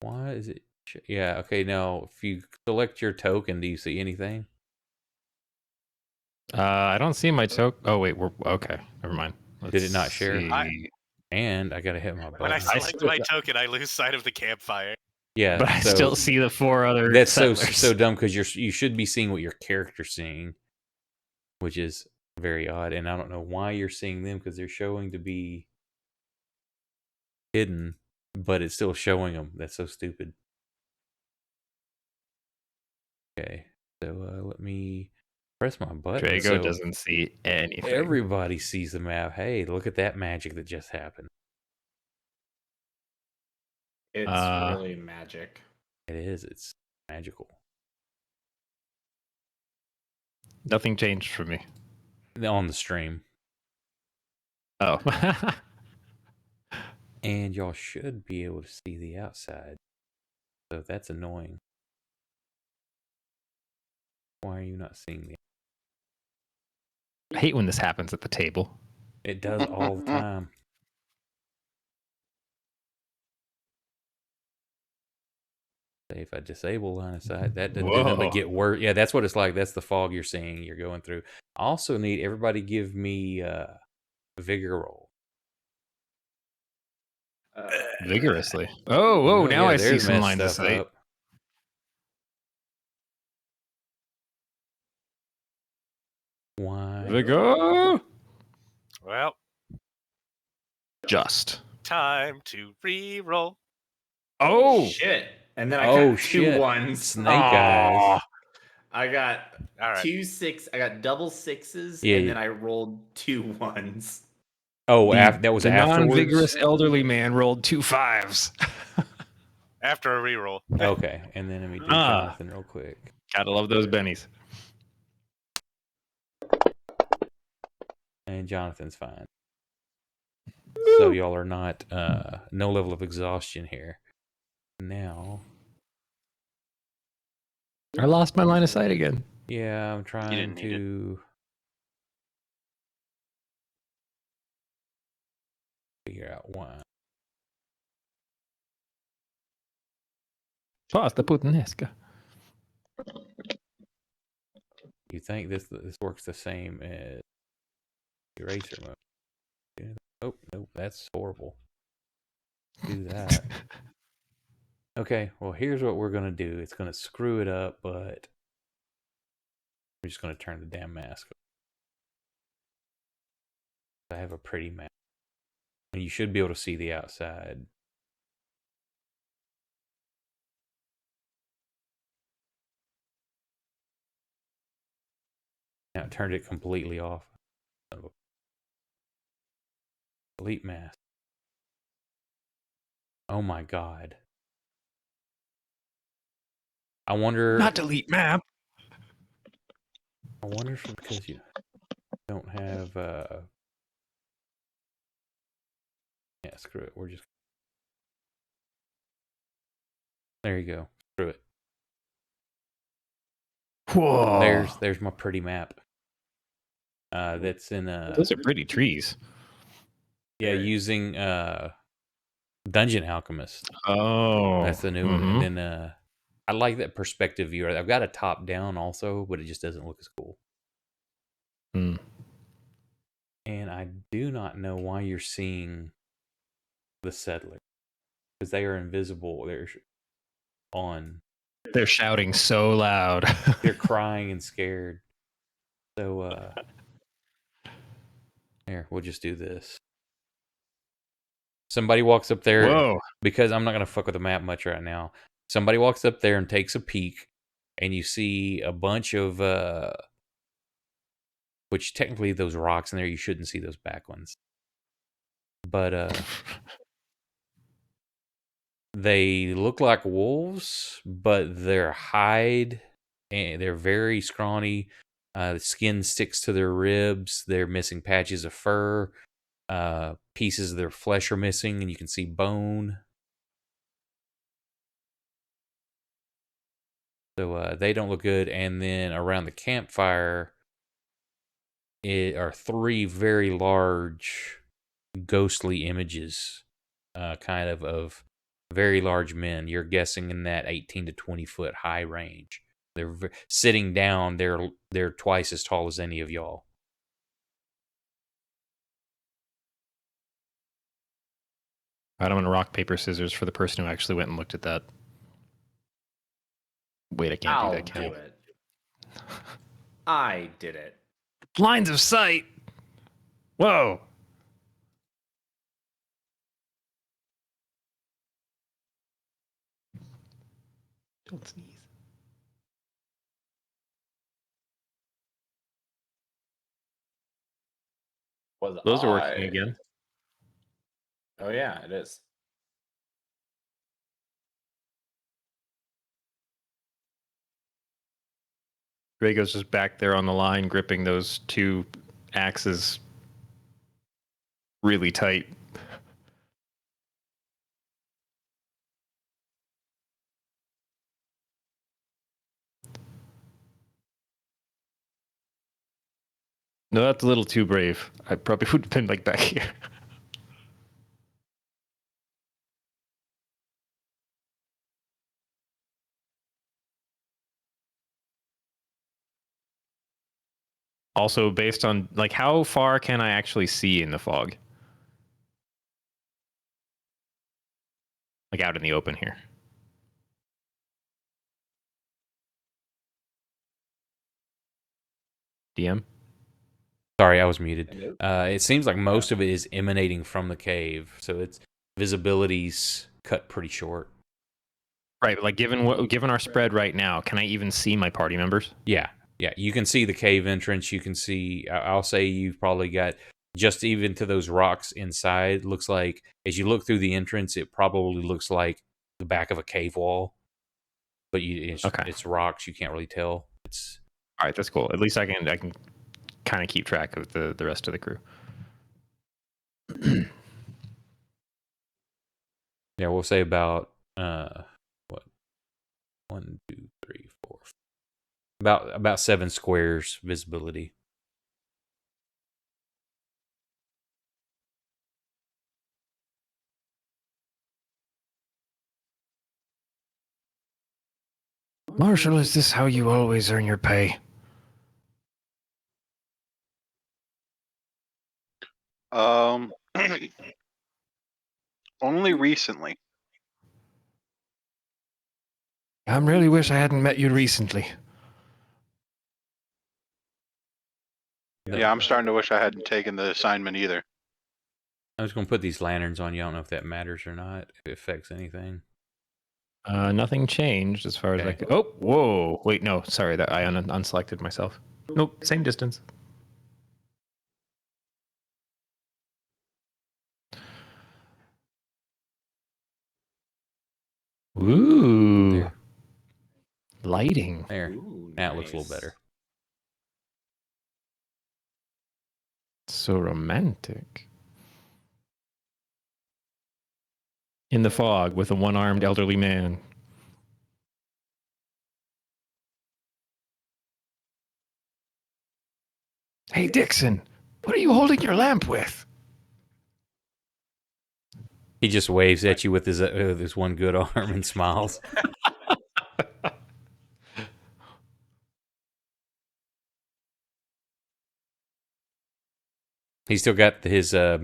Why is it? Yeah. Okay. Now, if you select your token, do you see anything? I don't see my token. Oh wait, we're okay. Never mind. Did it not share? see. And I gotta hit my When I button. select my token, I lose sight of the campfire. Yeah. But I so still see the 4 other that's settlers. so dumb because you should be seeing what your character's seeing, which is very odd. And I don't know why you're seeing them because they're showing to be hidden, but it's still showing them. That's so stupid. Okay, so let me press my button. Drago so doesn't see anything. everybody sees the map. Hey, look at that magic that just happened. It's really magic. It is. It's magical. Nothing changed for me. On the stream. Oh. And y'all should be able to see the outside. So that's annoying. Why are you not seeing the... I hate when this happens at the table. It does all the time. Say if I disable line of sight, that doesn't do nothing but Whoa. get worse. Yeah, that's what it's like. That's the fog you're seeing. You're going through. I also need everybody give me a vigor roll. Vigorously. Oh, now yeah, I see there's some messed lines of stuff sight. up. Why? Vigor. Well, Just. time to re-roll. Oh. Shit. And then I Oh, got two shit. ones. Snake eyes. I got All right. 2 6. I got double 6s, Yeah, and then I rolled 2 1s. Oh, that was the afterwards? non-vigorous elderly man rolled 2 5s. After a re-roll. Okay, and then let me do Ah. Jonathan real quick. Gotta love those bennies. And Jonathan's fine. So y'all are not, no level of exhaustion here. Now, I lost my line of sight again. yeah, I'm trying didn't need it. to figure out why. Basta puttanesca. You think this works the same as eraser mode? Yeah. Oh, no, that's horrible. Do that. Okay, well, here's what we're going to do. It's going to screw it up, but we're just going to turn the damn mask off. I have a pretty mask. And you should be able to see the outside. Now it turned it completely off. Delete mask. Oh my god. I wonder. Not delete map. I wonder if it's because you don't have Yeah, screw it. We're just there. You go. Screw it. Whoa. There's my pretty map. That's in Those are pretty trees. yeah, using Dungeon Alchemist. Oh. That's the new one. And then I like that perspective view. I've got a top down also, but it just doesn't look as cool. Hmm. And I do not know why you're seeing the settlers, because they are invisible. They're on. They're shouting so loud. They're crying and scared. So here, we'll just do this. Somebody walks up there. Whoa. Because I'm not going to fuck with the map much right now. Somebody walks up there and takes a peek, and you see a bunch of which technically those rocks in there, you shouldn't see those back ones. But they look like wolves, but their hide, and they're very scrawny. The skin sticks to their ribs. They're missing patches of fur. Pieces of their flesh are missing, and you can see bone. So they don't look good. And then around the campfire are three very large ghostly images, kind of very large men. You're guessing in that 18 to 20 foot high range. They're sitting down. They're twice as tall as any of y'all. I don't want to rock, paper, scissors for the person who actually went and looked at that. Wait, I can't I'll do that, can do it. I did it. Lines of sight. Whoa. Don't sneeze. Those are working again. Oh yeah, it is. Drago's just back there on the line, gripping those two axes really tight. No, that's a little too brave. I probably would have been like back here. Also, based on like how far can I actually see in the fog? Like out in the open here. DM? Sorry, I was muted. It seems like most of it is emanating from the cave, so its visibility's cut pretty short. Right, but like given our spread right now, can I even see my party members? Yeah, you can see the cave entrance. You can see. I'll say you've probably got just even to those rocks inside. Looks like as you look through the entrance, it probably looks like the back of a cave wall. But it's rocks. You can't really tell. It's all right. That's cool. At least I can kind of keep track of the rest of the crew. yeah. We'll say about what 1, 2, 3, 4. About 7 squares visibility. Marshall, is this how you always earn your pay? Only recently. I really wish I hadn't met you recently. Yeah, I'm starting to wish I hadn't taken the assignment either. I was going to put these lanterns on you. I don't know if that matters or not. If it affects anything. Nothing changed as far as I could. Oh, whoa! Wait, no, sorry, that I unselected myself. Nope, same distance. Ooh, There. Lighting. There. Ooh, Now it looks a nice. little better. So romantic. In the fog with a one-armed elderly man. Hey, Dixon, what are you holding your lamp with? He just waves at you with his one good arm and smiles. He's still got his other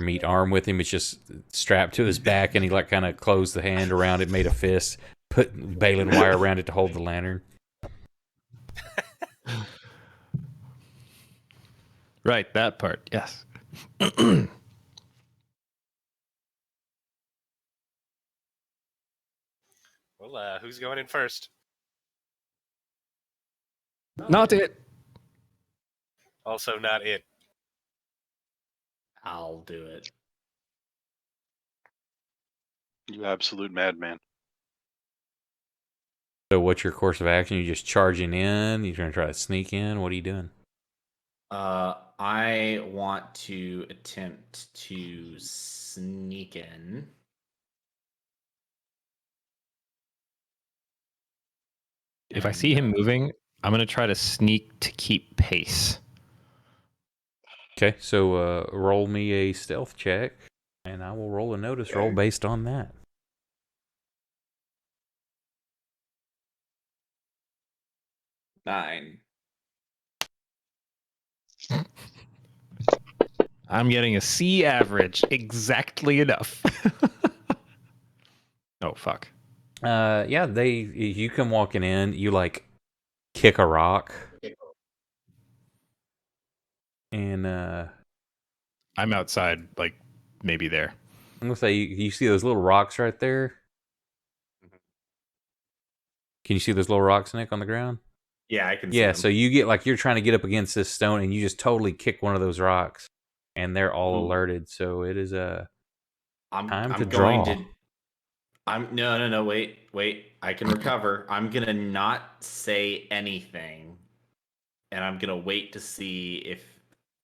meat arm with him. It's just strapped to his back, and he like kind of closed the hand around it, made a fist, put baling wire around it to hold the lantern. Right, that part, yes. Well, who's going in first? Not it. Also, not it. I'll do it. You absolute madman. So, what's your course of action? You just charging in? You gonna try to sneak in? What are you doing? I want to attempt to sneak in. If I see him moving, I'm going to try to sneak to keep pace. Okay, so roll me a stealth check, and I will roll a notice roll based on that. Nine. I'm getting a C average, exactly enough. Oh, fuck. Yeah, you come walking in, you like kick a rock, and I'm outside, like, maybe there. I'm gonna say you see those little rocks right there. Can you see those little rocks, Nick, on the ground? Yeah, I can see Yeah, them. so you get like you're trying to get up against this stone, and you just totally kick one of those rocks, and they're all Ooh. alerted. So it is I'm time to going draw. to. No, wait. I can recover. I'm gonna not say anything, and I'm gonna wait to see if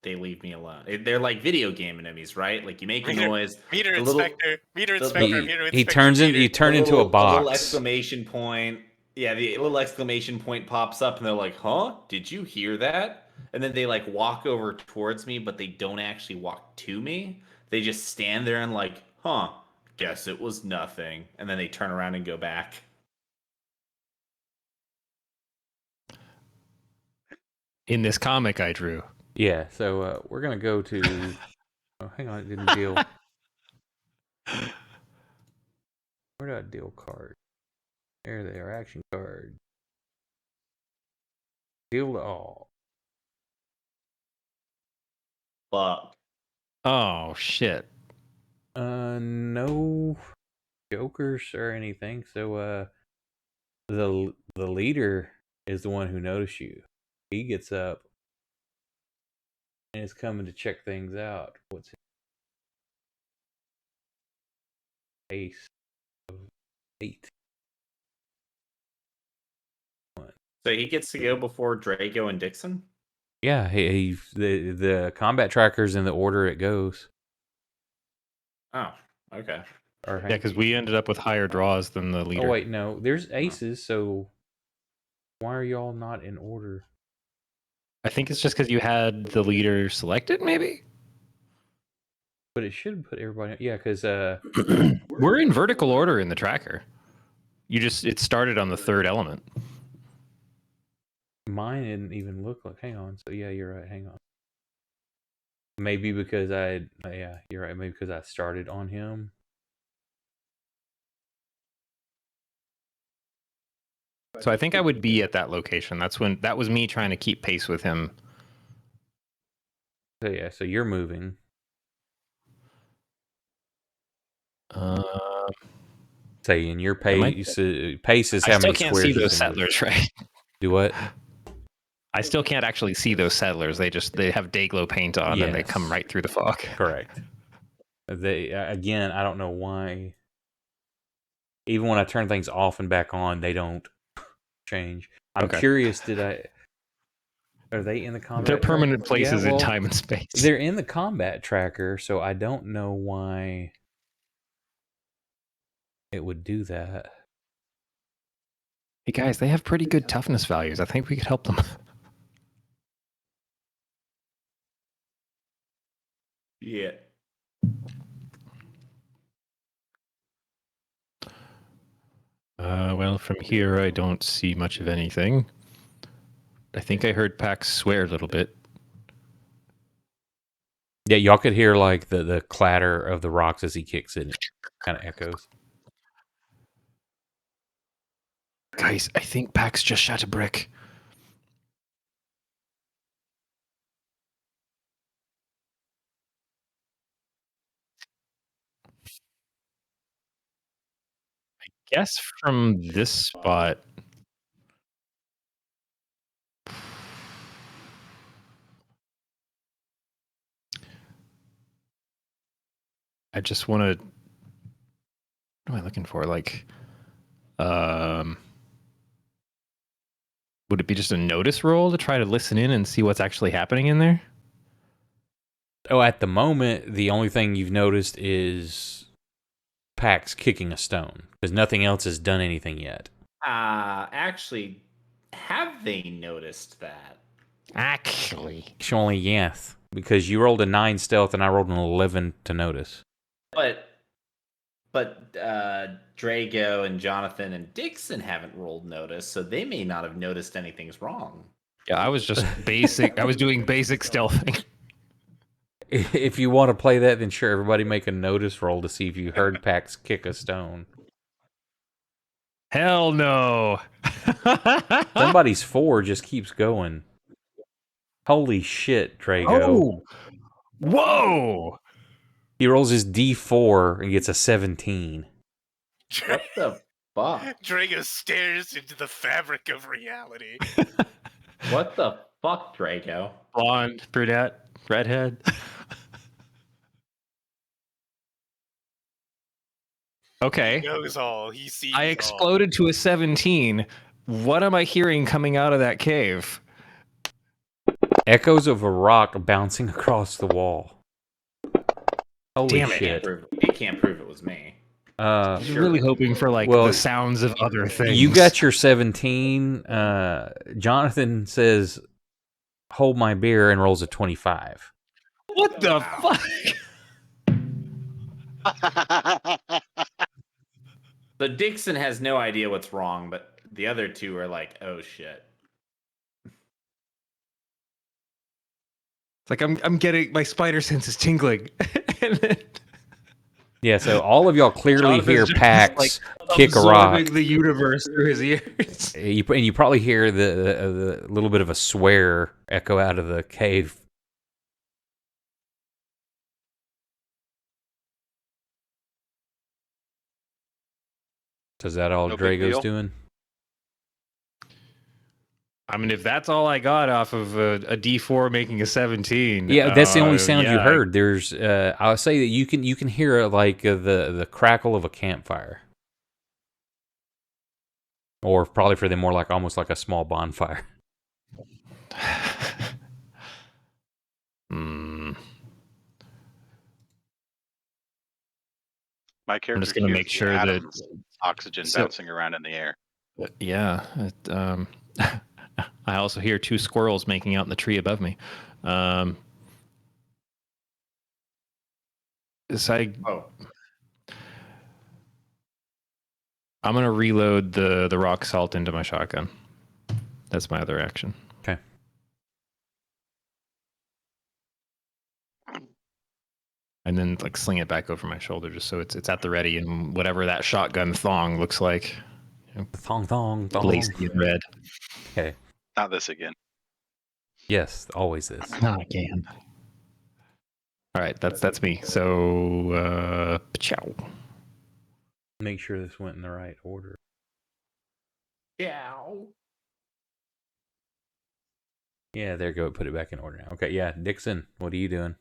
they leave me alone. They're like video game enemies, right? Like you make a noise. Meter the little, inspector, meter the- inspector, the- meter He inspector. turns in. meter. You turn the into a little, the little box. exclamation point. Yeah, the little exclamation point pops up, and they're like, "Huh? Did you hear that?" And then they like walk over towards me, but they don't actually walk to me. They just stand there and like, "Huh? Guess it was nothing." And then they turn around and go back. In this comic I drew. Yeah. So we're gonna go to. Oh, hang on, it didn't deal. Where did I deal card? There they are. Action card. Deal to all. Fuck. Oh, shit. No jokers or anything. So the leader is the one who noticed you. He gets up and is coming to check things out. What's his ace of 8? So he gets to go before Drago and Dixon? Yeah, the combat tracker's in the order it goes. Oh, okay. Or Yeah, because we ended up with higher draws than the leader. oh wait, no, there's aces. So why are y'all not in order? I think it's just because you had the leader selected, maybe? But it should put everybody. Yeah, because We're in vertical order in the tracker. It started on the third element. mine didn't even look like. Hang on. So yeah, you're right. Hang on. Maybe because yeah, you're right. Maybe because I started on him. So I think I would be at that location. That was me trying to keep pace with him. So yeah, so you're moving. Say in your pace. Pace is I how still many can't squares see you those can move. settlers, right? Do what? I still can't actually see those settlers. They have day glow paint on and they come Yes. right through the fog. Correct. They again, I don't know why. Even when I turn things off and back on, they don't change. I'm Okay. curious. Are they in the combat? They're permanent tracker? places Yeah, in well, time and space. They're in the combat tracker, so I don't know why. it would do that. Hey guys, they have pretty good toughness values. I think we could help them. Yeah. Well, from here I don't see much of anything. I think I heard Pax swear a little bit. Yeah, y'all could hear like the clatter of the rocks as he kicks it. It kind of echoes. Guys, I think Pax just shot a brick. Guess from this spot. I just want to. What am I looking for? Like, would it be just a notice roll to try to listen in and see what's actually happening in there? Oh, at the moment, the only thing you've noticed is Pax kicking a stone because nothing else has done anything yet. Actually, have they noticed that? Actually, Yes, because you rolled a 9 stealth and I rolled an 11 to notice. But Drago and Jonathan and Dixon haven't rolled notice, so they may not have noticed anything's wrong. yeah, I was just basic. I was doing basic stealthing. If you want to play that, then sure, everybody make a notice roll to see if you heard Pax kick a stone. Hell no. Somebody's 4 just keeps going. Holy shit, Drago. Oh, whoa. He rolls his D4 and gets a 17. What the fuck? Drago stares into the fabric of reality. What the fuck, Drago? Blonde, brunette, redhead. Okay. He knows all. He sees I all. exploded to a 17. What am I hearing coming out of that cave? Echoes of a rock bouncing across the wall. Holy Damn it. shit. It can't prove it was me. I was really hoping for like Well, the sounds of other things. You got your 17. Jonathan says, hold my beer, and rolls a 25. What the fuck? So Dixon has no idea what's wrong, but the other two are like, oh shit. It's like I'm getting my spider sense is tingling. And then Yeah, so all of y'all clearly Jonathan's hear just, Pax like, kick a rock. absorbing the universe through his ears. And you probably hear the little bit of a swear echo out of the cave. Is that all No big Drago's deal. doing? I mean, if that's all I got off of a D4 making a 17. Yeah, that's the only sound you yeah, heard. There's, I'll say that you can hear like the crackle of a campfire, or probably for them more like almost like a small bonfire. Hmm. My character just gonna hears make the sure that- atoms, oxygen So- bouncing around in the air. Yeah. I also hear 2 squirrels making out in the tree above me. So Oh. I'm gonna reload the rock salt into my shotgun. That's my other action. Okay. And then like sling it back over my shoulder just so it's at the ready and whatever that shotgun thong looks like. Thong thong thong. Lacy and red. Okay. Not this again. Yes, always this. Not again. All right, that's me. So ciao. Make sure this went in the right order. Yeah. Yeah, there you go. Put it back in order now. Okay, yeah, Dixon, what are you doing?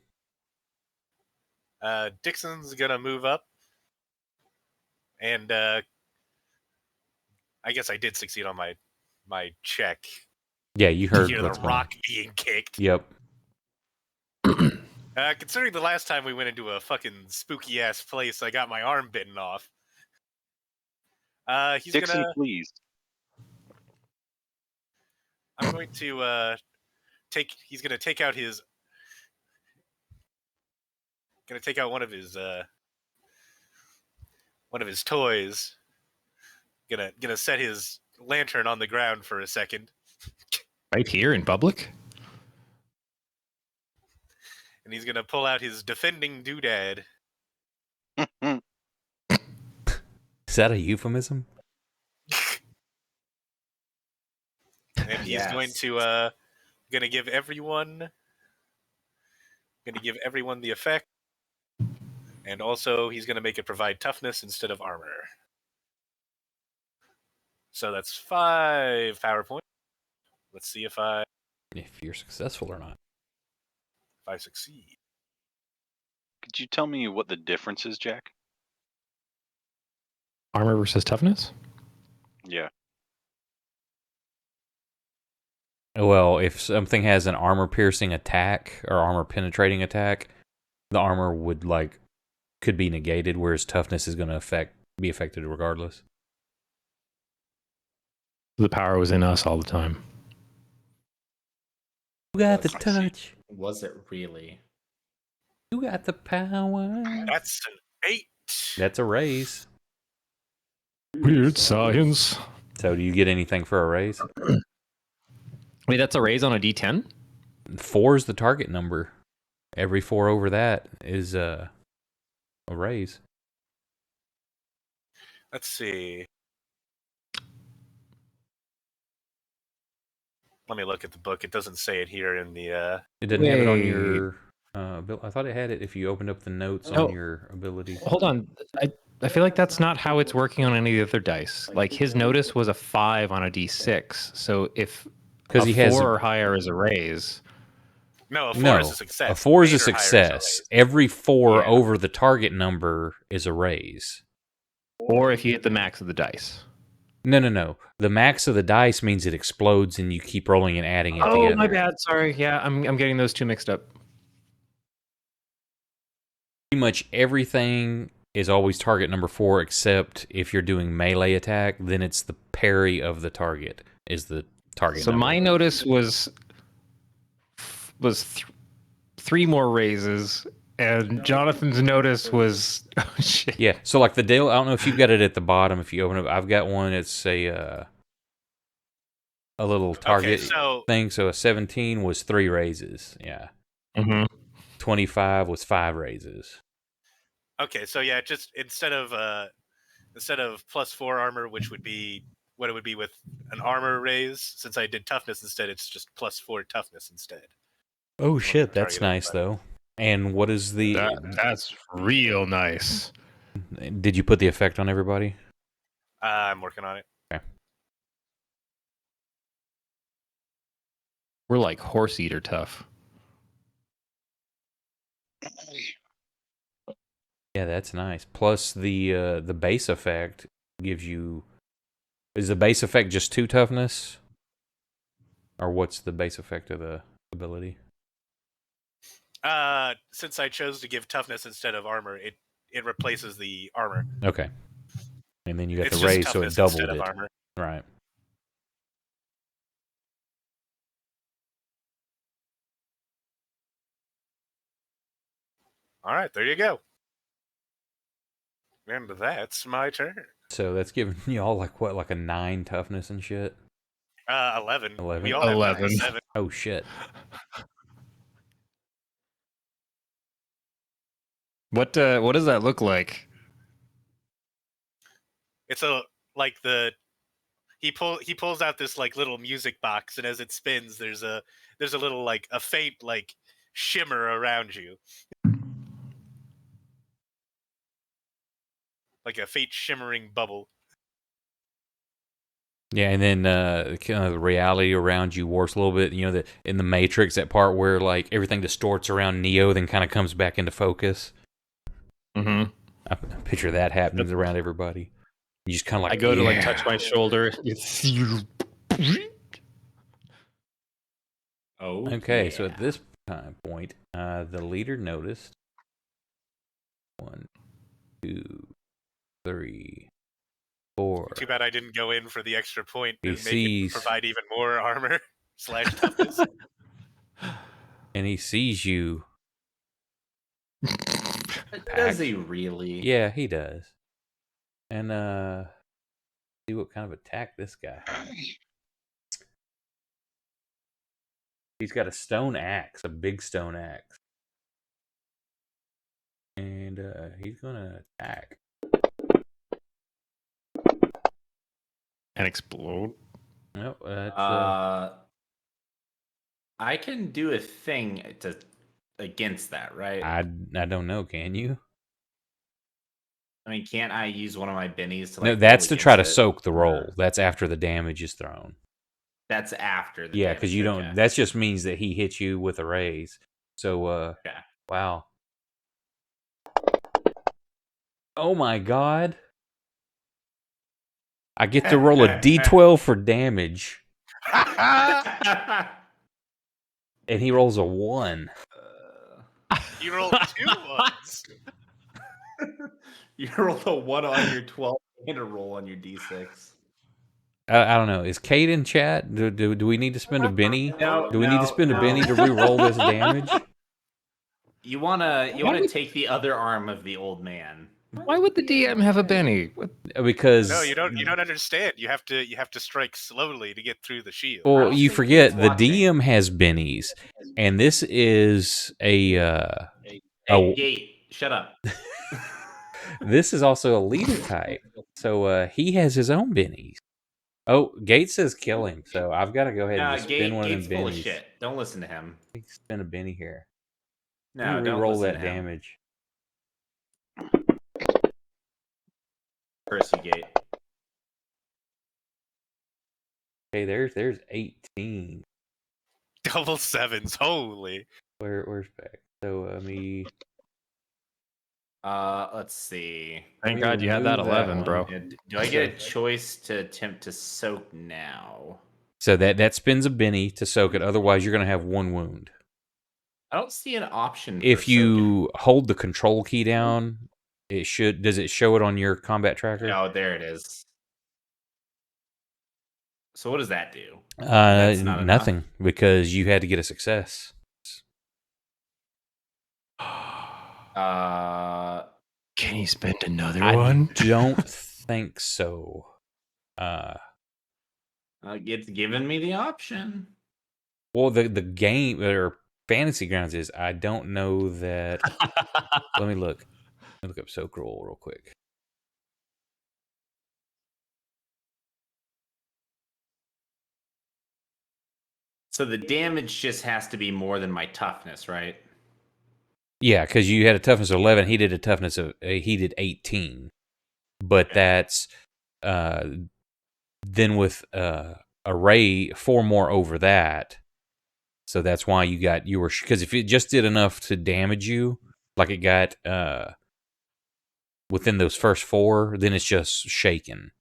Dixon's gonna move up, and I guess I did succeed on my check. Yeah, you heard Hear the what's going on. rock being kicked. Yep. Considering the last time we went into a fucking spooky ass place, I got my arm bitten off. He's Dixon, gonna. please. I'm going to take. He's gonna take out his. Gonna take out one of his toys. Gonna set his lantern on the ground for a second, Right here in public? and he's gonna pull out his defending doodad. Is that a euphemism? And he's going Yes. to gonna give everyone the effect, and also he's gonna make it provide toughness instead of armor. So that's 5 power points. Let's see if I If you're successful or not. succeed. Could you tell me what the difference is, Jack? Armor versus toughness? Yeah. Well, if something has an armor-piercing attack or armor-penetrating attack, the armor could be negated, whereas toughness is going to be affected regardless. The power was in us all the time. You got the I see. touch. Was it really? You got the power. That's an 8. That's a raise. Weird science. So do you get anything for a raise? Wait, that's a raise on a D10? 4 is the target number. Every 4 over that is a raise. Let's see. Let me look at the book. It doesn't say it here in the. It doesn't have it on Wait. your. I thought it had it if you opened up the notes No. on your ability. Hold on. I feel like that's not how it's working on any of the other dice. Like his notice was a 5 on a D6. So if Because a he has 4 or higher is a raise. No, a 4 no, is a success. a 4 is a 8 or higher success. raise. Every 4 Yeah. over the target number is a raise. Or if you hit the max of the dice. No. The max of the dice means it explodes and you keep rolling and adding it together. Oh, my bad. Sorry. Yeah, I'm getting those two mixed up. Pretty much everything is always target number 4, except if you're doing melee attack, then it's the parry of the target is the target So number. my notice was 3 more raises, and Jonathan's notice was oh shit. Yeah, so like the deal, I don't know if you've got it at the bottom. If you open it, I've got one. It's a little target so thing. So a 17 was 3 raises. Yeah, Mm-hmm. 25 was 5 raises. okay, so yeah, just instead of +4 armor, which would be what it would be with an armor raise, since I did toughness instead, it's just +4 toughness instead. Oh shit, that's target nice though. And what is the? That's real nice. Did you put the effect on everybody? I'm working on it. We're like horse eater tough. Yeah, that's nice. Plus the base effect gives you. Is the base effect just 2 toughness? Or what's the base effect of the ability? Since I chose to give toughness instead of armor, it replaces the armor. Okay. And then you got It's the just raise, so it toughness doubled instead of it. armor. Right. All right, there you go. And that's my turn. So that's giving y'all like a 9 toughness and shit. 11. 11? We all have 11. 7. Oh shit. What does that look like? It's he pulls out this like little music box, and as it spins, there's a little like a faint like shimmer around you, like a faint shimmering bubble. Yeah, and then kind of the reality around you warps a little bit. You know that in the Matrix, that part where like everything distorts around Neo, then kind of comes back into focus. Mm-hmm. I picture that happening around everybody. You just kind of like I go to like yeah. touch my shoulder. Oh. Okay, so yeah. at this point, the leader noticed 1, 2, 3, 4. Too bad I didn't go in for the extra point He and make sees- it provide even more armor / toughness. And he sees you. Does he really? Yeah, he does. And see what kind of attack this guy has. He's got a stone axe, a big stone axe. And he's gonna attack. And explode. Nope, that's I can do a thing against that, right? I don't know, can you? I mean, can't I use one of my bennies to No, like? that's roll to try to against it? soak the roll. Or- That's after the damage is thrown. That's after the Yeah, damage, because you don't. okay. That just means that he hits you with a raise. So, Okay. wow. Oh my god! I get to roll a d12 for damage, and he rolls a 1. You rolled 2 ones. You roll a 1 on your 12 and a roll on your d6. I don't know. Is Kate in chat? Do we need to spend a Benny? No, Do we need to spend a Benny to re-roll this damage? You wanna take the other arm of the old man. Why would the DM have a Benny? What? Because No, you don't understand. You have to strike slowly to get through the shield. I well, don't you think forget he's the watching. DM has bennies, and this is a Hey, Oh. Gate, shut up. this is also a leader type, so he has his own bennies. Oh, Gates says kill him, so I've got to go ahead and just spin one of Gate's them full of bennies. shit. Don't listen to him. Spin a benny here. No, Let me don't re-roll listen that to him. damage. Curse you, Gate. Okay, there's 18. Double 7s, holy. Where's back? So me. Let's see. Thank God you had that Remove that 11, one. bro. Do I get a choice to attempt to soak now? So that spins a Benny to soak it. Otherwise, you're going to have 1 wound. I don't see an option. If for you hold the control key down, it should. Does it show it on your combat tracker? soaking. Oh, there it is. So what does that do? That's not Nothing, because you had to get a success. Uh, Can he spend another I one? don't think so. it's given me the option. Well, the game or Fantasy Grounds is. I don't know that. Let me look. Let me look up Soak Roll real quick. So the damage just has to be more than my toughness, right? Yeah, because you had a toughness of 11. He did a toughness of he did 18, but that's then with a ray 4 more over that. So that's why you were because if it just did enough to damage you, like it got within those first 4, then it's just shaken.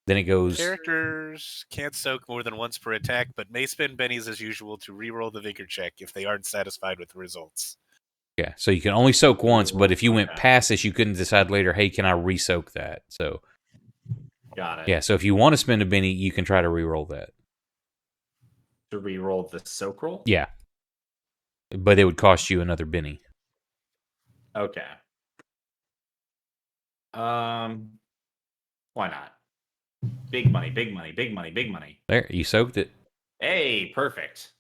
Then it goes. Characters can't soak more than once per attack, but may spend bennies as usual to re-roll the vigor check if they aren't satisfied with the results. Yeah, so you can only soak once, but if you went past this, you couldn't decide later, hey, can I re-soak that? So, Got it. yeah, so if you want to spend a Benny, you can try to re-roll that. To re-roll the soak roll? Yeah. But it would cost you another Benny. Okay. Why not? Big money, big money, big money, big money. There, you soaked it. Hey, perfect.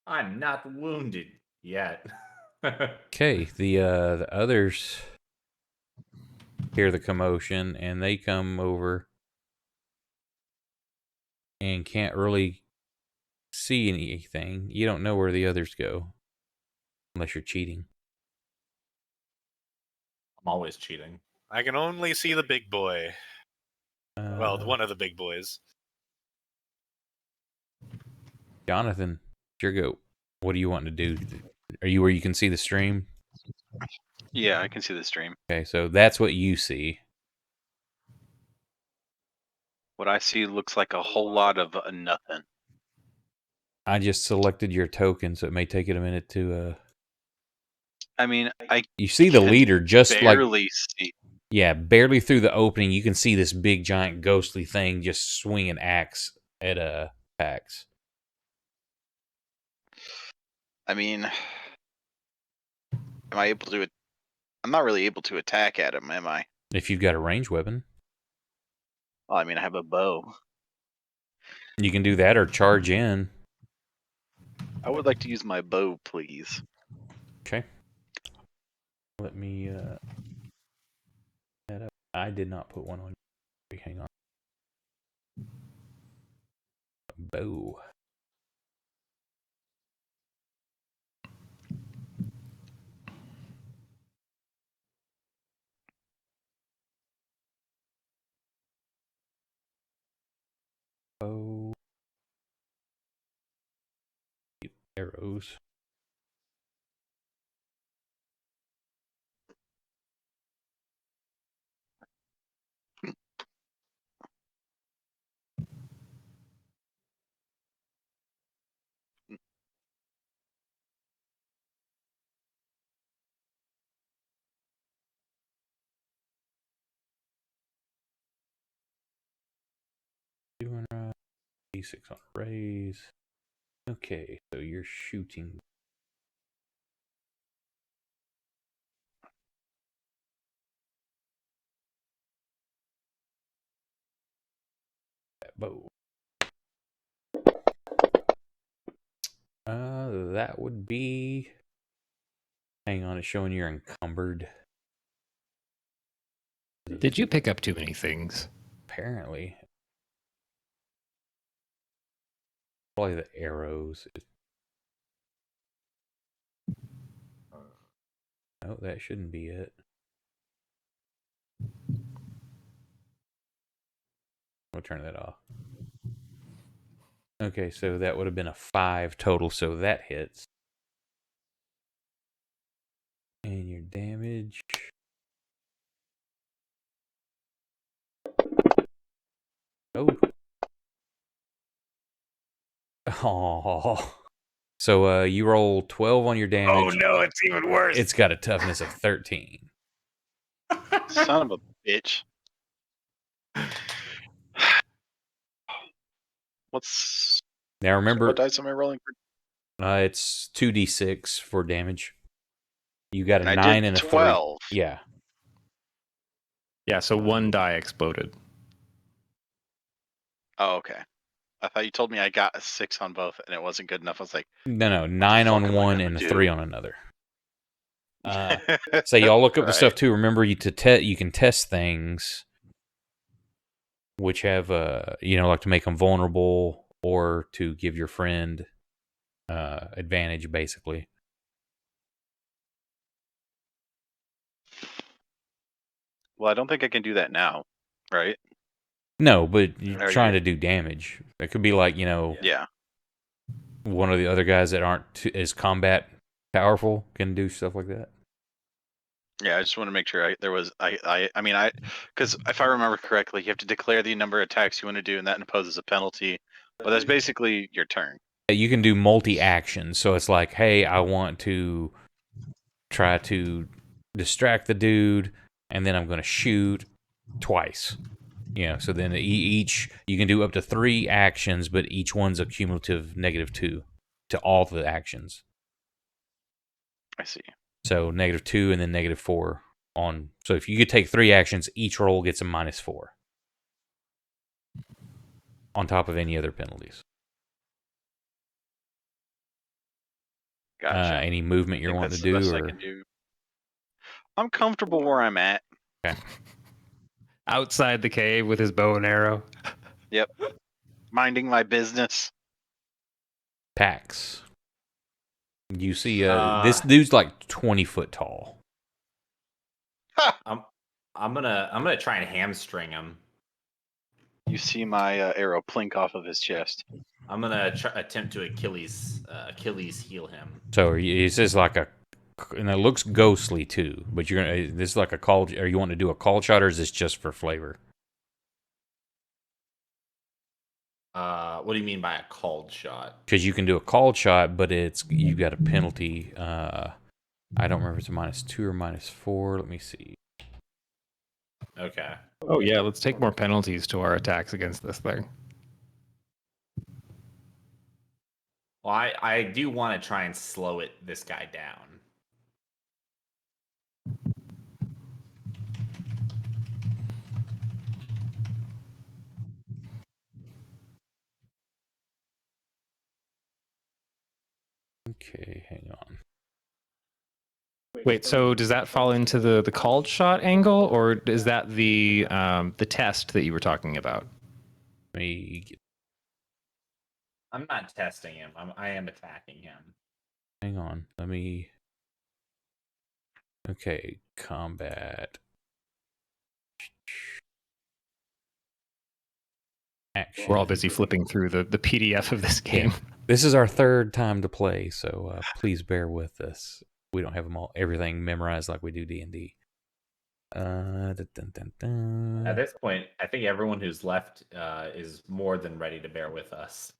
I'm not wounded yet. Okay, the others hear the commotion, and they come over and can't really see anything. You don't know where the others go unless you're cheating. I'm always cheating. I can only see the big boy. Well, Uh, one of the big boys. Jonathan, it's your go. What do you want to do? Are you where you can see the stream? Yeah, I can see the stream. Okay, so that's what you see. What I see looks like a whole lot of nothing. I just selected your token, so it may take it a minute to. I mean, I You see the can leader just like barely see. yeah, barely through the opening. You can see this big giant ghostly thing just swinging axe at Pax. I mean, am I able to? I'm not really able to attack at him, am I? If you've got a ranged weapon, Well, I mean, I have a bow. you can do that or charge in. I would like to use my bow, please. Okay. Let me that up. I did not put one on. Hang on. Bow. Bow. Arrows. Doing D6 on raise. Okay, so you're shooting. That bow. That would be. Hang on, it's showing you're encumbered. Did you pick up too many things? Apparently. Probably the arrows. No, that shouldn't be it. We'll turn that off. Okay, so that would have been a 5 total, so that hits. And your damage. Oh. Oh. So you roll 12 on your damage. Oh no, it's even worse. It's got a toughness of 13. Son of a bitch. What's Now remember, what dice am I rolling for? it's 2d6 for damage. You got a I 9 did and a 3. 12. Yeah. Yeah, so one die exploded. Oh, okay. I thought you told me I got a 6 on both, and it wasn't good enough. I was like, No, 9 fuck on am I one gonna and a do? 3 on another. So y'all look up the stuff too. Remember, you can test things which have like to make them vulnerable or to give your friend advantage, basically. Well, I don't think I can do that now, right? No, but you're Are trying you- to do damage. It could be like Yeah. one of the other guys that aren't as combat powerful can do stuff like that. Yeah, I just want to make sure because if I remember correctly, you have to declare the number of attacks you want to do, and that imposes a penalty. But that's basically your turn. You can do multi-action, so it's like, hey, I want to try to distract the dude, and then I'm going to shoot twice. So then each you can do up to 3 actions, but each one's a cumulative -2 to all the actions. I see. So -2 and then -4 on. So if you could take 3 actions, each roll gets a -4 on top of any other penalties. Gotcha. Any movement you're I think wanting that's to the do, best I can do. I'm comfortable where I'm at. Okay. Outside the cave with his bow and arrow. Yep. Minding my business. Pax. You see, this dude's like 20 foot tall. I'm gonna try and hamstring him. You see my arrow plink off of his chest. I'm gonna attempt to Achilles heal him. So it's just like and it looks ghostly too. But this is like a call. Are you want to do a call shot, or is this just for flavor? What do you mean by a called shot? Because you can do a called shot, but you've got a penalty. I don't remember if it's a -2 or -4. Let me see. Okay. Oh yeah, let's take more penalties to our attacks against this thing. Well, I do want to try and slow this guy down. Okay, hang on. Wait, so does that fall into the called shot angle, or is that the test that you were talking about? Let me get, I'm not testing him. I am attacking him. hang on. Let me. Okay, combat. Action. We're all busy flipping through the PDF of this game. Yeah. This is our third time to play, so please bear with us. We don't have everything memorized like we do D&D. At this point, I think everyone who's left is more than ready to bear with us.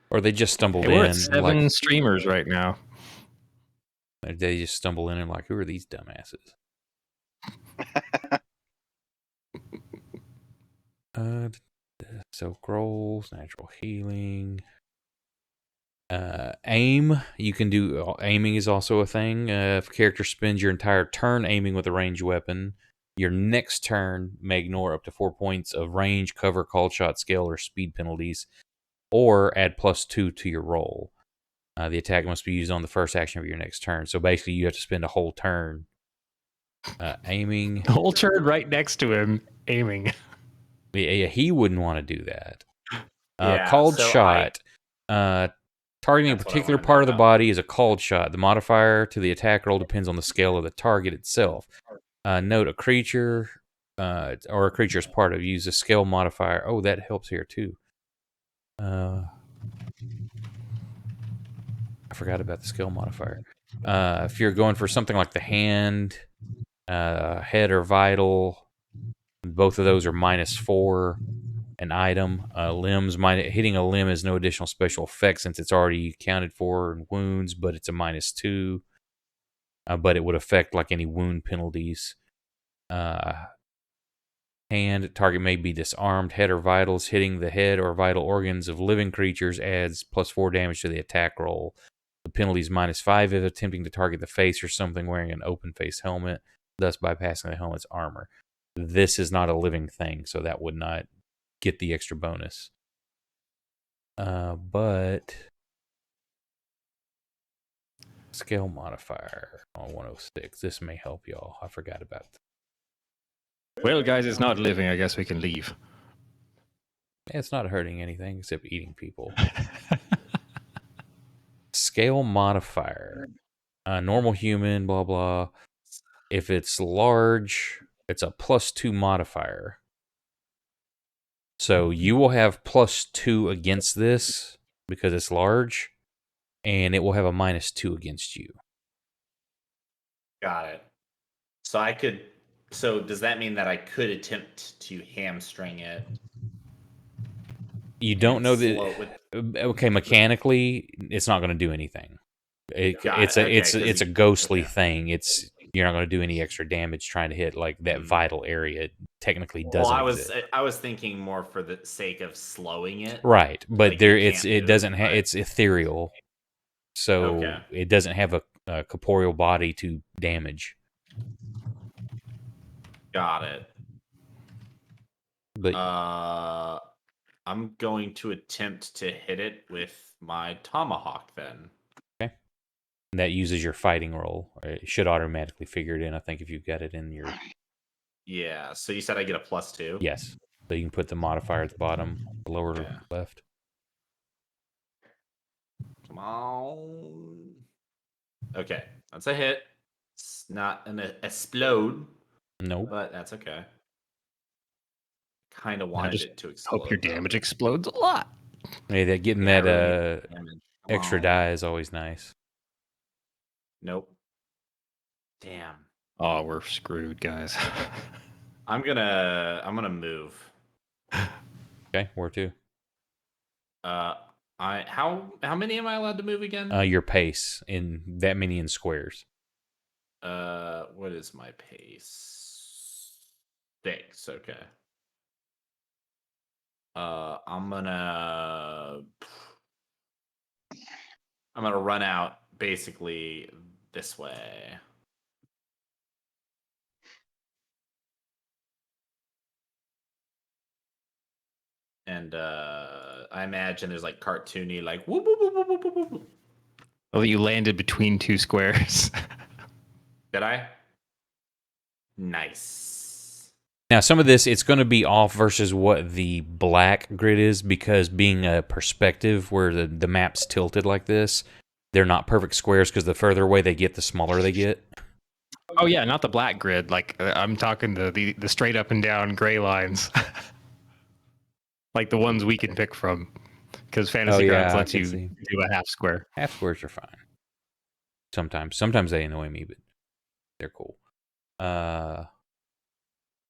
Or they just stumbled Hey, we're in. at 7 streamers right now. They just stumble in and like, who are these dumbasses? Silk rolls, natural healing. Aim. You can do aiming is also a thing. If a character spends your entire turn aiming with a ranged weapon, your next turn may ignore up to 4 points of range, cover, called shot, skill, or speed penalties, or add +2 to your roll. The attack must be used on the first action of your next turn. So basically, you have to spend a whole turn aiming. The whole turn right next to him, aiming. Yeah, he wouldn't want to do that. Yeah, Called so shot. Targeting a That's what I particular wanna know part of the about. body is a called shot. The modifier to the attack roll depends on the scale of the target itself. Note a creature or a creature's part of use a scale modifier. Oh, that helps here too. I forgot about the skill modifier. If you're going for something like the hand, head, or vital, both of those are -4. An item, limbs. Hitting a limb is no additional special effect since it's already counted for in wounds, but it's a -2. But it would affect like any wound penalties. Hand target may be disarmed. Head or vitals. Hitting the head or vital organs of living creatures adds +4 damage to the attack roll. The penalty is -5 if attempting to target the face or something wearing an open face helmet, thus bypassing the helmet's armor. This is not a living thing, so that would not get the extra bonus. But scale modifier on 106. This may help y'all. I forgot about that. Well, guys, it's not living. I guess we can leave. It's not hurting anything except eating people. Scale modifier. Normal human, blah, blah. If it's large, it's a +2 modifier. So you will have +2 against this because it's large, and it will have a -2 against you. Got it. So I could. So does that mean that I could attempt to hamstring it? You don't and know slow that. with- Okay, mechanically, it's not going to do anything. It's a ghostly thing. You're not going to do any extra damage trying to hit like that vital area. It technically Well, doesn't I was exist. I was thinking more for the sake of slowing it. Right, but Like, there it can't move, doesn't have but- it's ethereal, so Okay. it doesn't have a corporeal body to damage. Got it. But I'm going to attempt to hit it with my tomahawk then. that uses your fighting roll. It should automatically figure it in. I think if you've got it in your Yeah. So you said I get a +2? yes, so you can put the modifier at the bottom, lower Yeah. left. Come on. Okay, that's a hit. It's not an explode, Nope. but that's okay. Kind of I wanted just it to explode. hope your though. damage explodes a lot. Hey, that getting Yeah, I that really need damage. Come extra on. die is always nice. Nope. Damn. Oh, we're screwed, guys. I'm gonna move. Okay, where to? How many am I allowed to move again? Your pace in that many in squares. What is my pace? 6. Okay. I'm gonna run out basically this way. And I imagine there's like cartoony, like whoop whoop whoop whoop whoop whoop whoop. Oh, you landed between two squares. Did I? Nice. Now, some of this, it's going to be off versus what the black grid is, because being a perspective where the map's tilted like this, they're not perfect squares, because the further away they get, the smaller they get. Oh yeah, not the black grid. Like I'm talking the straight up and down gray lines, like the ones we can pick from, because Fantasy Grounds I lets can you see. do a half square. Half squares are fine. Sometimes they annoy me, but they're cool.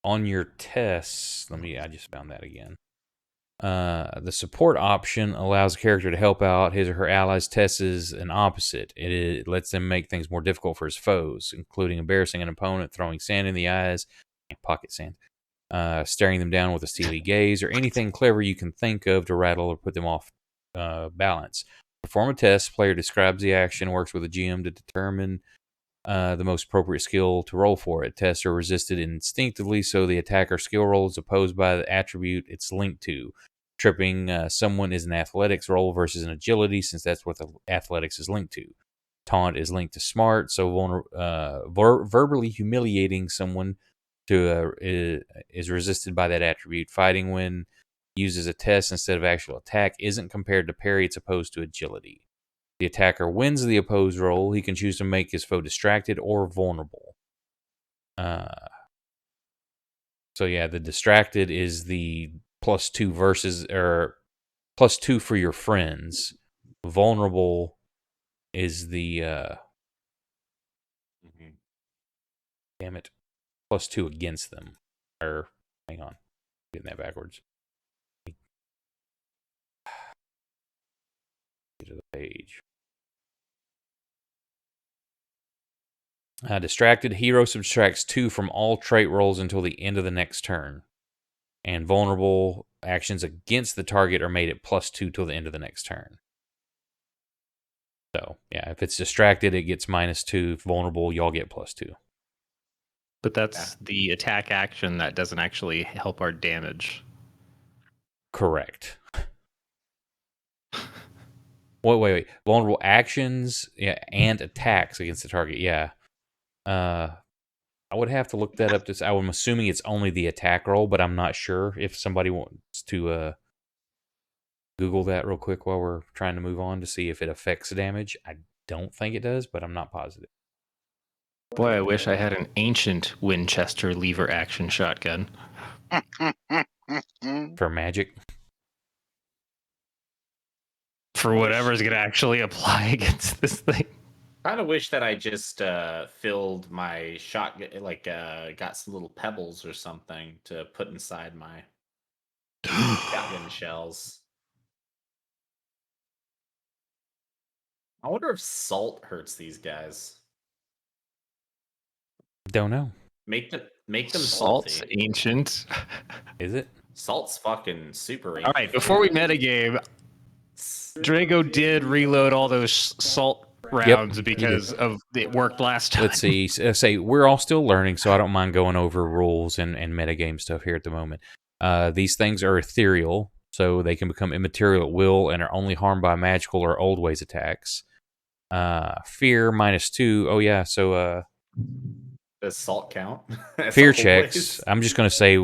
On your tests, I just found that again. The support option allows a character to help out his or her allies' tests as an opposite. It lets them make things more difficult for his foes, including embarrassing an opponent, throwing sand in the eyes, pocket sand, staring them down with a steely gaze, or anything clever you can think of to rattle or put them off balance. Perform a test. Player describes the action, works with a GM to determine the most appropriate skill to roll for it. Tests are resisted instinctively, so the attacker skill roll is opposed by the attribute it's linked to. Tripping someone is an athletics roll versus an agility, since that's what the athletics is linked to. Taunt is linked to smart, so verbally humiliating someone is resisted by that attribute. Fighting when uses a test instead of actual attack isn't compared to parry, it's opposed to agility. The attacker wins the opposed roll. He can choose to make his foe distracted or vulnerable. So yeah, the distracted is the +2 versus, or +2 for your friends. Vulnerable is the damn it, +2 against them. Or hang on, getting that backwards. Get to the page. Distracted hero subtracts 2 from all trait rolls until the end of the next turn. And vulnerable actions against the target are made at +2 till the end of the next turn. So, yeah, if it's distracted, it gets -2. If vulnerable, y'all get +2. But that's the attack action that doesn't actually help our damage. Correct. Wait. Vulnerable actions, yeah, and attacks against the target, yeah. I would have to look that up. I'm assuming it's only the attack roll, but I'm not sure. If somebody wants to Google that real quick while we're trying to move on to see if it affects damage. I don't think it does, but I'm not positive. Boy, I wish I had an ancient Winchester lever action shotgun. For magic. For whatever's going to actually apply against this thing. Kind of wish that I just filled my shotgun, like got some little pebbles or something to put inside my shotgun shells. I wonder if salt hurts these guys. Don't know. Make them Salt's salty. ancient. Is it? Salt's fucking super ancient. All right, before we metagame, Drago did reload all those salt rounds because of it worked last time. Let's see. Say we're all still learning, so I don't mind going over rules and metagame stuff here at the moment. These things are ethereal, so they can become immaterial at will and are only harmed by magical or old ways attacks. Fear -2. Oh yeah, so does salt count? fear checks. I'm just going to say,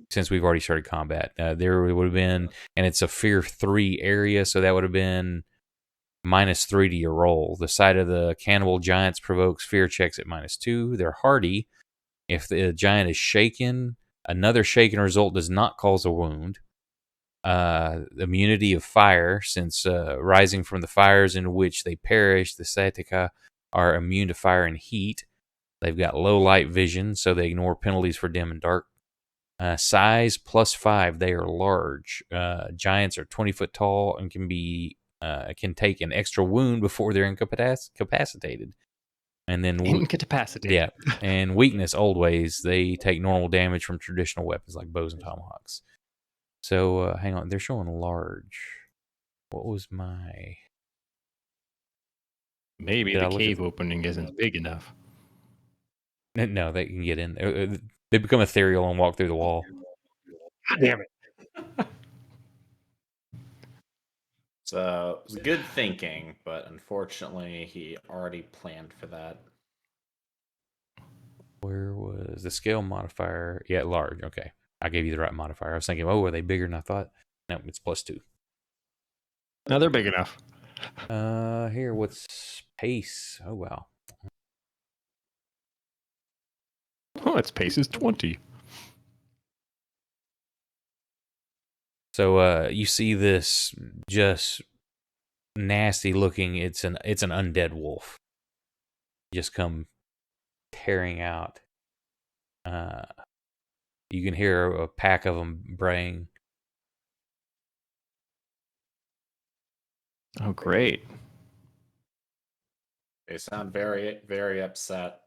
since we've already started combat, there would have been, and it's a fear 3 area, so that would have been -3 to your roll. The sight of the cannibal giants provokes fear checks at -2. They're hardy. If the giant is shaken, another shaken result does not cause a wound. Immunity of fire, since rising from the fires in which they perish, the Satika are immune to fire and heat. They've got low light vision, so they ignore penalties for dim and dark. Size +5, they are large. Giants are 20 foot tall and can take an extra wound before they're incapacitated. And then Incapacitated. yeah, and weakness old ways. They take normal damage from traditional weapons like bows and tomahawks. So hang on, they're showing large. What was my? Maybe Did the I look at cave opening isn't big enough. No, they can get in. They become ethereal and walk through the wall. God damn it. So it was good thinking, but unfortunately, he already planned for that. Where was the scale modifier? Yeah, large. Okay, I gave you the right modifier. I was thinking, oh, are they bigger than I thought? No, it's +2. No, they're big enough. Here, what's pace? Oh wow. Oh, its pace is 20. So you see this just nasty looking. It's an undead wolf. Just come tearing out. You can hear a pack of them braying. Oh, great. They sound very, very upset.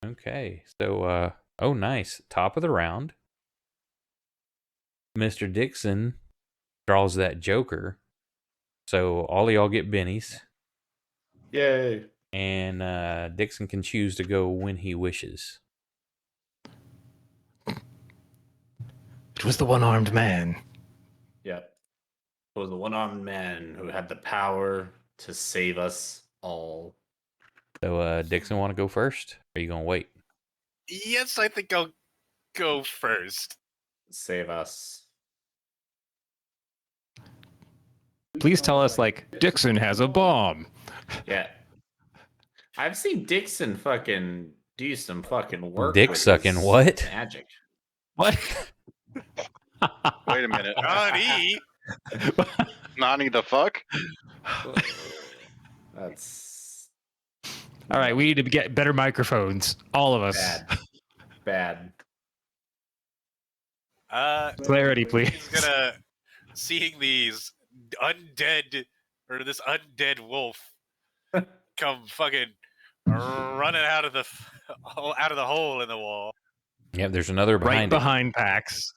Okay, so oh nice, top of the round. Mr. Dixon draws that Joker, so all of y'all get bennies, Yay! and Dixon can choose to go when he wishes. It was the one-armed man. Yep. It was the one-armed man who had the power to save us all. So Dixon, want to go first? Or are you gonna wait? Yes, I think I'll go first. Save us. Please tell us, like, Dixon has a bomb. Yeah. I've seen Dixon fucking do some fucking work Dick with sucking his what? magic. What? Wait a minute. Nani? Nani the fuck? That's All right, we need to get better microphones. All of us. bad. Bad. Clarity, please. He's gonna seeing these undead or this undead wolf come fucking running out of the hole in the wall. Yep, there's another Right behind it. behind Pax.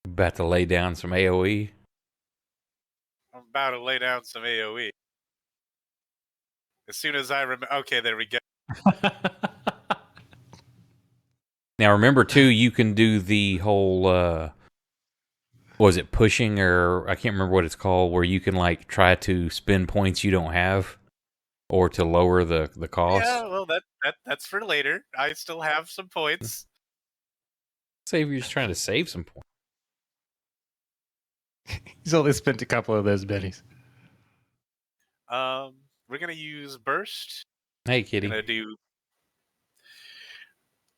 About to lay down some AOE. I'm about to lay down some AOE. As soon as I remember, okay, there we go. Now remember too, you can do the whole was it pushing, or I can't remember what it's called, where you can like try to spend points you don't have or to lower the cost. Yeah, well, that's for later. I still have some points. Say if you're just trying to save some points. He's only spent a couple of those bennies. We're gonna use burst. Hey kitty.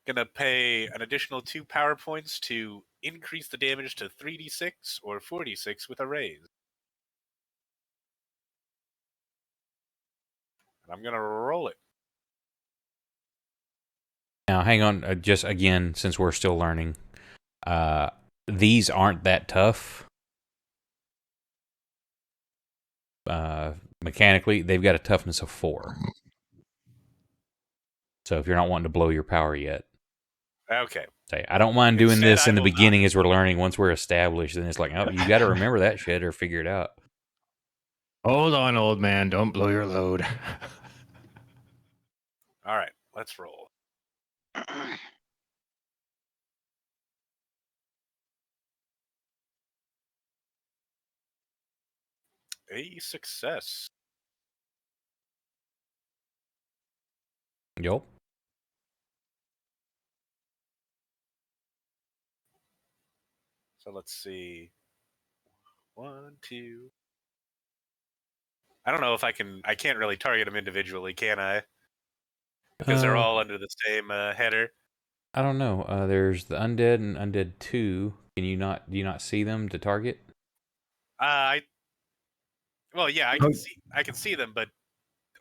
Gonna pay an additional 2 power points to increase the damage to 3d6 or 4d6 with a raise. And I'm gonna roll it. Now hang on, just again, since we're still learning. These aren't that tough. Mechanically, they've got a toughness of 4. So if you're not wanting to blow your power yet, Okay. say I don't mind doing Instead, this I in the will not. beginning as we're learning. Once we're established, then it's like, oh, you got to remember that shit or figure it out. Hold on, old man. Don't blow your load. All right, let's roll. A success. Yup. So let's see. 1, 2. I don't know if I can. I can't really target them individually, can I? Because they're all under the same header. I don't know. There's the undead and undead 2. Can you not? Do you not see them to target? I well, yeah, I can see them, but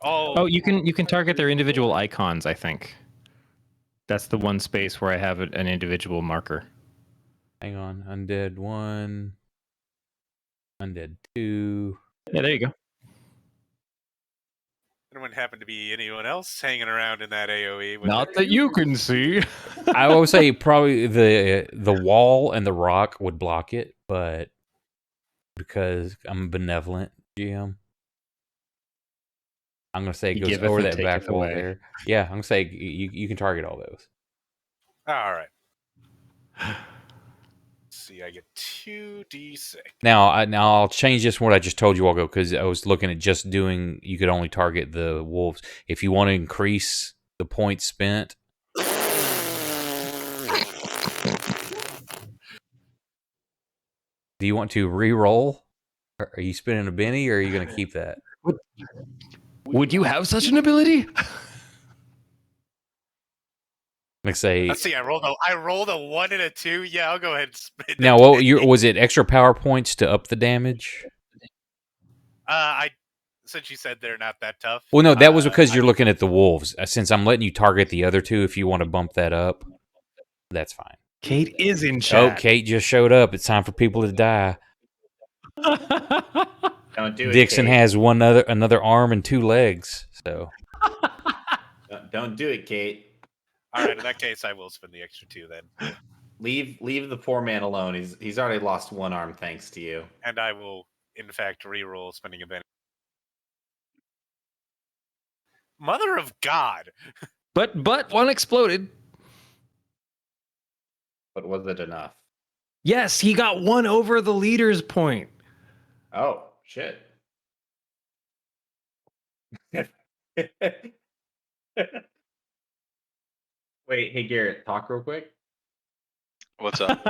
all. Oh, you can target their individual icons. I think that's the one space where I have an individual marker. Hang on. Undead 1. Undead 2. Yeah, there you go. Anyone happen to be anyone else hanging around in that AOE? With Not that you can see. I would say probably the wall and the rock would block it, but because I'm a benevolent GM, I'm gonna say it He goes giveth over and that back taketh wall away. there. Yeah, I'm gonna say you can target all those. All right. Let's see, I get 2d6. Now I'll change this from what I just told you all ago because I was looking at just doing. You could only target the wolves if you want to increase the points spent. Do you want to re-roll? Are you spinning a Benny, or are you going to keep that? Would you have such an ability? Like say Let's see. I rolled a 1 and a 2. Yeah, I'll go ahead and spin. now. What was it? Extra power points to up the damage? Since you said they're not that tough. Well, no, that was because you're looking at the wolves. Since I'm letting you target the other two, if you want to bump that up, that's fine. Kate is in Oh, chat. Kate just showed up. It's time for people to die. Don't do it. Dixon Kate. has another arm and 2 legs. So Don't do it, Kate. All right, in that case, I will spend the extra 2 then, Leave the poor man alone. He's already lost one arm thanks to you. and I will, in fact, re-roll spending a Benny. Mother of God! But one exploded. But was it enough? Yes, he got one over the leader's point. Oh shit! Wait, hey Garrett, talk real quick. What's up?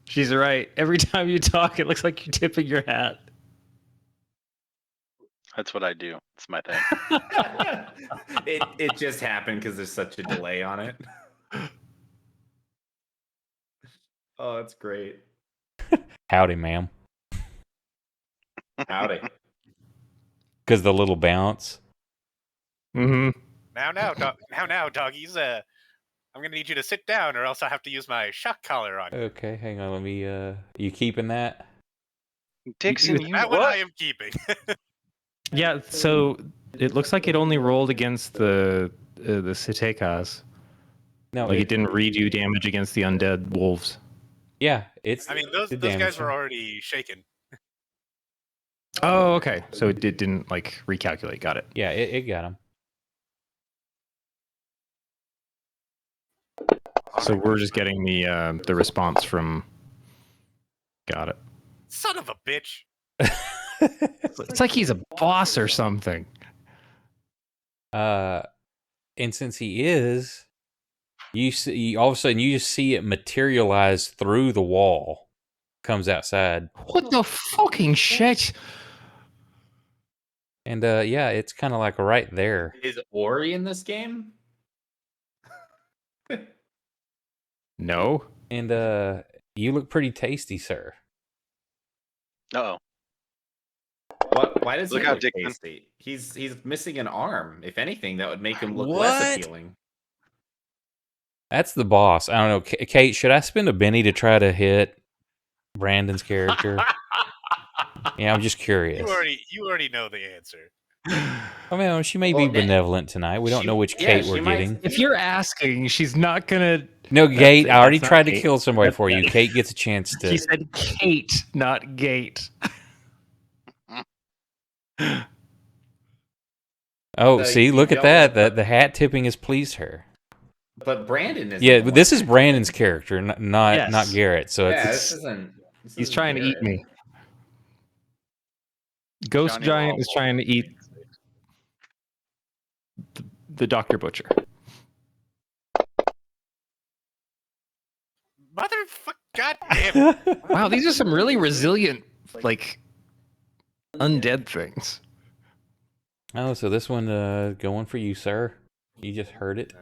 She's right. Every time you talk, it looks like you're tipping your hat. That's what I do. It's my thing. It just happened because there's such a delay on it. Oh, that's great. howdy, ma'am. Howdy. Because the little bounce. Mm-hmm. Now, doggies. I'm gonna need you to sit down, or else I'll have to use my shock collar on you. Okay, hang on. Let me. You keeping that? Dixon, you That one I what? am keeping. Yeah, so it looks like it only rolled against the Citekas. No, Like it didn't redo damage against the undead wolves. Yeah, it's. I mean, those guys were already shaken. Oh, okay. So it didn't like recalculate. Got it. Yeah, it got him. So we're just getting the response from. Got it. Son of a bitch! It's like he's a boss or something. And since he is, you see all of a sudden you just see it materialize through the wall, comes outside, What the fucking shit? and yeah, it's kind of like right there. Is Ori in this game? No. And you look pretty tasty, sir. Uh-oh. Why does Look he out, look Dixon. tasty? He's missing an arm. If anything, that would make him look What? less appealing. That's the boss. I don't know, Kate. Should I spend a Benny to try to hit Brandon's character? Yeah, I'm just curious. You already know the answer. I mean, she may Well, be benevolent tonight. We don't know which yeah, Kate we're she might- getting. If you're asking, she's not gonna. No, Gate. I already that's not tried to Kate. kill somebody That's for you. not- Kate gets a chance to. She said Kate, not Gate. Oh, So see, you look at don't that. like The hat tipping has pleased her. But Brandon is. Yeah, but this is Brandon's character, not Yes. Garrett. So Yeah, it's this isn't. He's trying to eat Garrett. me. Ghost Johnny Giant is Lawball. trying to eat the Doctor Butcher. Motherfucker! God damn it! Wow, these are some really resilient, like, undead things. oh, so this one going for you, sir. You just heard it.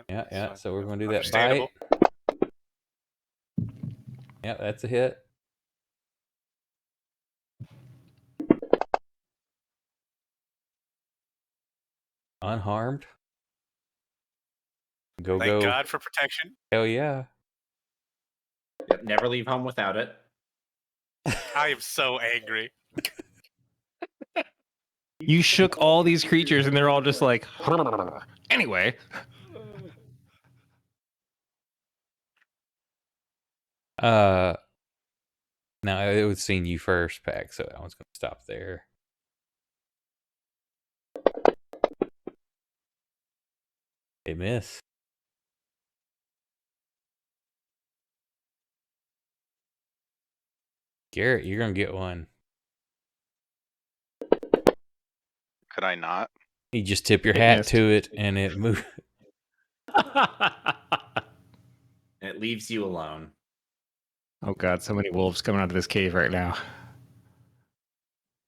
Yeah. That's So we're going to do that understandable. bite. Yeah, that's a hit. Unharmed. Go. Thank God for protection. Hell yeah. Yep, never leave home without it. I am so angry. You shook all these creatures, and they're all just like. Anyway. Now it was seeing you first, Pack, so I was going to stop there. It miss. Garrett, you're going to get one. Could I not? You just tip your It hat missed. to it, and it moves. It leaves you alone. Oh god, so many wolves coming out of this cave right now.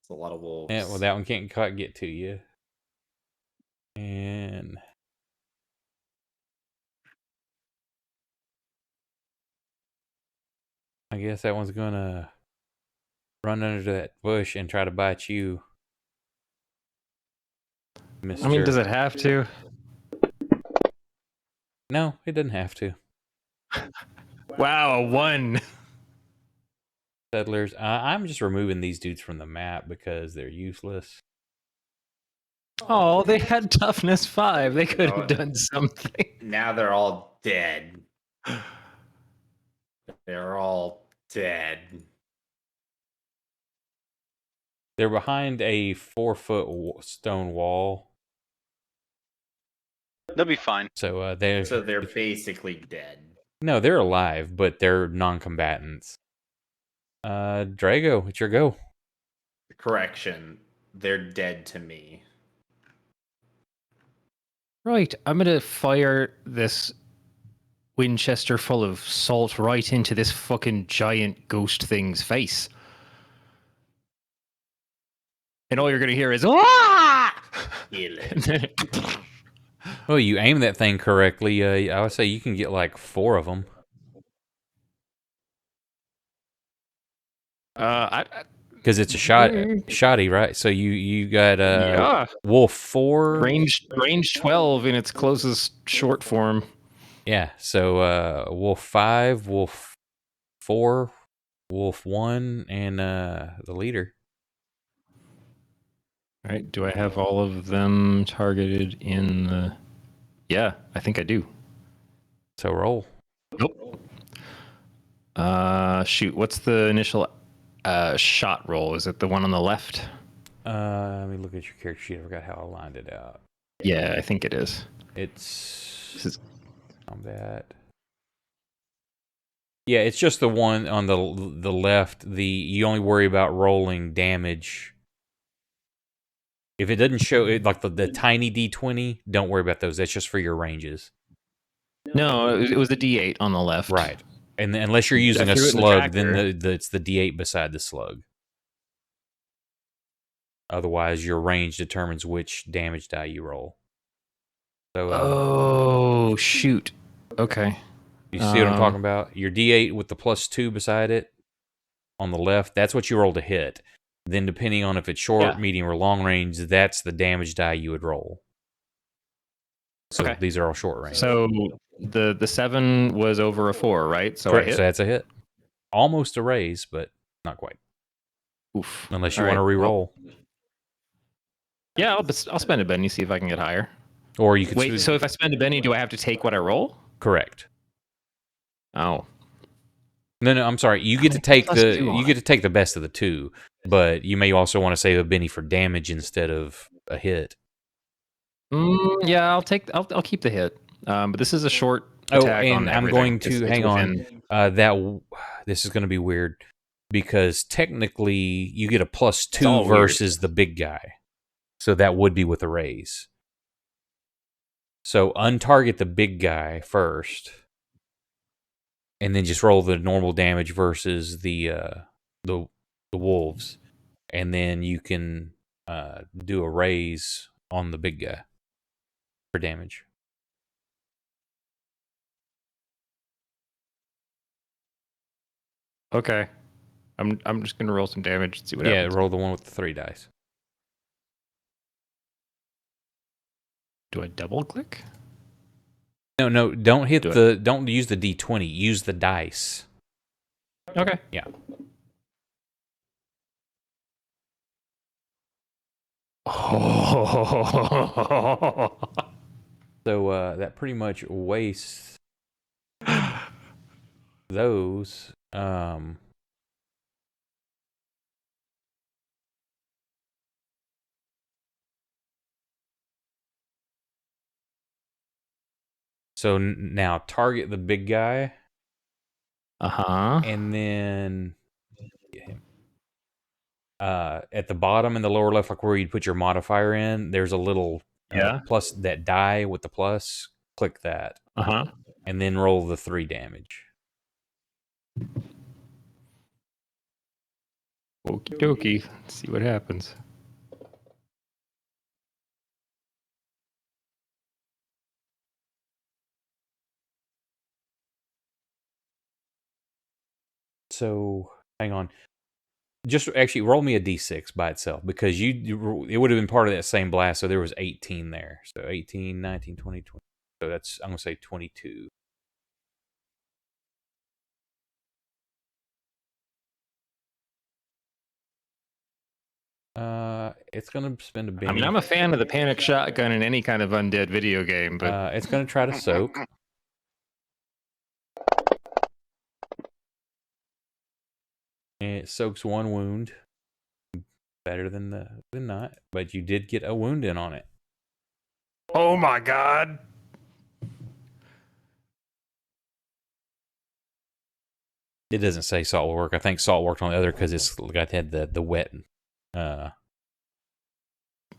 It's a lot of wolves. Yeah, well, that one can't quite get to you. And I guess that one's gonna run under that bush and try to bite you, Mister. I mean, does it have to? No, it doesn't have to. Wow, a 1. Settlers. I'm just removing these dudes from the map because they're useless. Oh, they had toughness 5. They could have Oh. done something. Now they're all dead. They're all dead. They're behind a 4-foot stone wall. They'll be fine. So they're So they're basically dead. no, they're alive, but they're non-combatants. Drago, it's your go. Correction. They're dead to me. Right, I'm gonna fire this Winchester full of salt right into this fucking giant ghost thing's face. And all you're gonna hear is "Ah!" Kill And it. then it- Well, you aim that thing correctly. I would say you can get like 4 of them. Because it's a shotty, right? So you got yeah, Wolf 4. range 12 in its closest short form. Yeah, so Wolf 5, Wolf 4, Wolf 1, and the leader. All right, do I have all of them targeted in the... Yeah, I think I do. So roll. Nope. Shoot, what's the initial shot roll? Is it the one on the left? Let me look at your character sheet. I forgot how I lined it out. Yeah, I think it is. It's This is... combat. Yeah, it's just the one on the left. You only worry about rolling damage. If it doesn't show it, like the tiny D20, don't worry about those. That's just for your ranges. No, it was the D8 on the left. Right. And unless you're using a threw it in the slug, then tracker. it's the D8 beside the slug. Otherwise, your range determines which damage die you roll. So, Oh, shoot. Okay. you see what I'm talking about? Your D8 with the +2 beside it on the left, that's what you roll to hit. Then, depending on if it's short, medium, or long range, that's the damage die you would roll. So Okay. these are all short range. So the 7 was over a 4, right? So correct. I hit. So that's a hit. Almost a raise, but not quite. Oof. Unless you All want to right, re-roll. well, yeah, I'll spend a Benny, see if I can get higher. Or you could Wait, so if I spend a Benny, do I have to take what I roll? correct. Oh. No, I'm sorry. You get to take +2 on you get to take the best of the two, but you may also want to save a Benny for damage instead of a hit. Yeah, I'll keep the hit. But this is a short Oh, attack and on I'm everything. going to It's hang on. within- This is going to be weird because technically you get a all +2 weird. versus the big guy, so that would be with a raise. So untarget the big guy first, and then just roll the normal damage versus the wolves, and then you can do a raise on the big guy for damage. Okay. I'm just gonna roll some damage and see what Yeah, happens. roll the one with the 3 dice. Do I double click? No, don't hit Do don't use the D20. Use the dice. Okay. Yeah. Oh. So that pretty much wastes those. So now target the big guy, Uh-huh. and then get him. At the bottom in the lower left, like where you'd put your modifier in, there's a little Yeah. plus, that die with the plus. Click that, Uh-huh. and then roll the 3 damage. Okie dokie. Let's see what happens. So hang on. Just actually roll me a d6 by itself, because it would have been part of that same blast. So there was 18 there. So 18, 19, 20, 20. So that's, I'm going to say 22. It's going to spend a I Benny. mean, I'm a fan of the panic shotgun in any kind of undead video game, but It's going to try to soak. And it soaks 1 wound. Better than not. But you did get a wound in on it. oh my god. It doesn't say salt will work. I think salt worked on the other because it's got had the wet coat,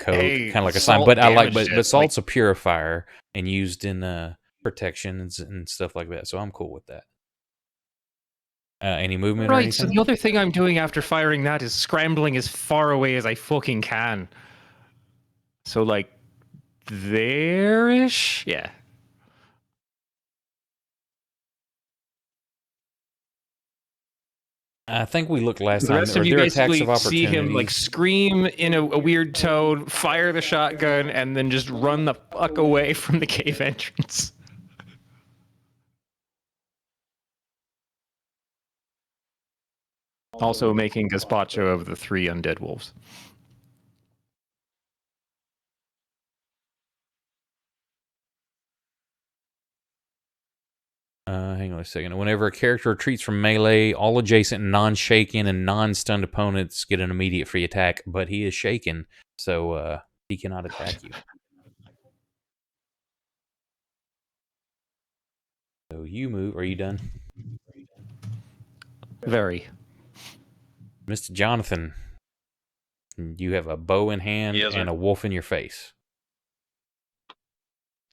Hey, kind of like a sign. salt But I like, damaged but it, salt's a purifier and used in protections and stuff like that. So I'm cool with that. Any movement or Right, so anything? the other thing I'm doing after firing that is scrambling as far away as I fucking can. So, like, there-ish? Yeah. I think we looked last The time. rest Are of you there attacks basically of see him, like, opportunities? scream in a weird tone, fire the shotgun, and then just run the fuck away from the cave entrance. Also making gazpacho of the 3 undead wolves. Hang on a second. Whenever a character retreats from melee, all adjacent non-shaken and non-stunned opponents get an immediate free attack, but he is shaken, so he cannot attack you. So you move. Are you done? Very. Mr. Jonathan, you have a bow in hand Yes, sir. and a wolf in your face.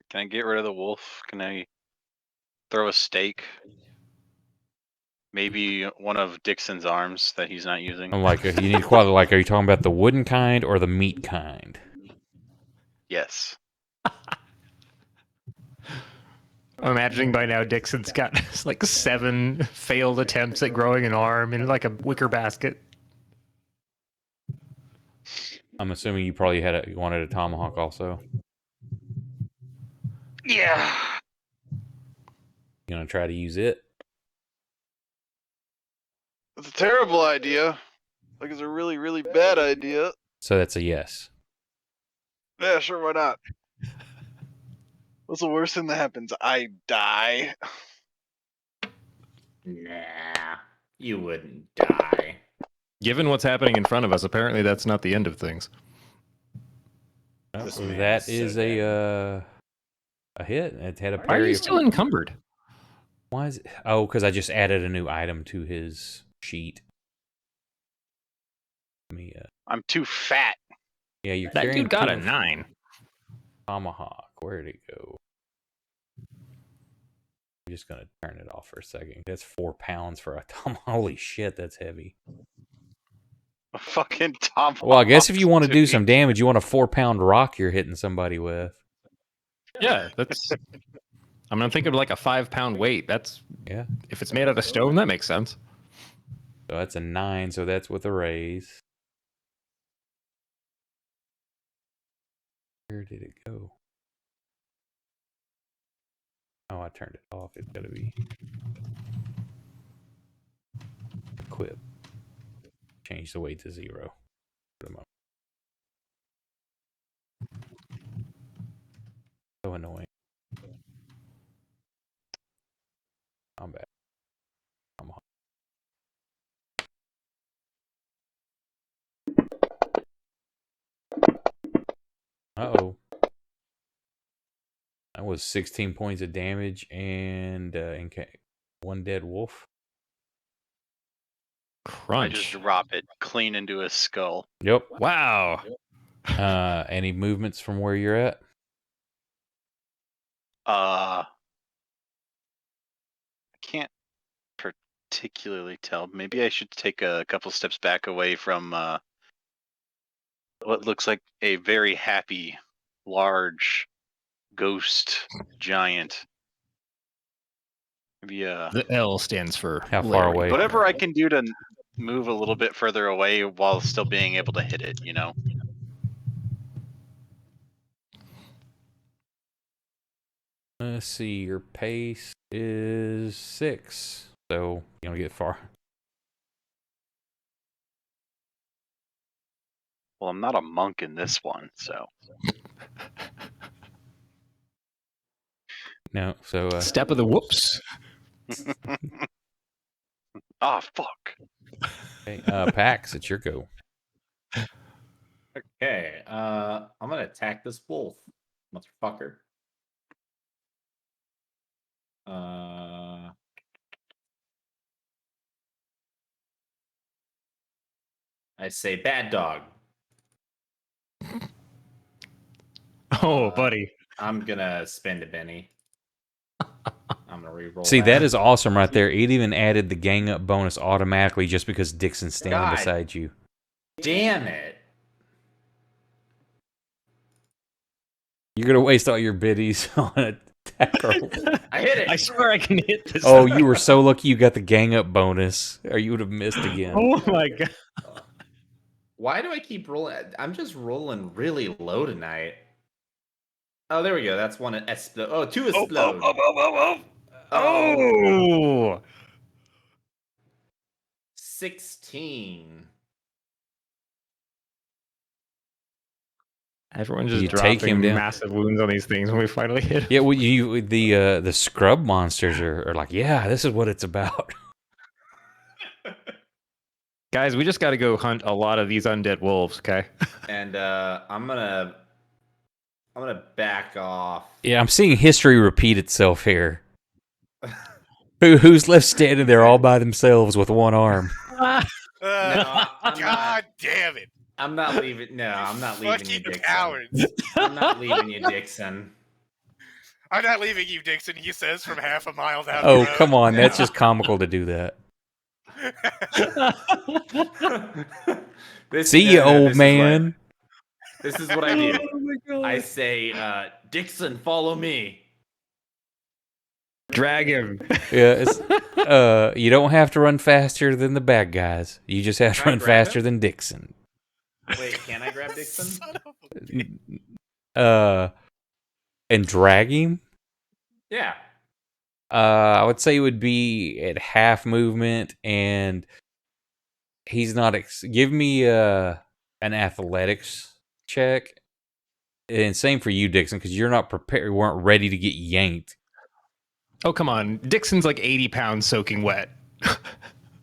Can I get rid of the wolf? Can I throw a stake? Maybe one of Dixon's arms that he's not using. I'm like, you need to qualify. Like, are you talking about the wooden kind or the meat kind? Yes. I'm imagining by now Dixon's got like 7 failed attempts at growing an arm in like a wicker basket. I'm assuming you probably wanted a tomahawk also. Yeah. You gonna try to use it? It's a terrible idea. Like, it's a really, really bad idea. So that's a yes. Yeah, sure, why not? What's the worst thing that happens? I die. Nah, you wouldn't die. Given what's happening in front of us, apparently that's not the end of things. This man That is so is a hit. It had a Why are parry. you still encumbered? Why is it? Oh, because I just added a new item to his sheet. Let me, I'm too fat. yeah, you're That carrying dude got a two 9. tomahawk. Where'd it go? I'm just gonna turn it off for a second. That's 4 pounds for a tomahawk. Holy shit, that's heavy. A fucking Tom. Well, I guess if you want to do some damage, you want a 4-pound rock you're hitting somebody with. Yeah, that's. I'm thinking of like a 5-pound weight. That's Yeah. if it's made out of stone, that makes sense. So that's a 9, so that's with a raise. Where did it go? Oh, I turned it off. It's gotta be equip. Change the weight to 0. For the moment. So annoying. I'm back. I'm home. Uh-oh. That was 16 points of damage and 1 dead wolf. I Crunch. just drop it clean into his skull. Yep. Wow. Any movements from where you're at? I can't particularly tell. Maybe I should take a couple steps back away from what looks like a very happy, large ghost giant. Maybe The L stands for How far Larry. away? whatever I can do to move a little bit further away while still being able to hit it, you know? Let's see. Your pace is 6, so you don't get far. Well, I'm not a monk in this one, so. No. So Step of the whoops. Ah, fuck. okay, Pax, it's your go. Okay, I'm gonna attack this wolf, motherfucker. I say bad dog. Oh, buddy. I'm gonna spend a Benny. I'm gonna re-roll. See, that is awesome right there. It even added the gang up bonus automatically just because Dixon's standing God. beside you. Damn it! You're gonna waste all your biddies on a attack roll. I hit it. I swear I can hit this. Oh, you were so lucky you got the gang up bonus, or you would have missed again. Oh my god. Why do I keep rolling? I'm just rolling really low tonight. Oh, there we go. That's one explode. Oh, two explode. Oh. 16. Everyone's just You take him dropping down. massive wounds on these things when we finally hit them. Yeah, well, the scrub monsters are like, yeah, this is what it's about. Guys, we just got to go hunt a lot of these undead wolves, okay? And I'm gonna back off. Yeah, I'm seeing history repeat itself here. Who's left standing there all by themselves with one arm? I'm God damn it! I'm not leaving. No, I'm not leaving you, Fucking Dixon. cowards! I'm not leaving you, Dixon. I'm not leaving you, Dixon. He says from half a mile down. Oh, the road. come on. That's just comical to do that. See you, old man. This is what I do. Oh my god. I say, Dixon, follow me. Drag him. Yeah, you don't have to run faster than the bad guys. You just have to Can I run grab faster him? than Dixon. Wait, can I grab Dixon? Son of a bitch. And drag him. Yeah. I would say it would be at half movement, and he's not. Give me an athletics check, and same for you, Dixon, because you're not prepared. You weren't ready to get yanked. Oh, come on. Dixon's like 80 pounds soaking wet.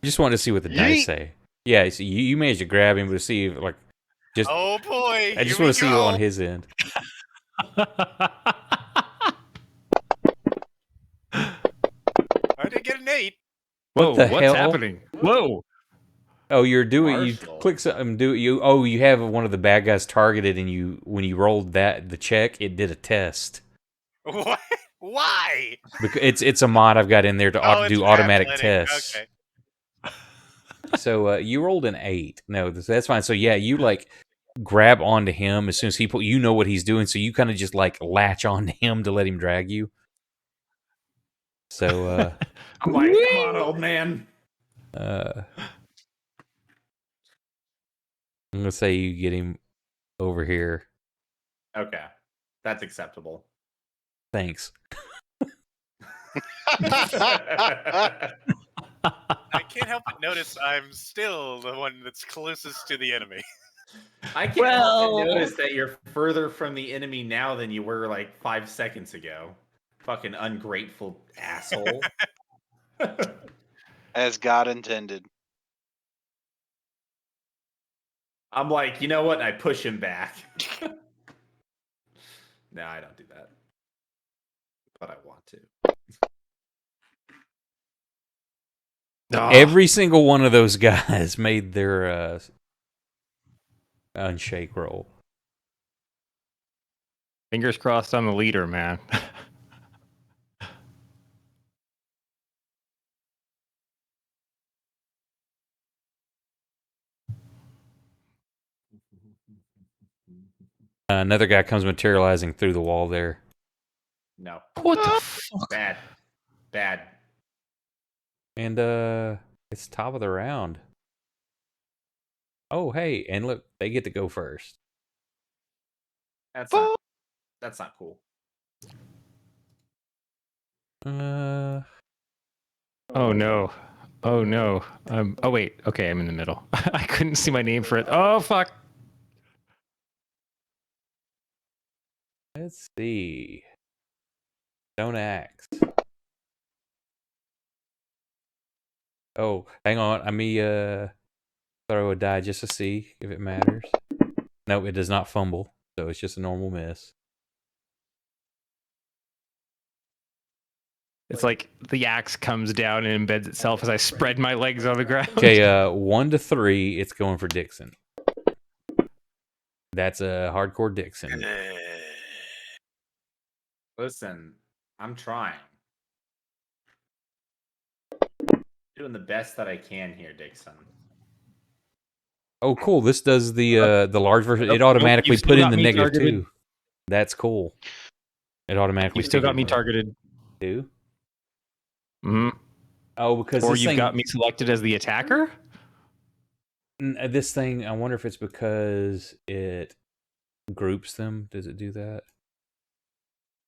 Just wanted to see what the dice say. Yeah, so you managed to grab him to see if, like, just. Oh boy! I just here want to we see go. on his end. I did get an 8. Whoa, the what's hell? happening? Whoa. Oh, you're doing. Marshall. You click something. You have one of the bad guys targeted, and when you rolled the check, it did a test. What? Why? Because it's a mod I've got in there to Oh, it's do an automatic athletic. tests. Okay. So you rolled an 8. No, that's fine. So yeah, you like grab onto him as soon as you know what he's doing. So you kind of just like latch onto him to let him drag you. So I'm like, come on, old man. I'm gonna say you get him over here. Okay, that's acceptable. Thanks. I can't help but notice I'm still the one that's closest to the enemy. I can't help but notice that you're further from the enemy now than you were like 5 seconds ago. Fucking ungrateful asshole. As God intended. I'm like, you know what? I push him back. No, I don't do that. But I want to. Every single one of those guys made their unshake roll. Fingers crossed on the leader, man. Another guy comes materializing through the wall there. No. What the fuck? Bad. Bad. And it's top of the round. Oh, hey, and look, they get to go first. That's not cool. Oh no. Oh no. Oh wait. Okay, I'm in the middle. I couldn't see my name for it. Oh fuck. Let's see. Stone axe. Oh, hang on. Let me throw a die just to see if it matters. No, it does not fumble, so it's just a normal miss. It's like the axe comes down and embeds itself as I spread my legs on the ground. Okay, 1 to 3, it's going for Dixon. That's a hardcore Dixon. Listen, I'm trying. Doing the best that I can here, Dixon. Oh, cool. This does the large version. It automatically You've put still in got the me negative targeted. 2. That's cool. It automatically. You've still got me targeted. 2. Mm-hmm. Oh, because Or this you've thing, got me selected as the attacker? this thing, I wonder if it's because it groups them. Does it do that?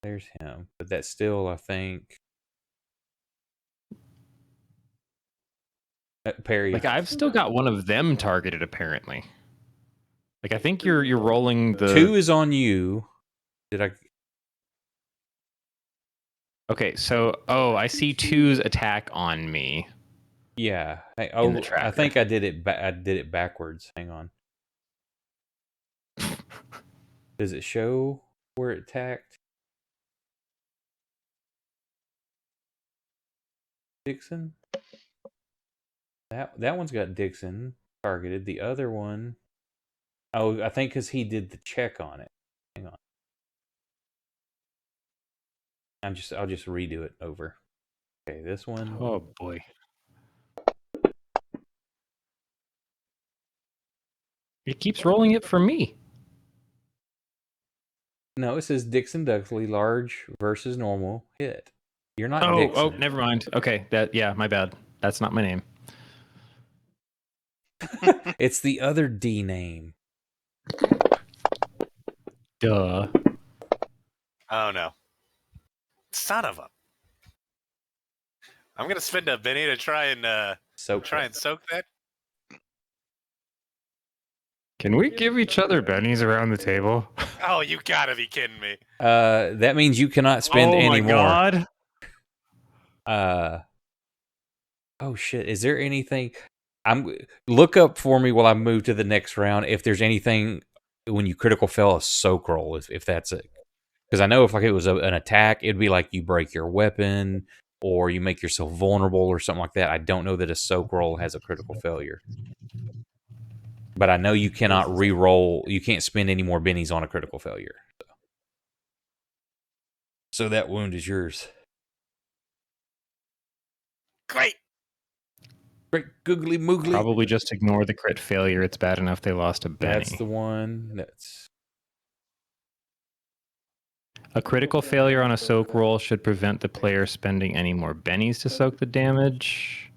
There's him. But that's still, I think. Perry. Like I've still got one of them targeted apparently. Like I think you're rolling the 2 is on you. Did I? Okay, so I see 2's attack on me. Yeah. the I tracker. think I did it. I did it backwards. Hang on. Does it show where it attacked? Dixon? That one's got Dixon targeted. The other one, oh, I think because he did the check on it. Hang on. I'll just redo it over. Okay, this one. Oh boy. It keeps rolling it for me. No, it says Dixon Duxley, large versus normal hit. You're not Oh, Dixon. never mind. Okay, my bad. That's not my name. It's the other D name. Duh. Oh no. Son of a. I'm gonna spend a Benny to try and soak that. Can we give each other bennies around the table? Oh, you gotta be kidding me. That means you cannot spend any more. Oh my god. Oh shit! Is there anything? Look up for me while I move to the next round. If there's anything when you critical fail a soak roll, if that's it, because I know if like it was an attack, it'd be like you break your weapon or you make yourself vulnerable or something like that. I don't know that a soak roll has a critical failure, but I know you cannot re-roll. You can't spend any more bennies on a critical failure. So that wound is yours. Great. Great googly moogly. Probably just ignore the crit failure. It's bad enough they lost a Benny. That's the one. That's a critical failure on a soak roll should prevent the player spending any more bennies to soak the damage.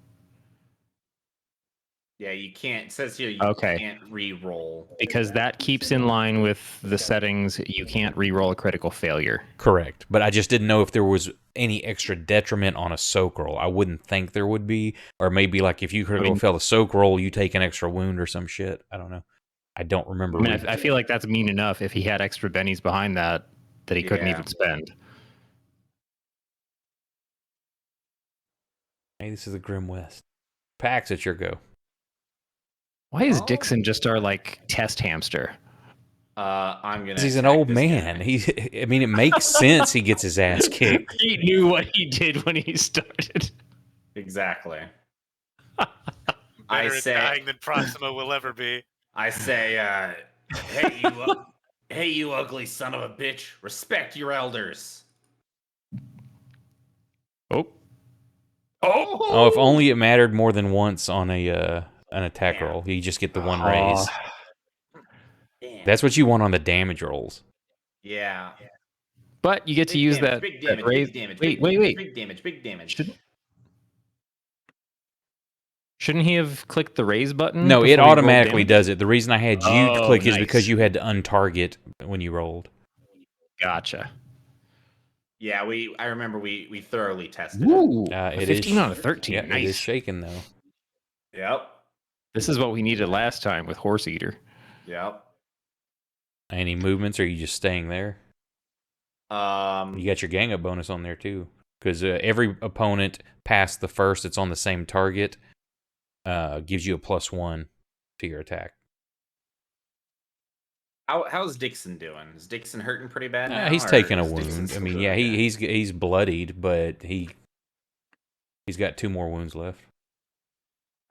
Yeah, you can't. It says here you Okay. can't re-roll. Because that keeps in line with the settings. You can't re-roll a critical failure. Correct. But I just didn't know if there was any extra detriment on a soak roll. I wouldn't think there would be. Or maybe like if you critical fail a soak roll, you take an extra wound or some shit. I don't know. I don't remember. I mean, I feel like that's mean enough if he had extra bennies behind that he couldn't Yeah. even spend. Hey, this is the Grim West. Pax, it's your go. Why is Oh. Dixon just our like test hamster? I'm gonna. 'Cause he's an attack old this man. guy. I mean, it makes sense he gets his ass kicked. He knew what he did when he started. Exactly. Better I at say- dying than Proxima will ever be. I say, hey, you ugly son of a bitch! Respect your elders. Oh. Oh, if only it mattered more than once on an attack Yeah. roll. You just get the one raise. Damn. That's what you want on the damage rolls. Yeah. But you get to use that Big that damage. raise. Big damage. Wait. Big damage. Big damage. Shouldn't he have clicked the raise button? No, it before he rolled automatically damage? does it. The reason I had you Oh, click is nice. because you had to untarget when you rolled. Gotcha. Yeah, I remember we thoroughly tested it. Ooh, It 15 is, out of 13. Yeah, Nice. it is shaking though. Yep. This is what we needed last time with Horse Eater. Yep. Any movements, or are you just staying there? You got your gang up bonus on there too, because every opponent past the first that's on the same target gives you a +1 to your attack. How's Dixon doing? Is Dixon hurting pretty bad now? He's or taking a is Dixon wound. I still mean, doing yeah, good? he's bloodied, but he's got 2 more wounds left.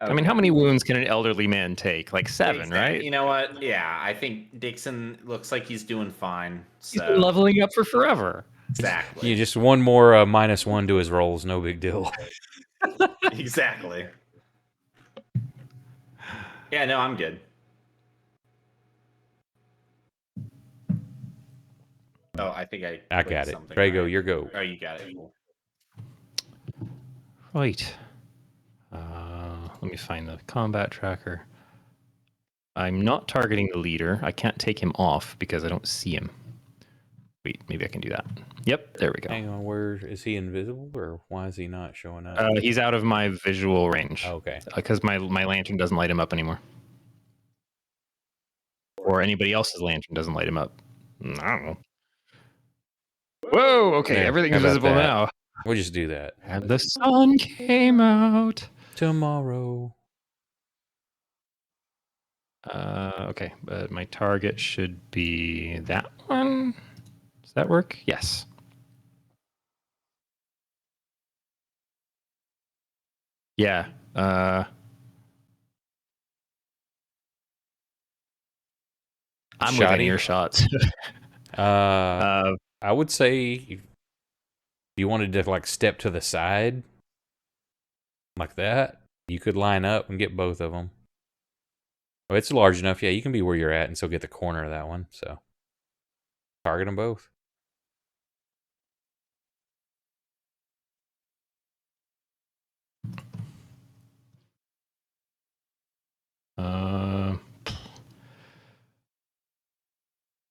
I mean, how many wounds can an elderly man take? Like 7, Exactly. right? You know what? Yeah, I think Dixon looks like he's doing fine. He's So been leveling up for forever. exactly. Yeah, just one more -1 to his rolls, no big deal. Exactly. Yeah, no, I'm good. Oh, I think I I clicked got it. something Drago, right. your go. Oh, you got it. Cool. Right. Let me find the combat tracker. I'm not targeting the leader. I can't take him off because I don't see him. Wait, maybe I can do that. Yep, there we go. Hang on, where is he invisible, or why is he not showing up? He's out of my visual range. Okay. Because my lantern doesn't light him up anymore. Or anybody else's lantern doesn't light him up. I don't know. Whoa, okay, There, everything's how about visible that? now. We'll just do that. And the sun came out. Tomorrow. Okay, but my target should be that one. Does that work? Yes. Yeah. I'm within Shoddy? earshot. I would say if you wanted to like step to the side like that, you could line up and get both of them. Well, it's large enough, yeah. You can be where you're at and still get the corner of that one. So target them both.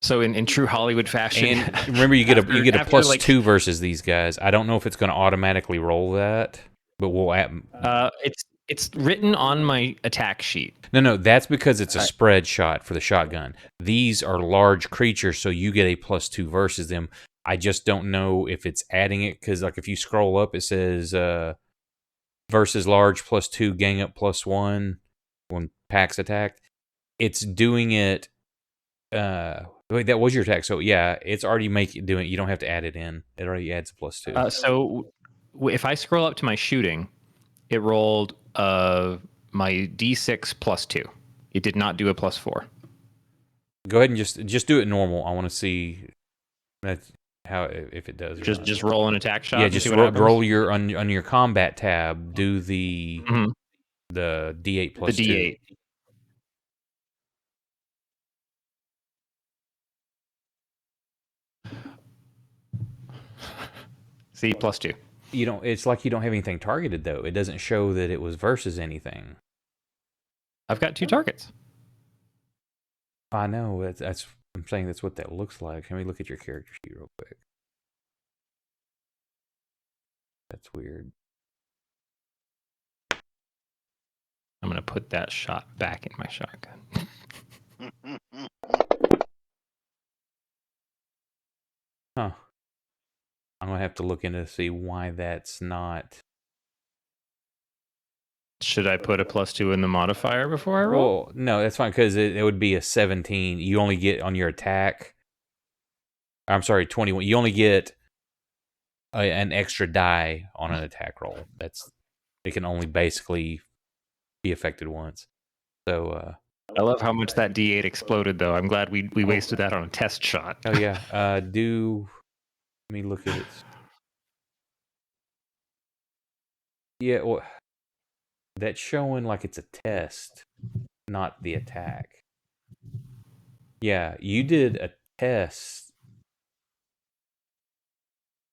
So in true Hollywood fashion, And remember, you get a after, +2 versus these guys. I don't know if it's going to automatically roll that, but we'll add. it's written on my attack sheet. No, that's because it's a spread shot for the shotgun. These are large creatures, so you get a +2 versus them. I just don't know if it's adding it, because like if you scroll up, it says versus large +2, gang up +1 when packs attack. It's doing it. Wait, that was your attack. So yeah, it's already doing it. You don't have to add it in. It already adds a +2. So if I scroll up to my shooting, it rolled my D6 +2. It did not do a +4. Go ahead and just do it normal. I want to see how if it does. Or not. Just roll an attack shot. Yeah, and just see what happens? roll your on your combat tab. Do the Mhm. the D8 the D8. See, +2. You don't. It's like you don't have anything targeted though. It doesn't show that it was versus anything. I've got 2 targets. I know. That's I'm saying that's what that looks like. Let me look at your character sheet real quick. That's weird. I'm going to put that shot back in my shotgun. Huh. I'm gonna have to look into see why that's not. Should I put a +2 in the modifier before I roll? Well, no, that's fine because it would be a 17. You only get on your attack. I'm sorry, 21. You only get an extra die on an attack roll. It can only basically be affected once. So, I love how much that D8 exploded, though. I'm glad we wasted that on a test shot. oh yeah, let me look at it. Yeah, well, that's showing like it's a test, not the attack. Yeah, you did a test.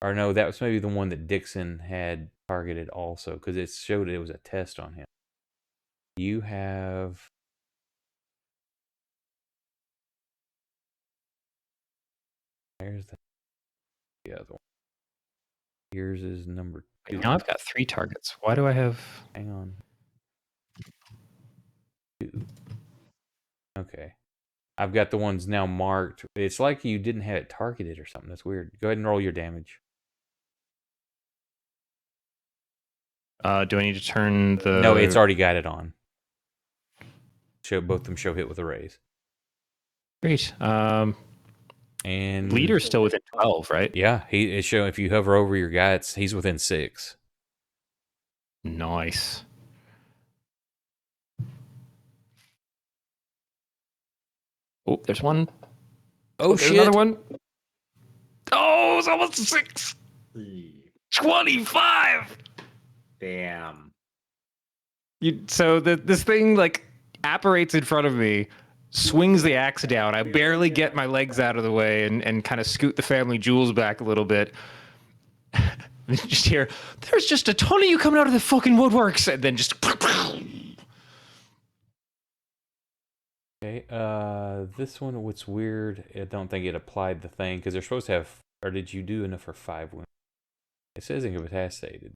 Or no, that was maybe the one that Dixon had targeted also, because it showed it was a test on him. You have. There's the other one. Yours is number 2. Now I've got 3 targets. Why do I have... Hang on. 2. Okay. I've got the ones now marked. It's like you didn't have it targeted or something. That's weird. Go ahead and roll your damage. do I need to turn the... No, it's already got it on. Both of them show hit with a raise. Great. And Leader's still within 12, right? yeah, it's showing if you hover over your guy, he's within 6. Nice. Oh, there's one. Oh, there's shit. another one. Oh, it's almost a 6. 25. Damn. So this thing like apparates in front of me, swings the axe down. I barely get my legs out of the way and kind of scoot the family jewels back a little bit. Just hear, there's just a ton of you coming out of the fucking woodworks, and then just... Okay, this one, what's weird, I don't think it applied the thing, because they're supposed to have, or did you do enough for 5 wounds? It says incapacitated.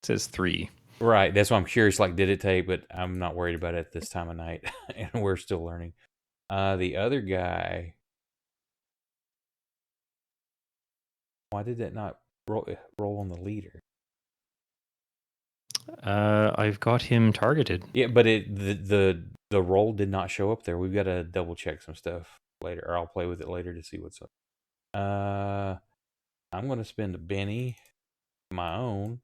It says 3. Right, that's why I'm curious, like, did it take, but I'm not worried about it at this time of night, and we're still learning. The other guy, why did that not roll on the leader? I've got him targeted. Yeah, but the roll did not show up there. We've got to double check some stuff later, or I'll play with it later to see what's up. I'm going to spend a Benny, my own,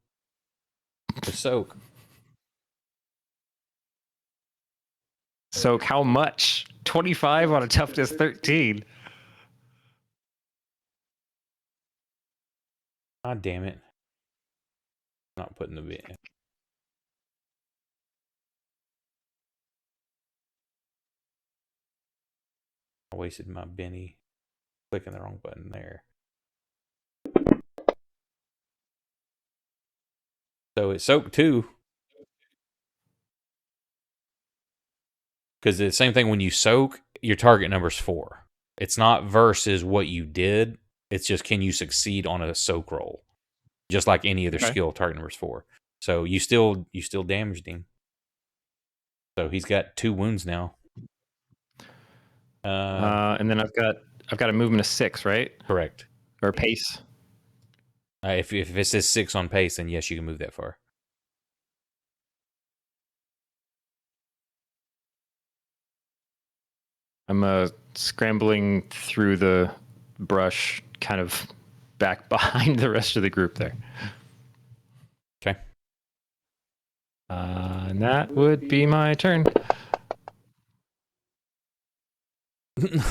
to soak. Soak how much? 25 on a toughness 13. God damn it. Not putting the Benny. I wasted my Benny clicking the wrong button there. So it's soaked too. Because the same thing when you soak, your target number's 4. It's not versus what you did. It's just can you succeed on a soak roll. Just like any other skill, target number's 4. So you still damaged him. So he's got 2 wounds now. And then I've got a movement of 6, right? Correct. Or pace. If it says 6 on pace, then yes, you can move that far. I'm scrambling through the brush, kind of back behind the rest of the group there. Okay. And that would be my turn.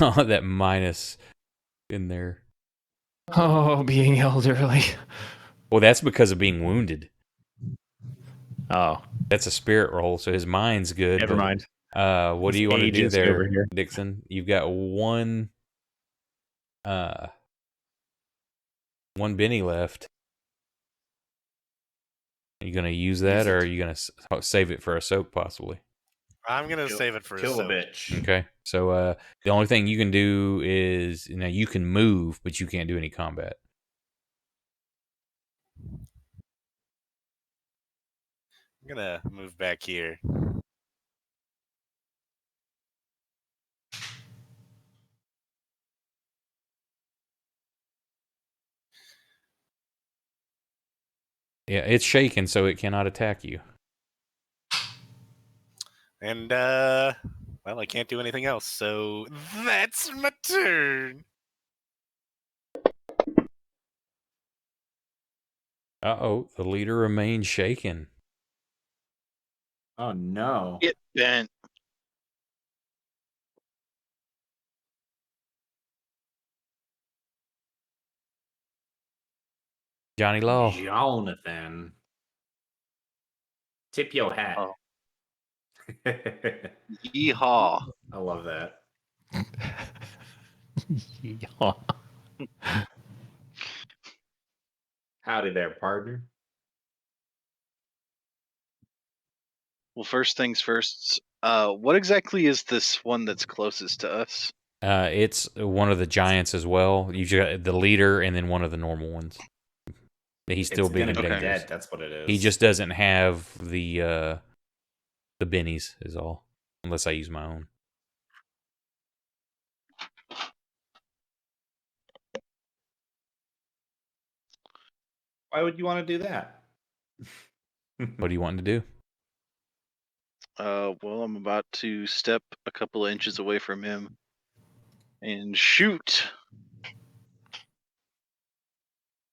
Oh, that minus in there. Oh, being elderly. Well, that's because of being wounded. Oh, That's a spirit roll, so his mind's good. never mind. What do you want to do Ageist over there, here. Dixon? You've got one Benny left. Are you going to use that, or are you going to save it for a soak, possibly? I'm gonna save it for a Kill the soak. bitch. Okay. So the only thing you can do is you can move, but you can't do any combat. I'm gonna move back here. Yeah, it's shaken, so it cannot attack you. And well, I can't do anything else, so that's my turn. Uh-oh, the leader remains shaken. Oh no. Get bent. Johnny Law. Jonathan. Tip your hat. Oh. Yeehaw. I love that. Yeah. Howdy there, partner. Well, first things first. What exactly is this one that's closest to us? It's one of the giants as well. You got the leader and then one of the normal ones. He's still It's big gonna and be dangerous. dead. That's what it is. He just doesn't have the bennies is all. Unless I use my own. Why would you want to do that? What do you want to do? Well, I'm about to step a couple of inches away from him and shoot.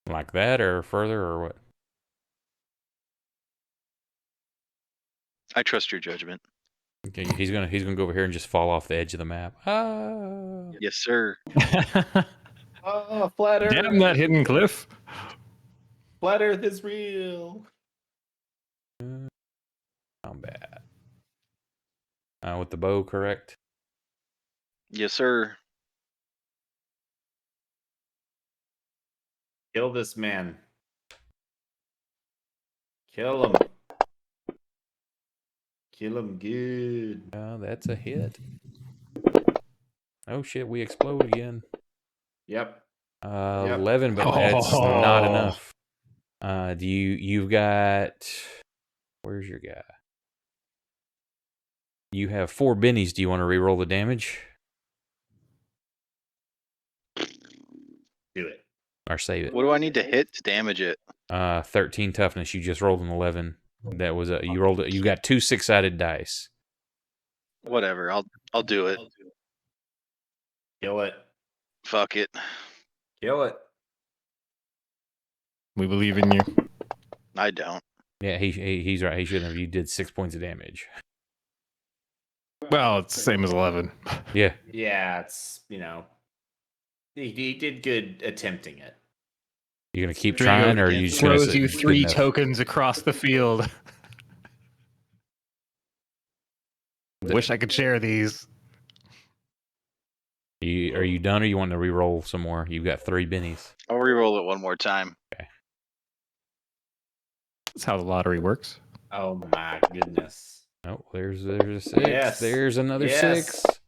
Like that or further or what? I trust your judgment. Okay, he's gonna go over here and just fall off the edge of the map. Ah. Yes, sir. Oh, flat Earth. Damn that hidden cliff. Flat Earth is real. Combat. With the bow, correct? Yes, sir. Kill this man. Kill him. Kill him good. That's a hit. Oh shit, we explode again. Yep. 11, but that's not enough. You've got, where's your guy? You have 4 bennies. Do you want to reroll the damage? Do it. Or save it? What do I need to hit to damage it? 13 toughness. You just rolled an 11. That was you rolled you got 2 6-sided dice. Whatever. I'll do it. Kill it. Fuck it. Kill it. We believe in you. I don't. Yeah, he's right. He shouldn't have. You did 6 points of damage. Well, it's the same as 11. Yeah. Yeah, it's, he did good attempting it. You gonna keep trying, or are you just gonna Throws say you it's good 3 enough? tokens across the field. Wish I could share these. Are you done, or you want to re-roll some more? You've got 3 bennies. I'll re-roll it one more time. That's how the lottery works. Oh my goodness. Oh, there's a 6. Yes. There's another Yes. 6.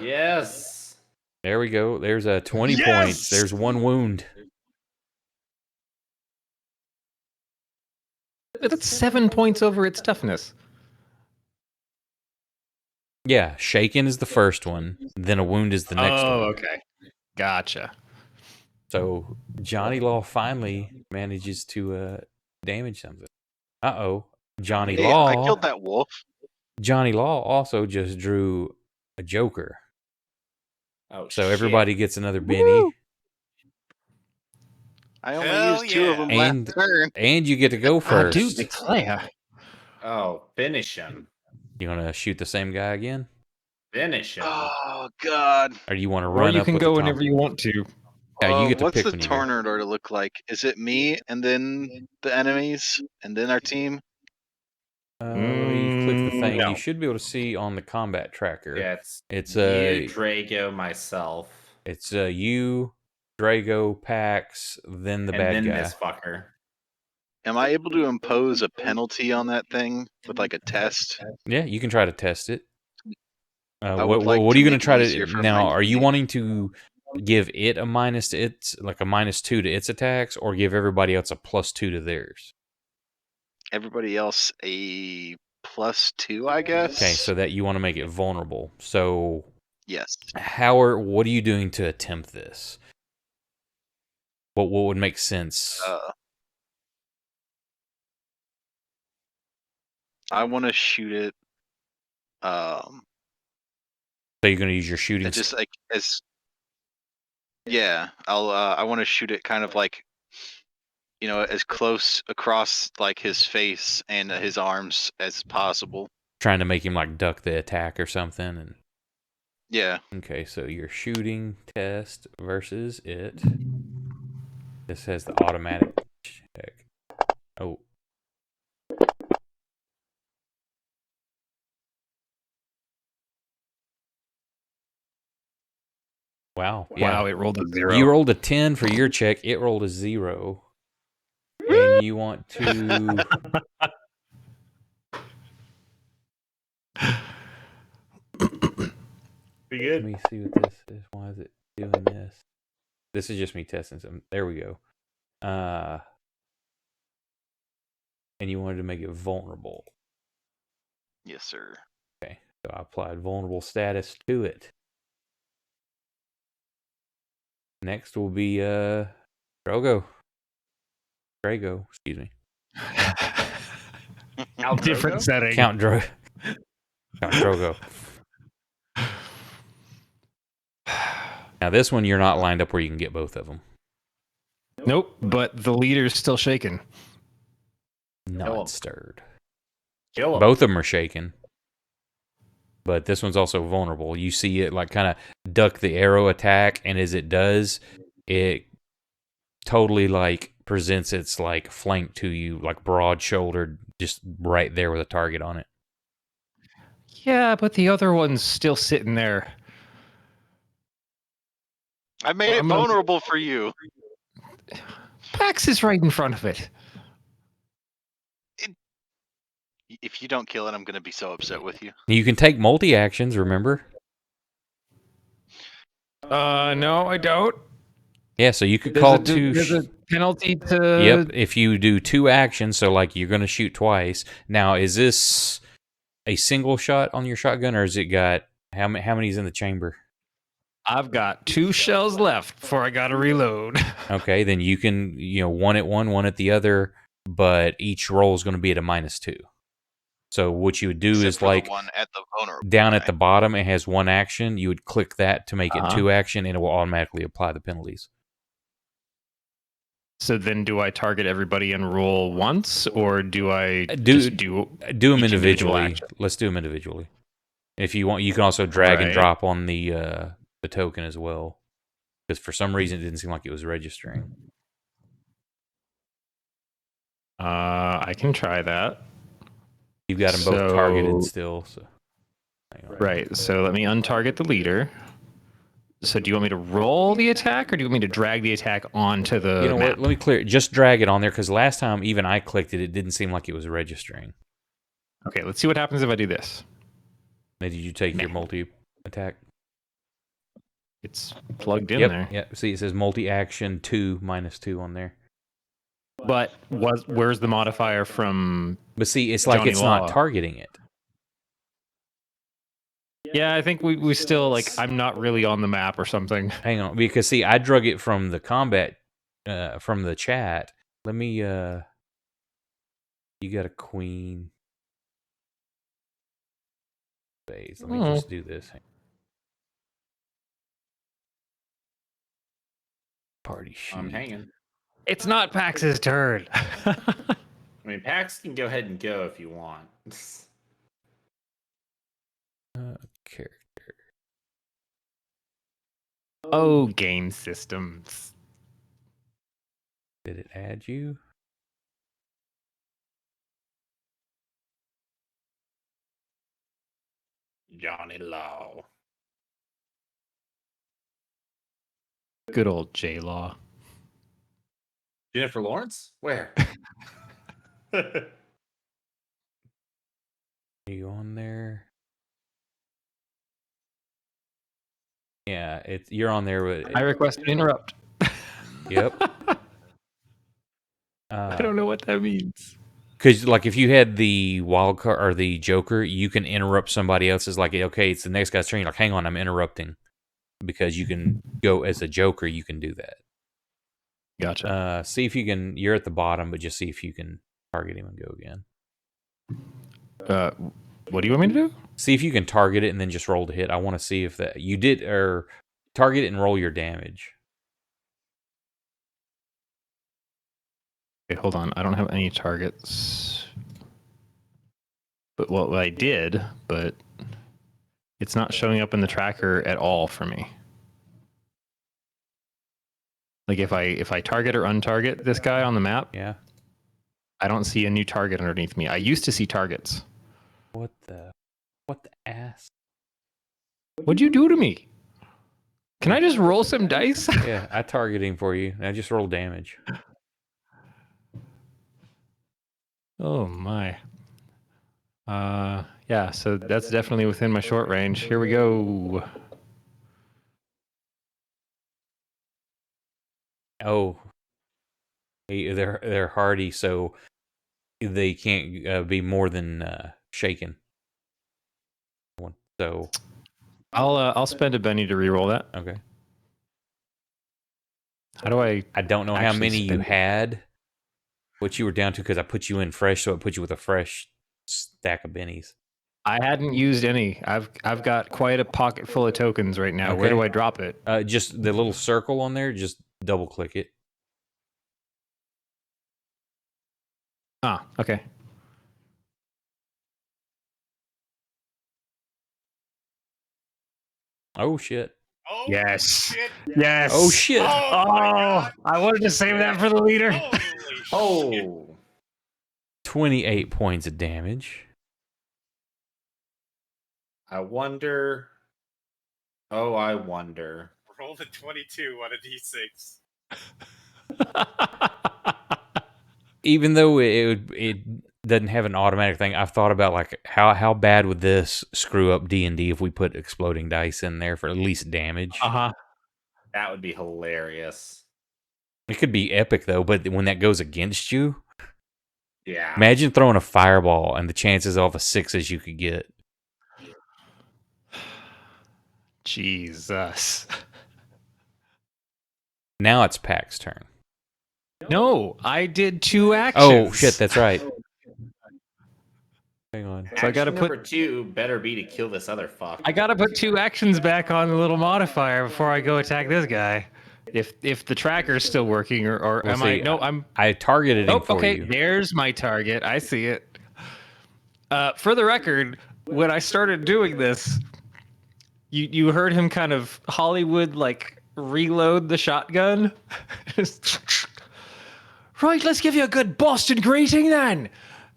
Yes. There we go. There's a 20 Yes! points. There's 1 wound. That's 7 points over its toughness. Yeah, shaken is the first one. Then a wound is the next one. Okay. Gotcha. So Johnny Law finally manages to damage something. Uh-oh. Johnny Hey, Law. I killed that wolf. Johnny Law also just drew a Joker. Oh, So shit. everybody gets another Benny. Woo! I only Hell used 2 of them And- last turn. And you get to go I first. do declare. Oh, finish him. You want to shoot the same guy again? Finish him. Oh God. Or do you want to Or run you up can with go the whenever you want to. Yeah, you get to What's pick the when you go. tournament order look like? Is it me and then the enemies and then our team? You click the thing. No. You should be able to see on the combat tracker. Yeah, It's you, Drago, myself, It's you, Drago, Pax, then the and bad then guy. this fucker. am I able to impose a penalty on that thing with like a test? Yeah, you can try to test it. I What, would like what are to you going make to it try to easier for now? my Are you teammate. wanting to give it a minus to its, like a -2 to its attacks, or give everybody else a +2 to theirs? Everybody else a +2, I guess. Okay, so that you want to make it vulnerable. So Yes. what are you doing to attempt this? What would make sense? I want to shoot it. So you're going to use your shooting. Just like as. Yeah, I want to shoot it kind of like, as close across like his face and his arms as possible. Trying to make him like duck the attack or something. And Yeah. okay, so your shooting test versus it. This has the automatic check. Oh. Wow. Yeah. Wow, it rolled a 0. You rolled a 10 for your check. It rolled a 0. And you want to... Pretty Let good. me see what this is. Why is it doing this? This is just me testing something. There we go. And you wanted to make it vulnerable. Yes, sir. Okay. So I applied vulnerable status to it. Next will be Drago, excuse me. Different setting. Count Drogo. Now this one you're not lined up where you can get both of them. Nope, but the leader's still shaking. Not stirred. Kill him. Both of them are shaking. But this one's also vulnerable. You see it like kind of duck the arrow attack, and as it does, it totally like presents its like flank to you, like broad shouldered, just right there with a target on it. Yeah, but the other one's still sitting there. I made it vulnerable for you. Pax is right in front of it. If you don't kill it, I'm going to be so upset with you. You can take multi actions, remember? No, I don't. Yeah, so you could call There's a penalty to... Yep, if you do 2 actions, so like you're going to shoot twice. Now, is this a single shot on your shotgun, or has it got... How many's in the chamber? I've got 2 shells left before I got to reload. Okay, then you can, one at one at the other, but each roll is going to be at a -2. So what you would do Except is for like the one at the vulnerable down guy. at the bottom, it has 1 action. You would click that to make it 2 action, and it will automatically apply the penalties. So then do I target everybody and roll once, or do I just do them each individual individually? action? Let's do them individually. If you want, you can also drag and Right. drop on the token as well. Because for some reason, it didn't seem like it was registering. I can try that. You've got them both targeted still. So. Hang on. Right, so let me untarget the leader. So do you want me to roll the attack, or do you want me to drag the attack onto the You know map? what? Let me clear it. Just drag it on there, because last time even I clicked it, it didn't seem like it was registering. Okay, let's see what happens if I do this. Now, did you take your multi-attack? It's plugged in Yep, there. yep. See, it says multi-action 2 -2 on there. But where's the modifier from? But see, it's like Johnny it's Law. not targeting it. Yeah, I think we still, like, I'm not really on the map or something. Hang on, because see, I drug it from the combat, from the chat. Let me, you got a queen. Phase. Let me just do this. Party sheet. I'm hanging. It's not Pax's turn. I mean, Pax can go ahead and go if you want. Character. Oh, game systems. Did it add you? Johnny Law. Good old J-Law. Jennifer Lawrence? Where? Are you on there? Yeah, you're on there. But I request an interrupt. Yep. I don't know what that means. Because like if you had the wild card or the Joker, you can interrupt somebody else's. Like, okay, it's the next guy's turn. You're like, hang on, I'm interrupting, because you can go as a Joker. You can do that. Gotcha. See if you can. You're at the bottom, but just see if you can target him and go again. What do you want me to do? See if you can target it and then just roll to hit. I want to see if that you did, or target it and roll your damage. Okay, hold on. I don't have any targets. But well, I did, but it's not showing up in the tracker at all for me. Like if I target or untarget this guy on the map, Yeah. I don't see a new target underneath me. I used to see targets. What the ass? What'd you do to me? Can I just roll some dice? Yeah, I target him for you. I just roll damage. Oh my. Yeah, so that's definitely within my short range. Here we go. Oh, they're hardy, so they can't be more than shaken. So I'll spend a Benny to reroll that. okay. How do I? I don't know how actually many you spend it? had, what you were down to, because I put you in fresh, so it put you with a fresh stack of bennies. I hadn't used any. I've got quite a pocket full of tokens right now. Where Okay. do I drop it? Just the little circle on there. Just double click it. Ah, okay. Oh shit. Oh, Yes. shit. Yes. Oh shit. Oh, my God. I wanted to save that for the leader. Holy shit. Oh, 28 points of damage. I wonder. Oh, I wonder. Roll the 22 on a d6. Even though it doesn't have an automatic thing, I've thought about like how bad would this screw up D&D if we put exploding dice in there for at least damage. Uh-huh. That would be hilarious. It could be epic though, but when that goes against you, Yeah. imagine throwing a fireball and the chances of a 6 you could get. Jesus. Now it's Pack's turn. No, I did 2 actions. Oh shit, that's right. Hang on. So I gotta Action put- number 2 better be to kill this other fuck. I gotta put 2 actions back on the little modifier before I go attack this guy. If the tracker's still working, or We'll am see. I? No, I'm. I targeted him Oh, for okay. you. There's my target. I see it. For the record, when I started doing this, you heard him kind of Hollywood like reload the shotgun. Right, let's give you a good Boston greeting then.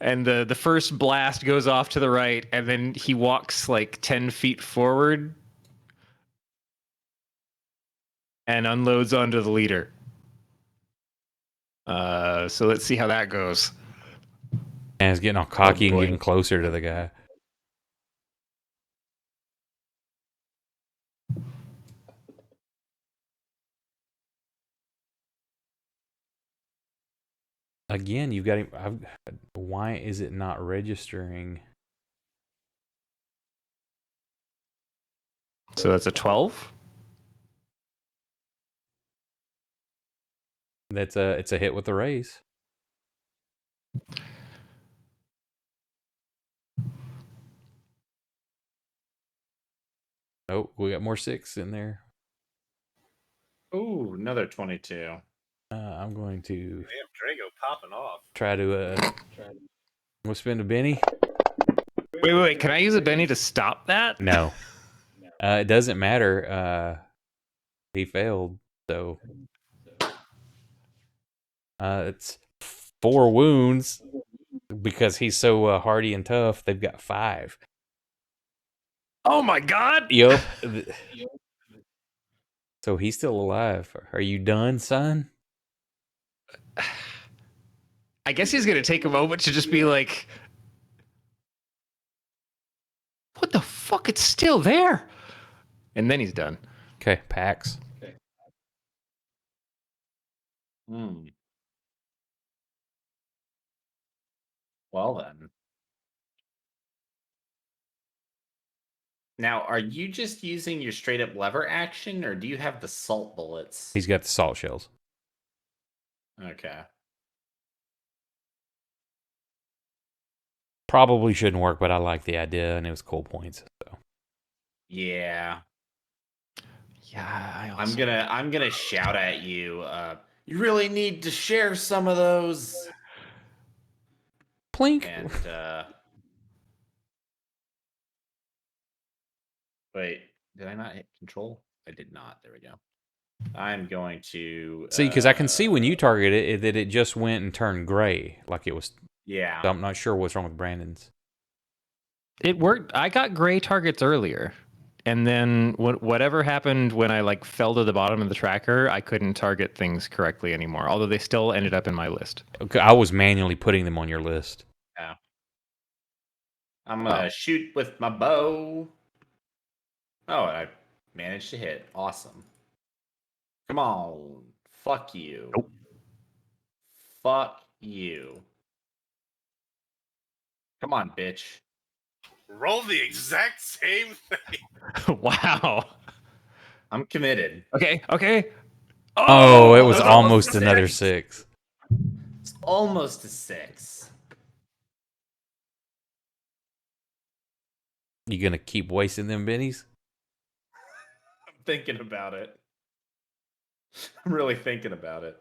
And the first blast goes off to the right, and then he walks like 10 feet forward and unloads onto the leader. So let's see how that goes. And it's getting all cocky and boy. getting closer to the guy. Again, you've got him. Why is it not registering? So that's a 12. It's a hit with the raise. Oh, we got more 6 in there. Ooh, another 22. I'm going to Damn, Drago popping off. try to. We'll spend a Benny. Wait. Can I use a Benny to stop that? No, it doesn't matter. He failed, so it's 4 wounds because he's so hardy and tough. They've got 5. Oh my god! Yup. So he's still alive. Are you done, son? I guess he's gonna take a moment to just be like, "What the fuck? It's still there," and then he's done. Okay, Pax. Well then. Now, are you just using your straight up lever action, or do you have the salt bullets? He's got the salt shells. Okay. Probably shouldn't work, but I like the idea, and it was cool points. So Yeah. Yeah, I'm gonna shout at you. You really need to share some of those. plink. And wait, did I not hit control? I did not. There we go. I'm going to See, because I can see when you target it that it just went and turned gray, like it was. Yeah. So I'm not sure what's wrong with Brandon's. It worked. I got gray targets earlier, and then whatever happened when I like fell to the bottom of the tracker, I couldn't target things correctly anymore. Although they still ended up in my list. Okay, I was manually putting them on your list. Yeah. I'm gonna shoot with my bow. Oh, I managed to hit. Awesome. Come on. Fuck you. Nope. Fuck you. Come on, bitch. Roll the exact same thing. Wow. I'm committed. Okay. Oh, it was that's almost almost another 6. 6. It's almost a 6. You gonna keep wasting them bennies? I'm thinking about it. I'm really thinking about it.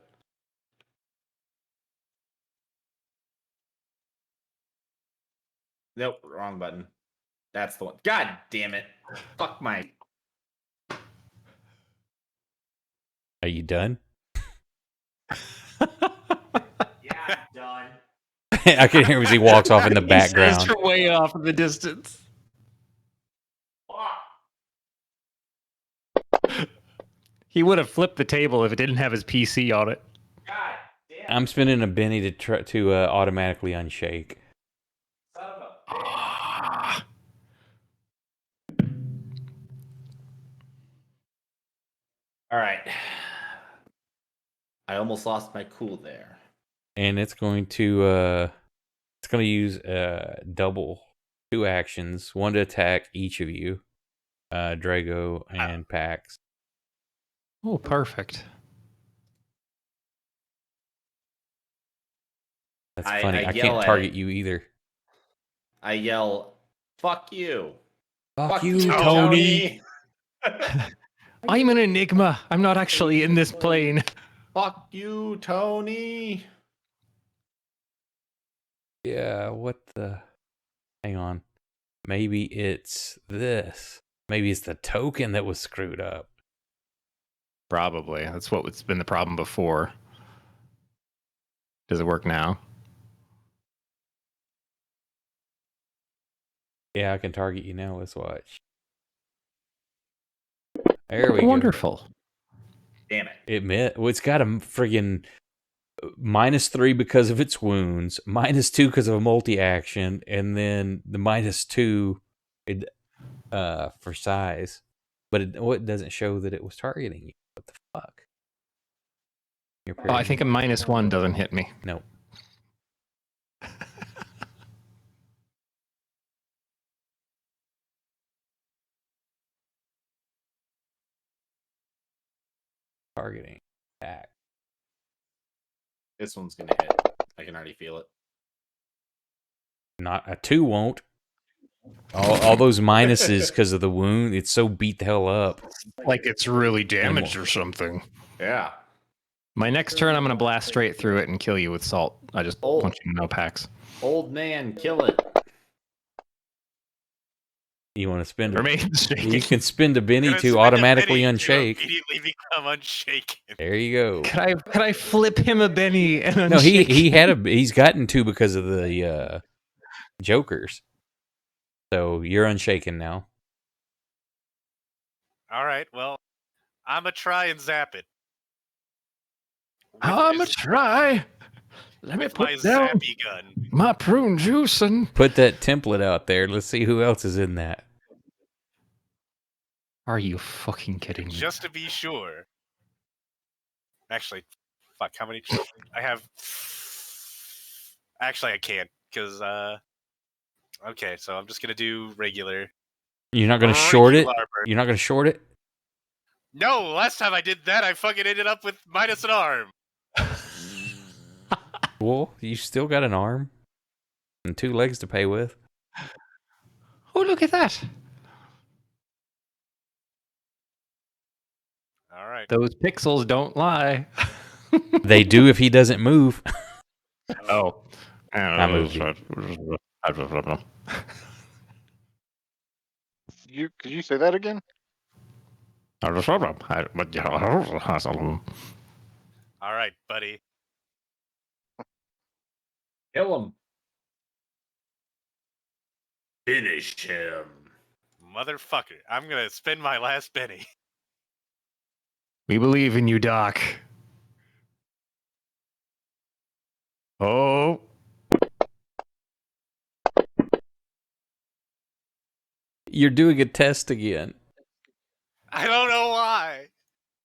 Nope, wrong button. That's the one. God damn it. Fuck my. Are you done? Yeah, I'm done. I can hear as he walks off in the He background. says way off in the distance. He would have flipped the table if it didn't have his PC on it. God damn. I'm spending a Benny to try to automatically unshake. Son of a bitch. All right. I almost lost my cool there. And it's going to use double 2 actions, one to attack each of you, Drago and Pax. Oh, perfect. That's I funny. I yell can't at target it. you either. I yell, "Fuck you! Fuck you, Tony! I'm an enigma. I'm not actually in this plane. Fuck you, Tony!" Yeah, what the? Hang on. Maybe it's this. Maybe it's the token that was screwed up. Probably. That's what's been the problem before. Does it work now? Yeah, I can target you now. Let's watch. There we go. Wonderful. Damn it. Well, it's got a friggin' -3 because of its wounds, -2 because of a multi-action, and then the -2 for size. But it doesn't show that it was targeting you. What the fuck? Oh, I think a -1 doesn't hit me. Nope. Targeting. Attack. This one's gonna hit. I can already feel it. Not a 2 won't. All those minuses because of the wound. It's so beat the hell up. Like it's really damaged or something. Yeah. My next turn, I'm going to blast straight through it and kill you with salt. I just want you to know, Pax. Old man, kill it. You want to spend Remains You shaking. can spend a Benny Gonna to spend a automatically penny to unshake. Immediately become unshaken. There you go. Can I flip him a Benny and unshake No, he him? he's gotten 2 because of the jokers. So you're unshaken now. All right, well, I'm gonna try and zap it. With I'm a this- try. Let me with my put down zappy gun. my prune juice and... Put that template out there. Let's see who else is in that. Are you fucking kidding me? Just to be sure. Actually, fuck, how many? I have. Actually, I can't, because, okay, so I'm just gonna do regular. You're not going to short it? Regular burn. You're not going to short it? No, last time I did that, I fucking ended up with minus an arm. Well, you still got an arm and 2 legs to pay with. Oh, look at that. All right. Those pixels don't lie. They do if he doesn't move. Oh. I moved you. Could you say that again? All right, buddy. Kill him. Finish him. Motherfucker. I'm gonna spend my last penny. We believe in you, Doc. Oh. You're doing a test again. I don't know why.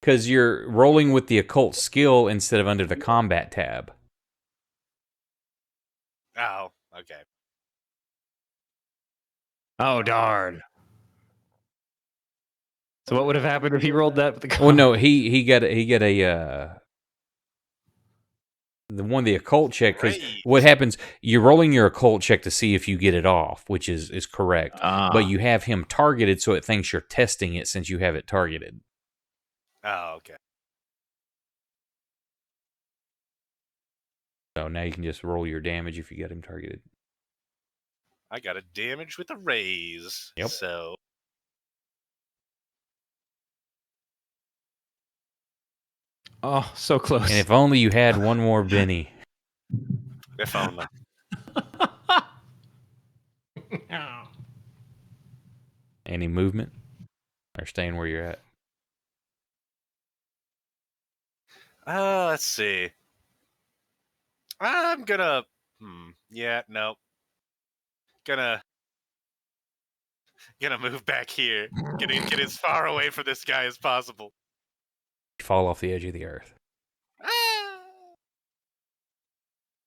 Because you're rolling with the occult skill instead of under the combat tab. Oh, okay. Oh, darn. So what would have happened if he rolled that with the Well, no, he got a the occult check, because Great. what happens, you're rolling your occult check to see if you get it off, which is correct. But you have him targeted, so it thinks you're testing it since you have it targeted. Oh, okay. So now you can just roll your damage if you get him targeted. I got a damage with a raise. Yep. So Oh, so close. And if only you had one more Benny. if only. Any movement? Or staying where you're at? Let's see. I'm gonna. Yeah, no. Gonna move back here. Gonna get as far away from this guy as possible. Fall off the edge of the earth. Ah!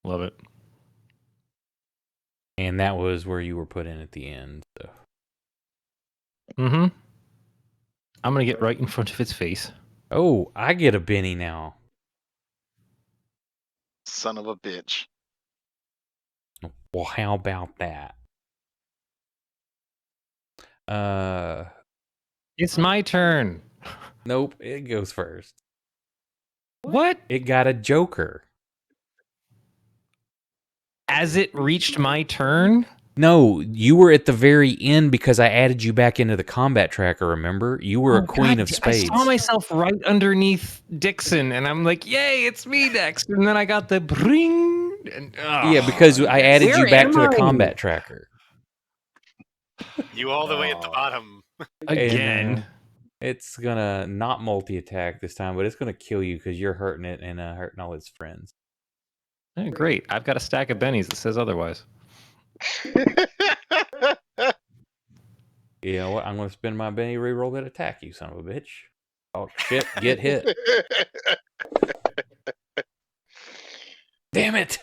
Love it. And that was where you were put in at the end. So. Mm-hmm. I'm going to get right in front of its face. Oh, I get a Benny now. Son of a bitch. Well, how about that? It's my turn. Nope, it goes first. What? It got a Joker. As it reached my turn? No, you were at the very end because I added you back into the combat tracker, remember? You were a queen of spades. I saw myself right underneath Dixon, and I'm like, yay, it's me next. And then I got the bring. And, yeah, because I added you back to the combat tracker. You all the way at the bottom. Again. And, it's going to not multi-attack this time, but it's going to kill you because you're hurting it and hurting all its friends. Oh, great. I've got a stack of bennies that says otherwise. You know what? I'm going to spend my Benny reroll that attack, you son of a bitch. Oh, shit. Get hit. Damn it.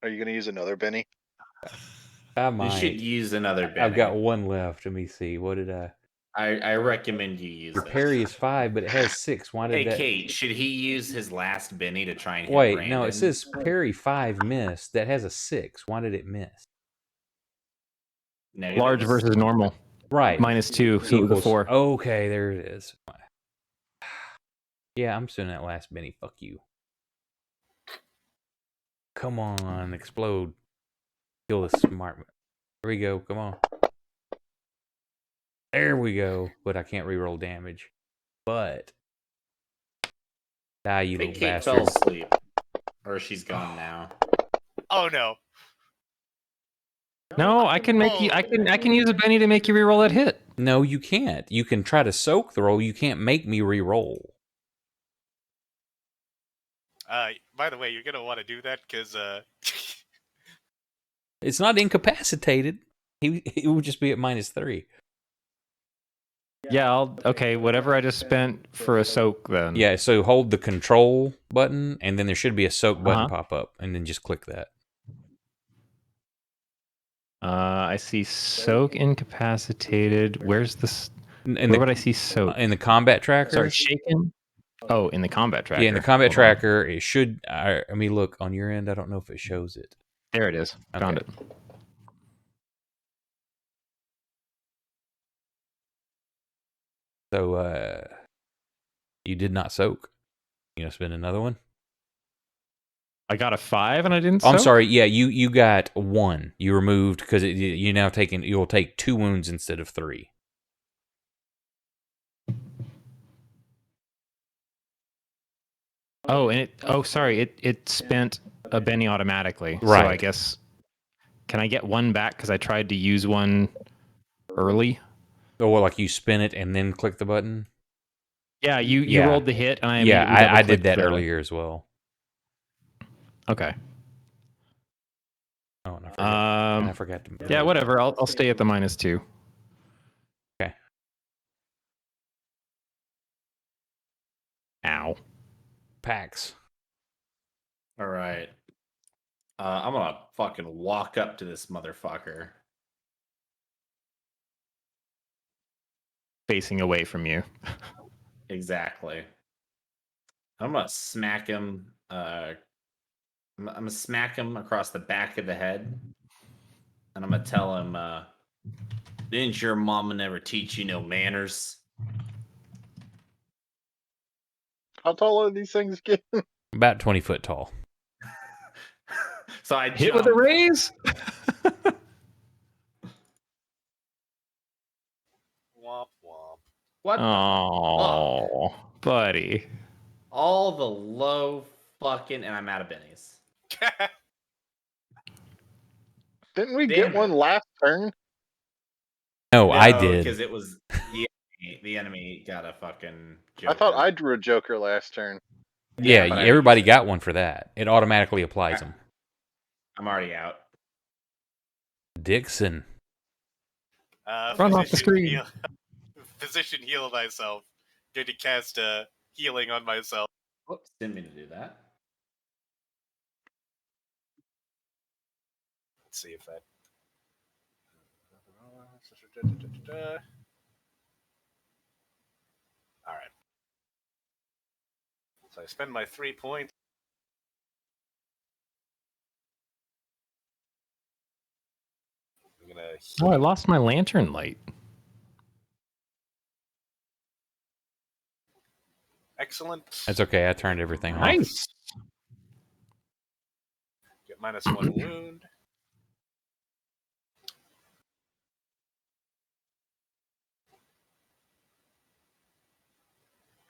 Are you going to use another Benny? I You might. should use another Benny. I've got one left. Let me see. What did I recommend you use Your it. parry is 5, but it has 6. Why did Hey, that? Kate, should he use his last Benny to try and hit Wait, Brandon? no, it says parry 5 missed. That has a 6. Why did it miss? Negatives. Large versus normal. Right. -2 equals 4. Okay, there it is. Yeah, I'm doing that last Benny. Fuck you. Come on, explode. Kill the smart. Here we go. Come on. There we go. But I can't reroll damage. But die, you I think little Kate bastard. fell asleep. Or she's gone now. Oh no. No, I can make you. I can use a Benny to make you reroll that hit. No, you can't. You can try to soak the roll. You can't make me re-roll. By the way, you're gonna want to do that because It's not incapacitated. He would just be at -3. Yeah, okay, whatever I just spent for a soak then. Yeah, so hold the control button, and then there should be a soak button Uh-huh. pop up, and then just click that. I see soak incapacitated. Where's this? In Where would I see soak? in the combat tracker? Sorry, shaken. Oh, in the combat tracker. Yeah, in the combat Hold on. tracker, it should. I mean, look on your end. I don't know if it shows it. There it is. Found Okay. it. So, you did not soak. You gonna spend another one? I got a 5 and I didn't. Oh, I'm soak? sorry. Yeah, you got 1. You removed because you now taking. You'll take 2 wounds instead of 3. Oh, and sorry. It spent a Benny automatically. Right. So I guess can I get 1 back because I tried to use 1 early? Or like you spin it and then click the button. Yeah, you Yeah. rolled the hit and I Yeah, immediately I did double-clicked that the- earlier as well. Okay. Oh, and I forgot to. Yeah, whatever. I'll stay at the -2. Okay. Ow. Packs. All right. I'm gonna fucking walk up to this motherfucker. Facing away from you. Exactly. I'm gonna smack him. I'm gonna smack him across the back of the head, and I'm gonna tell him, "Didn't your mama never teach you no manners?" How tall are these things getting? About 20 foot tall. So I Hit jump. with a raise? womp womp. What? Oh, buddy. All the low fucking, and I'm out of bennies. Didn't we Damn get one it. last turn? No, I did. Because it was the enemy got a fucking joker. I thought I drew a Joker last turn. Yeah, but I everybody didn't use it. got one for that. It automatically applies them. I'm already out. Dixon. Run off the screen. Physician heal myself. Going to cast healing on myself. Whoops, didn't mean to do that. Let's see if that. All right. So I spend my 3 points. I'm gonna. Oh, I lost my lantern light. Excellent. That's okay. I turned everything off. Nice. Get -1 wound.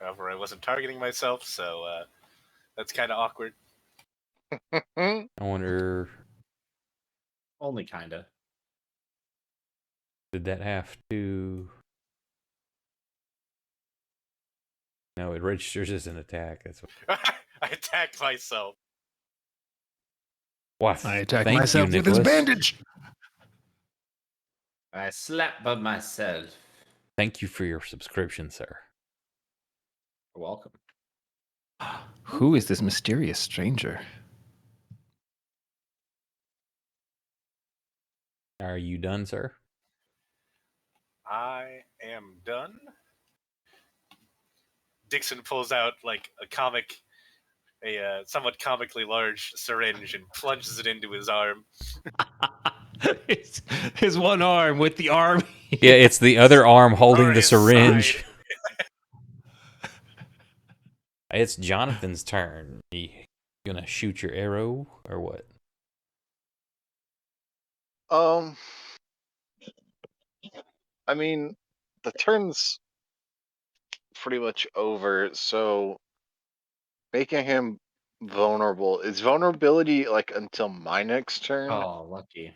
However, I wasn't targeting myself, so that's kind of awkward. I wonder, Only kinda. did that have to? No, it registers as an attack. That's what. I attacked myself. What? I attacked Thank myself you, with his Nicholas. bandage. I slap by myself. Thank you for your subscription, sir. You're welcome. Who is this mysterious stranger? Are you done, sir? I am done. Dixon pulls out like a somewhat comically large syringe and plunges it into his arm. His one arm with the arm. Yeah, it's the other arm holding Or the his syringe. side. It's Jonathan's turn. You gonna shoot your arrow or what? I mean, the turn's pretty much over, so making him vulnerable. Is vulnerability like until my next turn? Oh, lucky.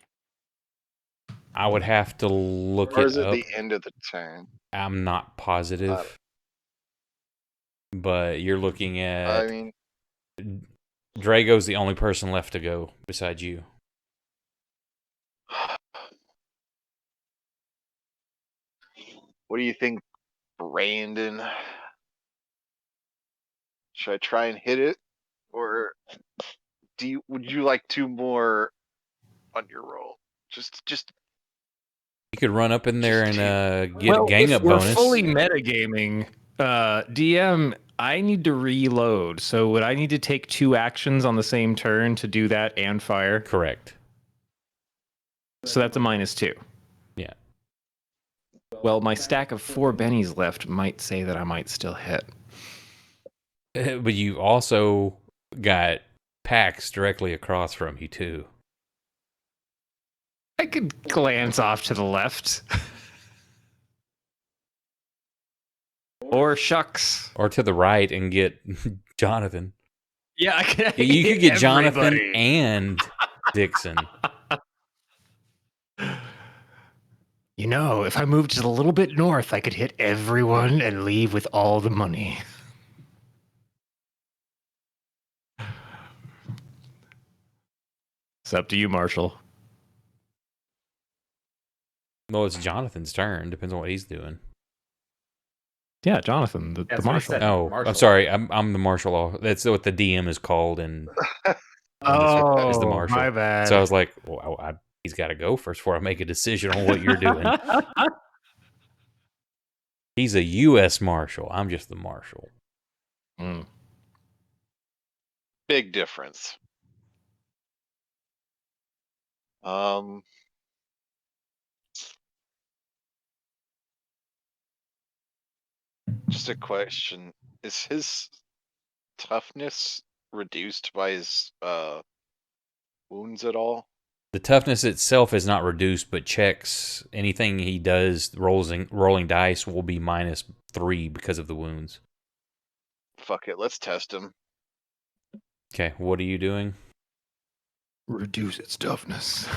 I would have to look Or it is it up. the end of the turn? I'm not positive. But you're looking at. I mean, Drago's the only person left to go besides you. What do you think, Brandon? Should I try and hit it, or would you like 2 more on your roll? Just You could run up in there Just and get a gang if up we're bonus. fully metagaming, DM, I need to reload. So would I need to take 2 actions on the same turn to do that and fire? Correct. So that's a -2. Yeah. Well, my stack of 4 bennies left might say that I might still hit. But you also got packs directly across from you too. I could glance off to the left. Or shucks. Or to the right and get Jonathan. Yeah, I could. You could get Jonathan everybody. and Dixon. You know, if I moved just a little bit north, I could hit everyone and leave with all the money. It's up to you, Marshall. Well, it's Jonathan's turn. Depends on what he's doing. Yeah, Jonathan, the That's what he Marshal. said. Oh, Marshal. I'm sorry. I'm the marshal. That's what the DM is called, and Oh, is the marshal. my bad. So I was like, well, he's got to go first before I make a decision on what you're doing. He's a U.S. marshal. I'm just the marshal. Mm. big difference. Just a question: is his toughness reduced by his wounds at all? The toughness itself is not reduced, but checks anything he does rolling dice will be -3 because of the wounds. Fuck it, let's test him. Okay, what are you doing? Reduce its toughness.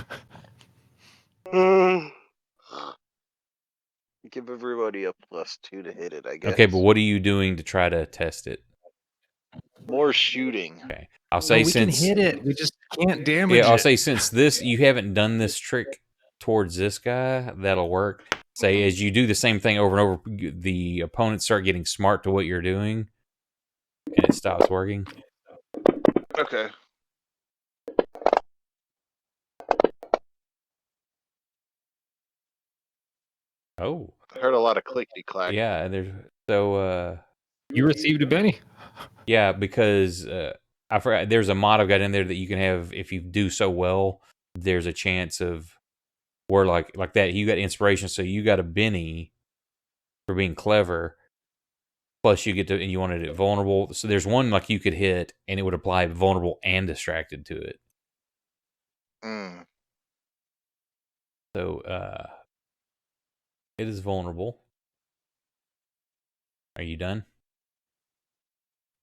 Give everybody a +2 to hit it, I guess. Okay, but what are you doing to try to test it? More shooting. Okay, I'll say we since can hit it. We just can't damage it. I'll say since you haven't done this trick towards this guy, that'll work. Say as you do the same thing over and over, the opponents start getting smart to what you're doing, and it stops working. Okay. Oh, I heard a lot of clickety clack. yeah, and there's so You received a Benny. yeah, because I forgot there's a mod I've got in there that you can have if you do so well. There's a chance of where like that you got inspiration, so you got a Benny for being clever. Plus, you get to and you wanted it vulnerable. So there's one like you could hit, and it would apply vulnerable and distracted to it. Mm. So it is vulnerable. Are you done?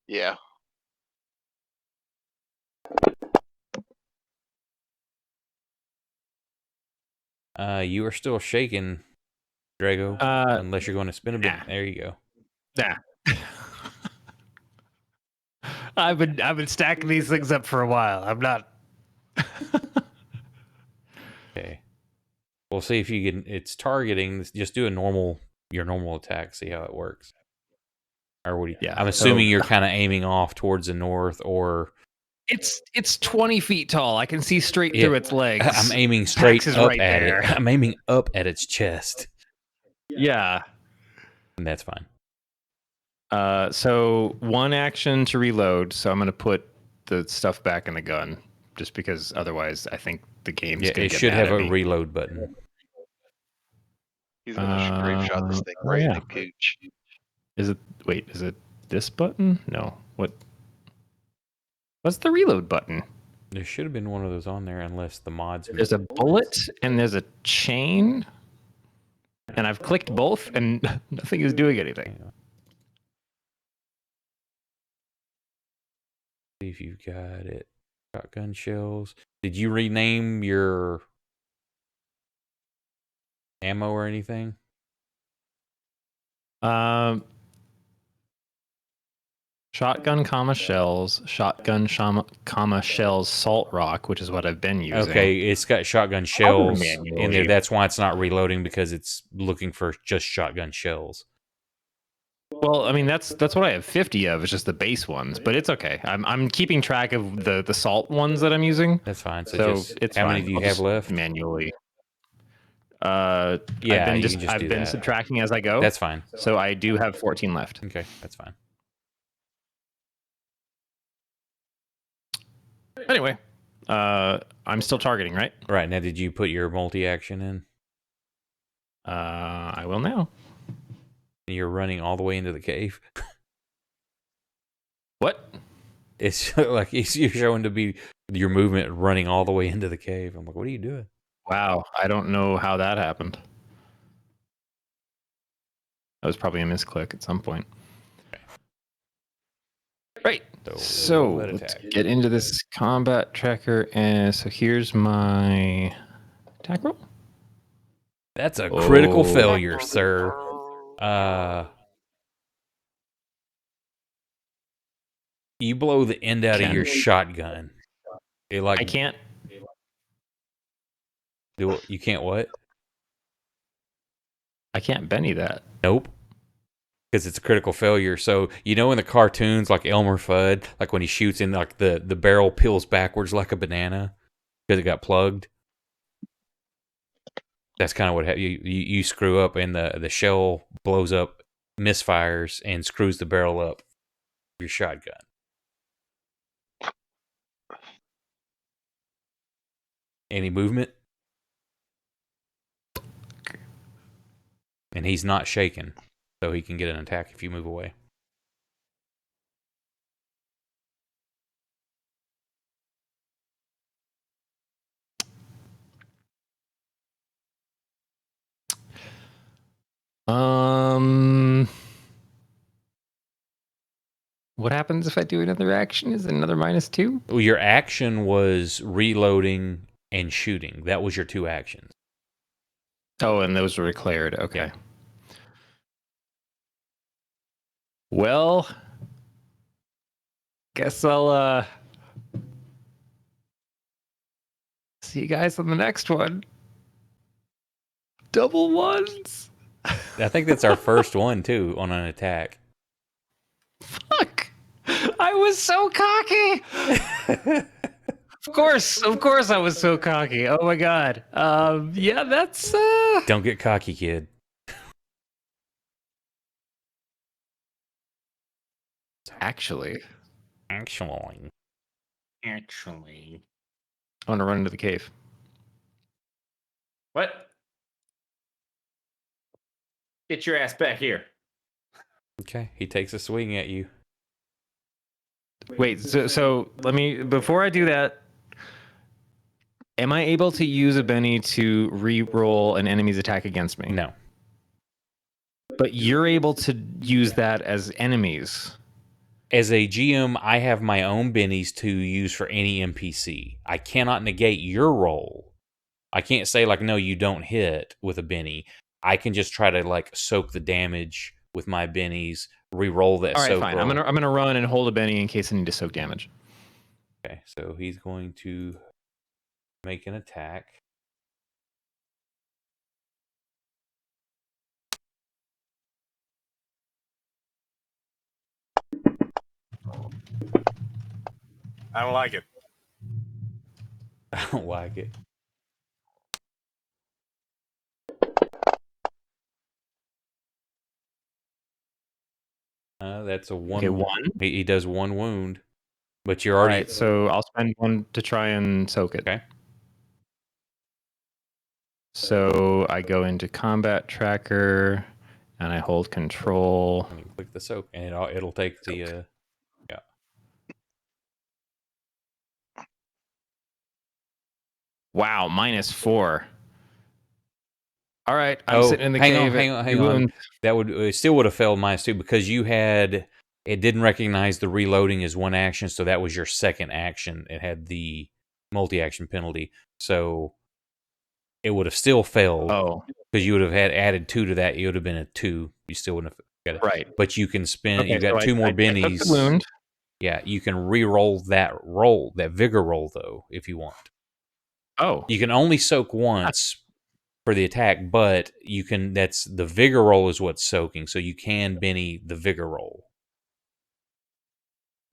Yeah. You are still shaking, Drago. Unless you're going to spin a bit. Nah. There you go. Nah. I've been stacking these things up for a while. I'm not. Okay. We'll see if you can. It's targeting. Just do your normal attack. See how it works. Or what? Yeah, I'm assuming so- you're kind of aiming off towards the north, or It's 20 feet tall. I can see straight Yeah. through its legs. I'm aiming straight is up right at there. it. I'm aiming up at its chest, Yeah. and that's fine. So 1 action to reload. So I'm going to put the stuff back in the gun, just because otherwise I think the game's Yeah, going it to get should mad have at a me. reload button. He's gonna straight shot this thing right in the gooch. Is it this button? No. What's the reload button? There should have been one of those on there, unless the mods. There's a bullet and there's a chain. And I've clicked both and nothing is doing anything. See if you've got it. Shotgun shells. Did you rename your ammo or anything? Um, Shotgun, shells. Shotgun, shells. Salt rock, which is what I've been using. Okay, it's got shotgun I'll do shells manually. in there. That's why it's not reloading, because it's looking for just shotgun shells. Well, I mean that's what I have 50 of. It's just the base ones, but it's okay. I'm keeping track of the salt ones that I'm using. That's fine. So, So just it's how fine. many do you I'll have just left? manually? Yeah, you can just I've do been that. subtracting as I go. That's fine. So I do have 14 left. Okay, that's fine. Anyway, I'm still targeting, right? Right, now did you put your multi-action in? I will now. You're running all the way into the cave? What? It's like you're showing to be your movement running all the way into the cave. I'm like, what are you doing? Wow, I don't know how that happened. That was probably a misclick at some point. Right. So let let's attack. get into this combat tracker. And so here's my attack roll. That's a critical Oh. failure, sir. You blow the end out of your shotgun. It like I can't. you can't what? I can't Benny that. Nope. Because it's a critical failure. So in the cartoons, like Elmer Fudd, like when he shoots in, like the barrel peels backwards like a banana because it got plugged. That's kind of what you screw up, and the shell blows up, misfires, and screws the barrel up. Your shotgun. Any movement? And he's not shaken, so he can get an attack if you move away. What happens if I do another action? Is it another -2? Well, your action was reloading and shooting. That was your two actions. Oh, and those were declared. Okay. Yeah. Well, guess I'll see you guys on the next one. Double ones. I think that's our first one too on an attack. Fuck! I was so cocky. Of course, I was so cocky. Oh my god. Yeah, that's. Don't get cocky, kid. Actually, Actually. I want to run into the cave. What? Get your ass back here. Okay, he takes a swing at you. Wait, so let me. Before I do that, am I able to use a Benny to re-roll an enemy's attack against me? No. But you're able to use that as enemies. As a GM, I have my own bennies to use for any NPC. I cannot negate your roll. I can't say, like, no, you don't hit with a benny. I can just try to, like, soak the damage with my bennies, re-roll that All right, soak fine. roll. I'm gonna run and hold a Benny in case I need to soak damage. Okay, so he's going to make an attack. I don't like it. I don't like it. That's a one. Okay, 1. He does 1 wound, but you're All already. right, so I'll spend 1 to try and soak it. Okay. So I go into combat tracker and I hold control. And you click the soak, and it'll take the. Wow, -4. All right, I'm sitting in the cave. Hang on. That it still would have failed -2 because it didn't recognize the reloading as one action, so that was your second action. It had the multi-action penalty, so it would have still failed. Oh, Because you would have had added 2 to that, it would have been a 2. You still wouldn't have. Right. But you can spend. Okay, You got so two more I took the bennies. wound. Yeah, you can re-roll that vigor roll though, if you want. Oh, You can only soak once for the attack, but you can. That's the vigor roll is what's soaking, so you can Benny the vigor roll.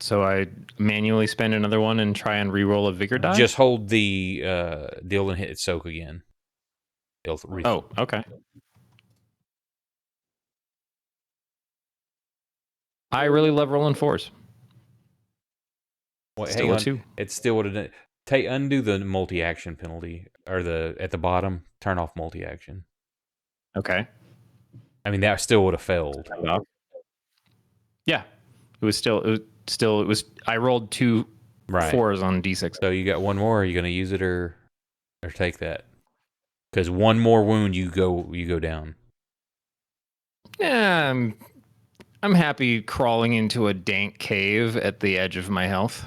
so I manually spend another one and try and re-roll a vigor die. Just hold the deal and hit soak again. Oh, okay. I really love rolling 4s. Wait, Still hang a on. 2. It still would have undo the multi-action penalty or at the bottom. Turn off multi-action. Okay. I mean, that still would have failed. Yeah, it was. I rolled 2 Right. 4s on d6. So you got one more. Are you going to use it or take that? Because one more wound, you go down. Yeah, I'm happy crawling into a dank cave at the edge of my health.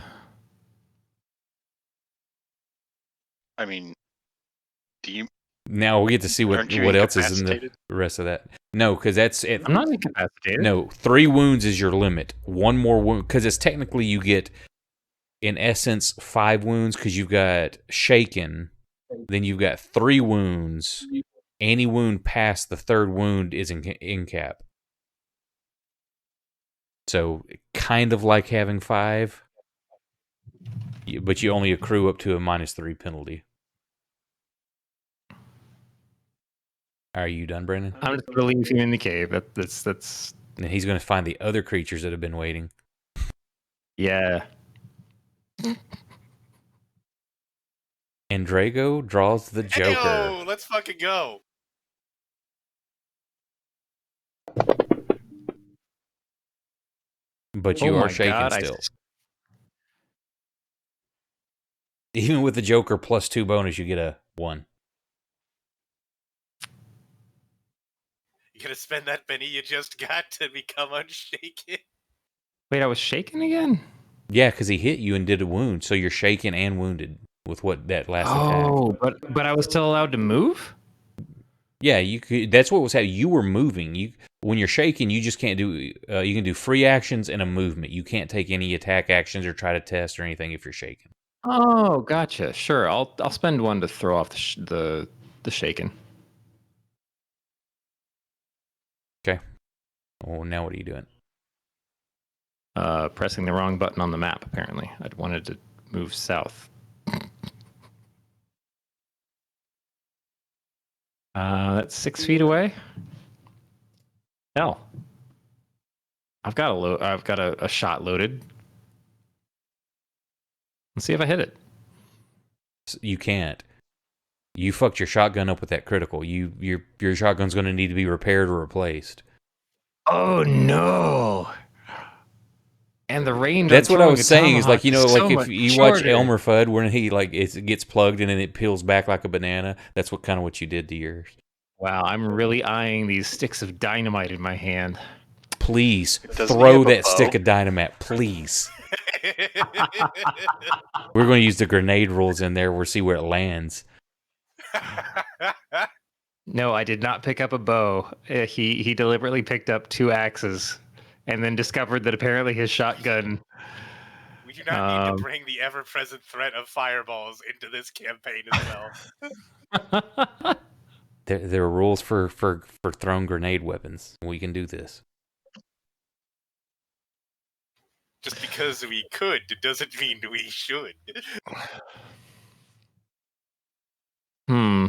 I mean, do you? Now we get to see Aren't you what else is in the incapacitated? rest of that. No, because that's it. I'm not incapacitated. No, 3 wounds is your limit. One more wound, because it's technically you get, in essence, 5 wounds because you've got shaken. Then you've got 3 wounds. Any wound past the 3rd wound is in cap. So kind of like having 5, but you only accrue up to a -3 penalty. Are you done, Brandon? I'm just gonna leave him in the cave. That's. And he's going to find the other creatures that have been waiting. Yeah. And Drago draws the Joker. Heyo, let's fucking go. But you are shaken God, still. Even with the Joker +2 bonus, you get a 1. You gonna spend that penny you just got to become unshaken? Wait, I was shaken again? Yeah, because he hit you and did a wound, so you're shaken and wounded with what that last attack. Oh, but I was still allowed to move? Yeah, you could. That's what was happening. You were moving. When you're shaking, you just can't do. You can do free actions and a movement. You can't take any attack actions or try to test or anything if you're shaken. Oh, gotcha. Sure, I'll spend one to throw off the shaken. Okay. Well, now what are you doing? Pressing the wrong button on the map. Apparently, I wanted to move south. That's 6 feet away. Hell, I've got a shot loaded. Let's see if I hit it. You can't. You fucked your shotgun up with that critical. Your shotgun's going to need to be repaired or replaced. Oh no! And the range. That's what I was saying. Is like, so if you watch Elmer Fudd when he it gets plugged and then it peels back like a banana. That's what you did to yours. Wow, I'm really eyeing these sticks of dynamite in my hand. Please Doesn't he throw have a that bow? stick of dynamite, please. We're going to use the grenade rules in there. We'll see where it lands. No, I did not pick up a bow. He deliberately picked up 2 axes, and then discovered that apparently his shotgun. We do not need to bring the ever-present threat of fireballs into this campaign as well. There are rules for thrown grenade weapons. We can do this. Just because we could doesn't mean we should. Hmm.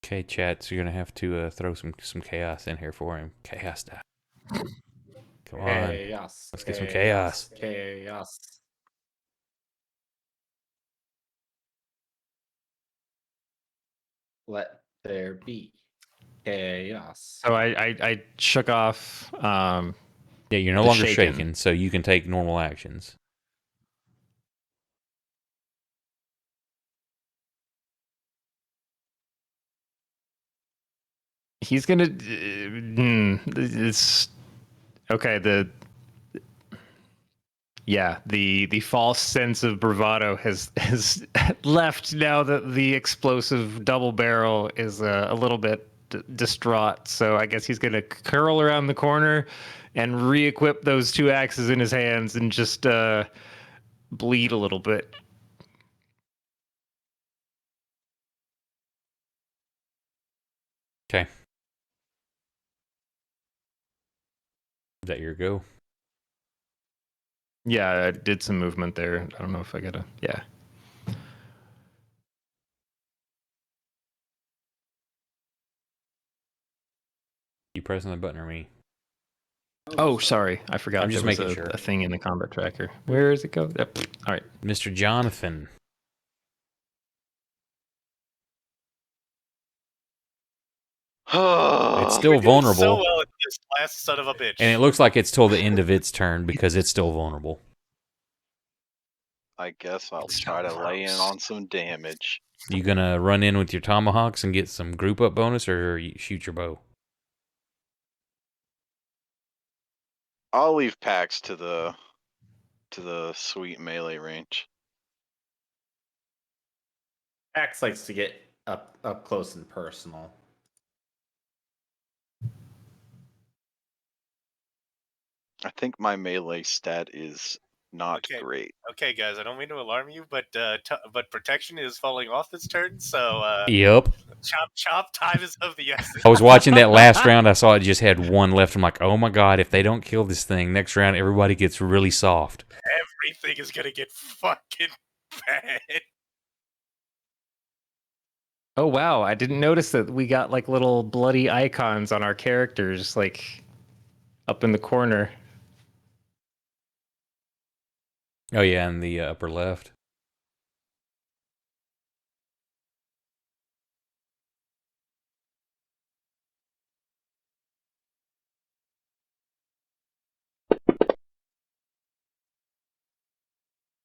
Okay, chat. So you're gonna have to throw some chaos in here for him. Chaos die. Come on. Chaos. Let's get some chaos. Chaos. Let there be chaos. So I shook off. Yeah, you're no The longer shaken. shaken, so you can take normal actions. He's gonna. It's okay. The false sense of bravado has left now that the explosive double barrel is a little bit distraught. So I guess he's gonna curl around the corner and re-equip those two axes in his hands and just bleed a little bit. Okay. Is that your go? Yeah, I did some movement there. I don't know if I gotta. Yeah. You pressing the button or me? Oh, sorry. I forgot I'm just there was making sure. a thing in the combat tracker. Where does it go? Yep. All right. Mr. Jonathan. It's still We're doing so vulnerable. well at this last son of a bitch. And it looks like it's till the end of its turn because it's still vulnerable. I guess I'll It's try so to lay in gross. on some damage. You gonna run in with your tomahawks and get some group up bonus, or you shoot your bow? I'll leave Pax to the sweet melee range. Axe likes to get up close and personal. I think my melee stat is not Okay. great. Okay, guys, I don't mean to alarm you, but protection is falling off this turn, so Yep. chop time is of the essence. I was watching that last round. I saw it just had one left. I'm like, oh my god, if they don't kill this thing, next round everybody gets really soft. Everything is gonna get fucking bad. Oh wow, I didn't notice that we got like little bloody icons on our characters like up in the corner. Oh yeah, in the upper left.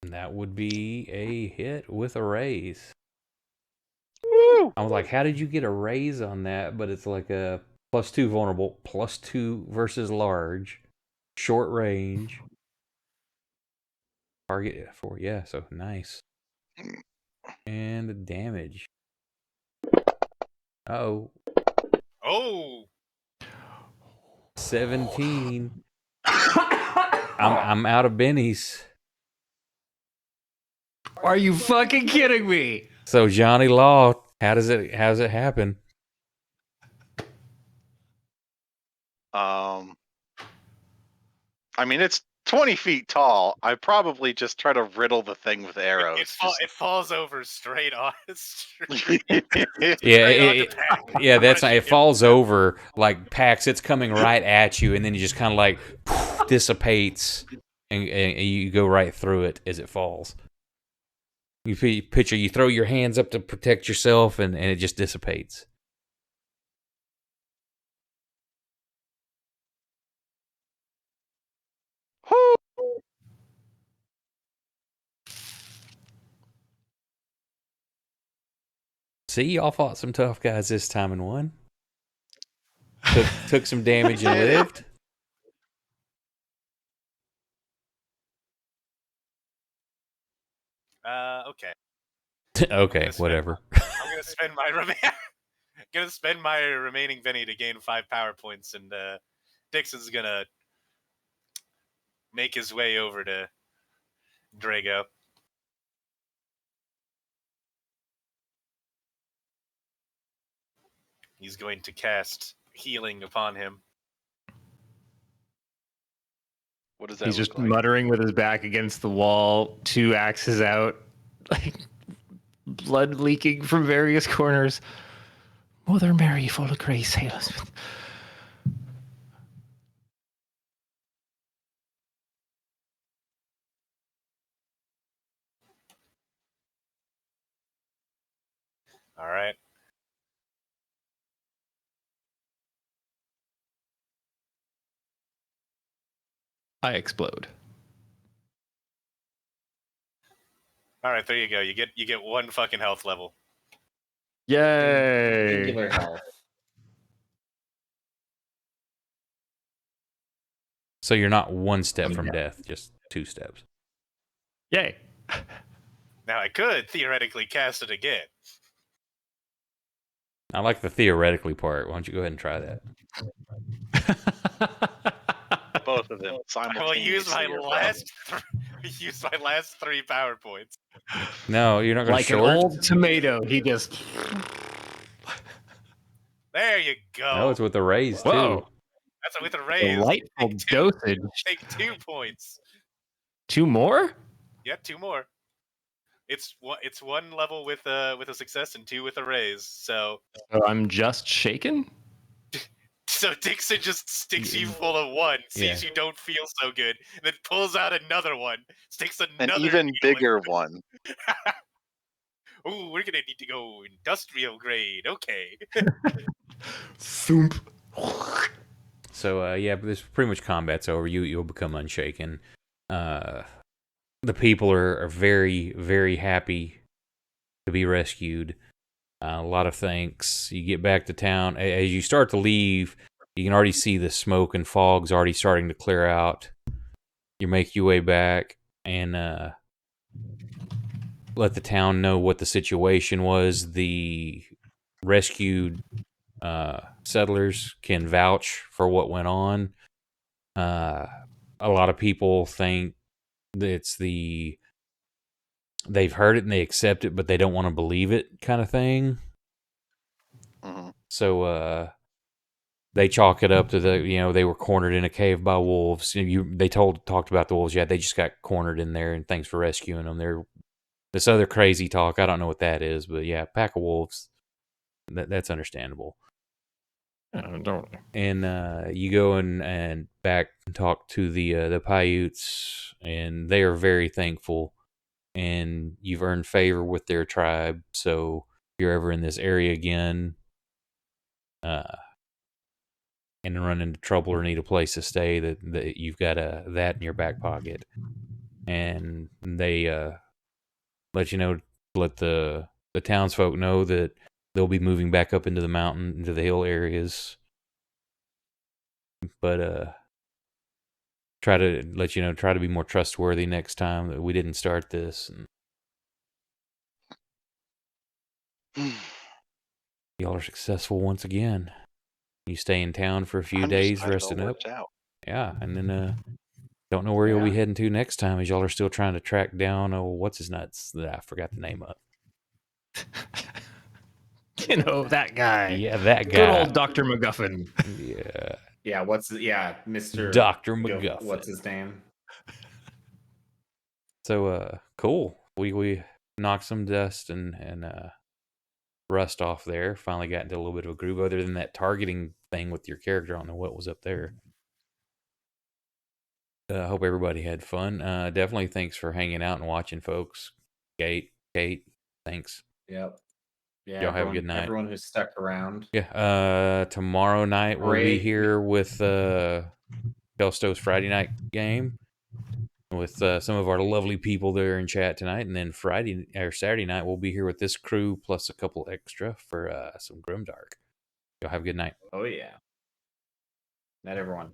And that would be a hit with a raise. Woo! I was like, how did you get a raise on that? But it's like a +2 vulnerable, +2 versus large, short range. Target for, yeah, so nice. And the damage. Oh, Oh, 17. I'm out of bennies. Are you fucking kidding me? So Johnny Law, how does it happen? I mean, it's 20 feet tall. I probably just try to riddle the thing with arrows. it falls over straight on. Yeah, Straight onto Pax, yeah, that's not, crushing it him. falls over like Pax. It's coming right at you, and then you just kind of like dissipates, and you go right through it as it falls. You picture you throw your hands up to protect yourself, and it just dissipates. See, y'all fought some tough guys this time and won. Took some damage and lived. Okay. Okay, whatever. I'm gonna spend my remaining Benny to gain 5 power points, and Dixon's gonna make his way over to Drago. He's going to cast healing upon him. What does that He's look just like? muttering with his back against the wall, two axes out, like blood leaking from various corners. Mother Mary, full of grace, hail us. All right. I explode. All right, there you go. You get 1 fucking health level. Yay! Singular health. So you're not one step from death, just 2 steps. Yay. Now I could theoretically cast it again. I like the theoretically part. Why don't you go ahead and try that? Both of them I will simultaneously. use my are last 3 power points. No, you're not going to Like an short. old tomato, he just. There you go. No, it's with the raise, too. Whoa. That's with a raise. Delightful dosage. Take 2 points. 2 more? Yeah, 2 more. It's 1 level with a success and 2 with a raise. So I'm just shaken? Dixon just sticks you full of 1, sees you don't feel so good, and then pulls out another one, sticks another an even needle bigger in. one. Ooh, we're gonna need to go industrial grade. Okay. Thump. So, yeah, but this pretty much combat's over. You'll become unshaken. The people are very, very happy to be rescued. A lot of thanks. You get back to town. As you start to leave, you can already see the smoke and fog's already starting to clear out. You make your way back and let the town know what the situation was. The rescued settlers can vouch for what went on. A lot of people think that it's they've heard it and they accept it, but they don't want to believe it kind of thing. Mm-hmm. So they chalk it up to they were cornered in a cave by wolves. They talked about the wolves. Yeah, they just got cornered in there, and thanks for rescuing them. They're this other crazy talk. I don't know what that is, but yeah, pack of wolves. That's understandable. Don't. And you go and back and talk to the Paiutes, and they are very thankful. And you've earned favor with their tribe. So if you're ever in this area again, and run into trouble or need a place to stay, that you've got that in your back pocket. And they let you know, let the townsfolk know that they'll be moving back up into the mountain, into the hill areas. But try to let you know, try to be more trustworthy next time, that we didn't start this. And y'all are successful once again. You stay in town for a few I'm just days, glad it all resting up. worked out. Yeah, and then don't know where you'll be heading to next time, as y'all are still trying to track down what's his nuts that I forgot the name of. You know, that guy. Yeah, that guy. Good old Dr. MacGuffin. Yeah. Yeah, Mr. Dr. MacGuffin. What's his name? So cool. We knocked some dust and rust off there. Finally got into a little bit of a groove. Other than that targeting thing with your character, I don't know what was up there. I hope everybody had fun. Definitely thanks for hanging out and watching, folks. Kate, thanks. Yep. Yeah. Y'all have a good night. Everyone who's stuck around. Yeah. Tomorrow night we'll be here with Kelsto's Friday night game with some of our lovely people that are in chat tonight, and then Friday or Saturday night we'll be here with this crew plus a couple extra for some Grimdark. Y'all have a good night. Oh yeah. Night, everyone.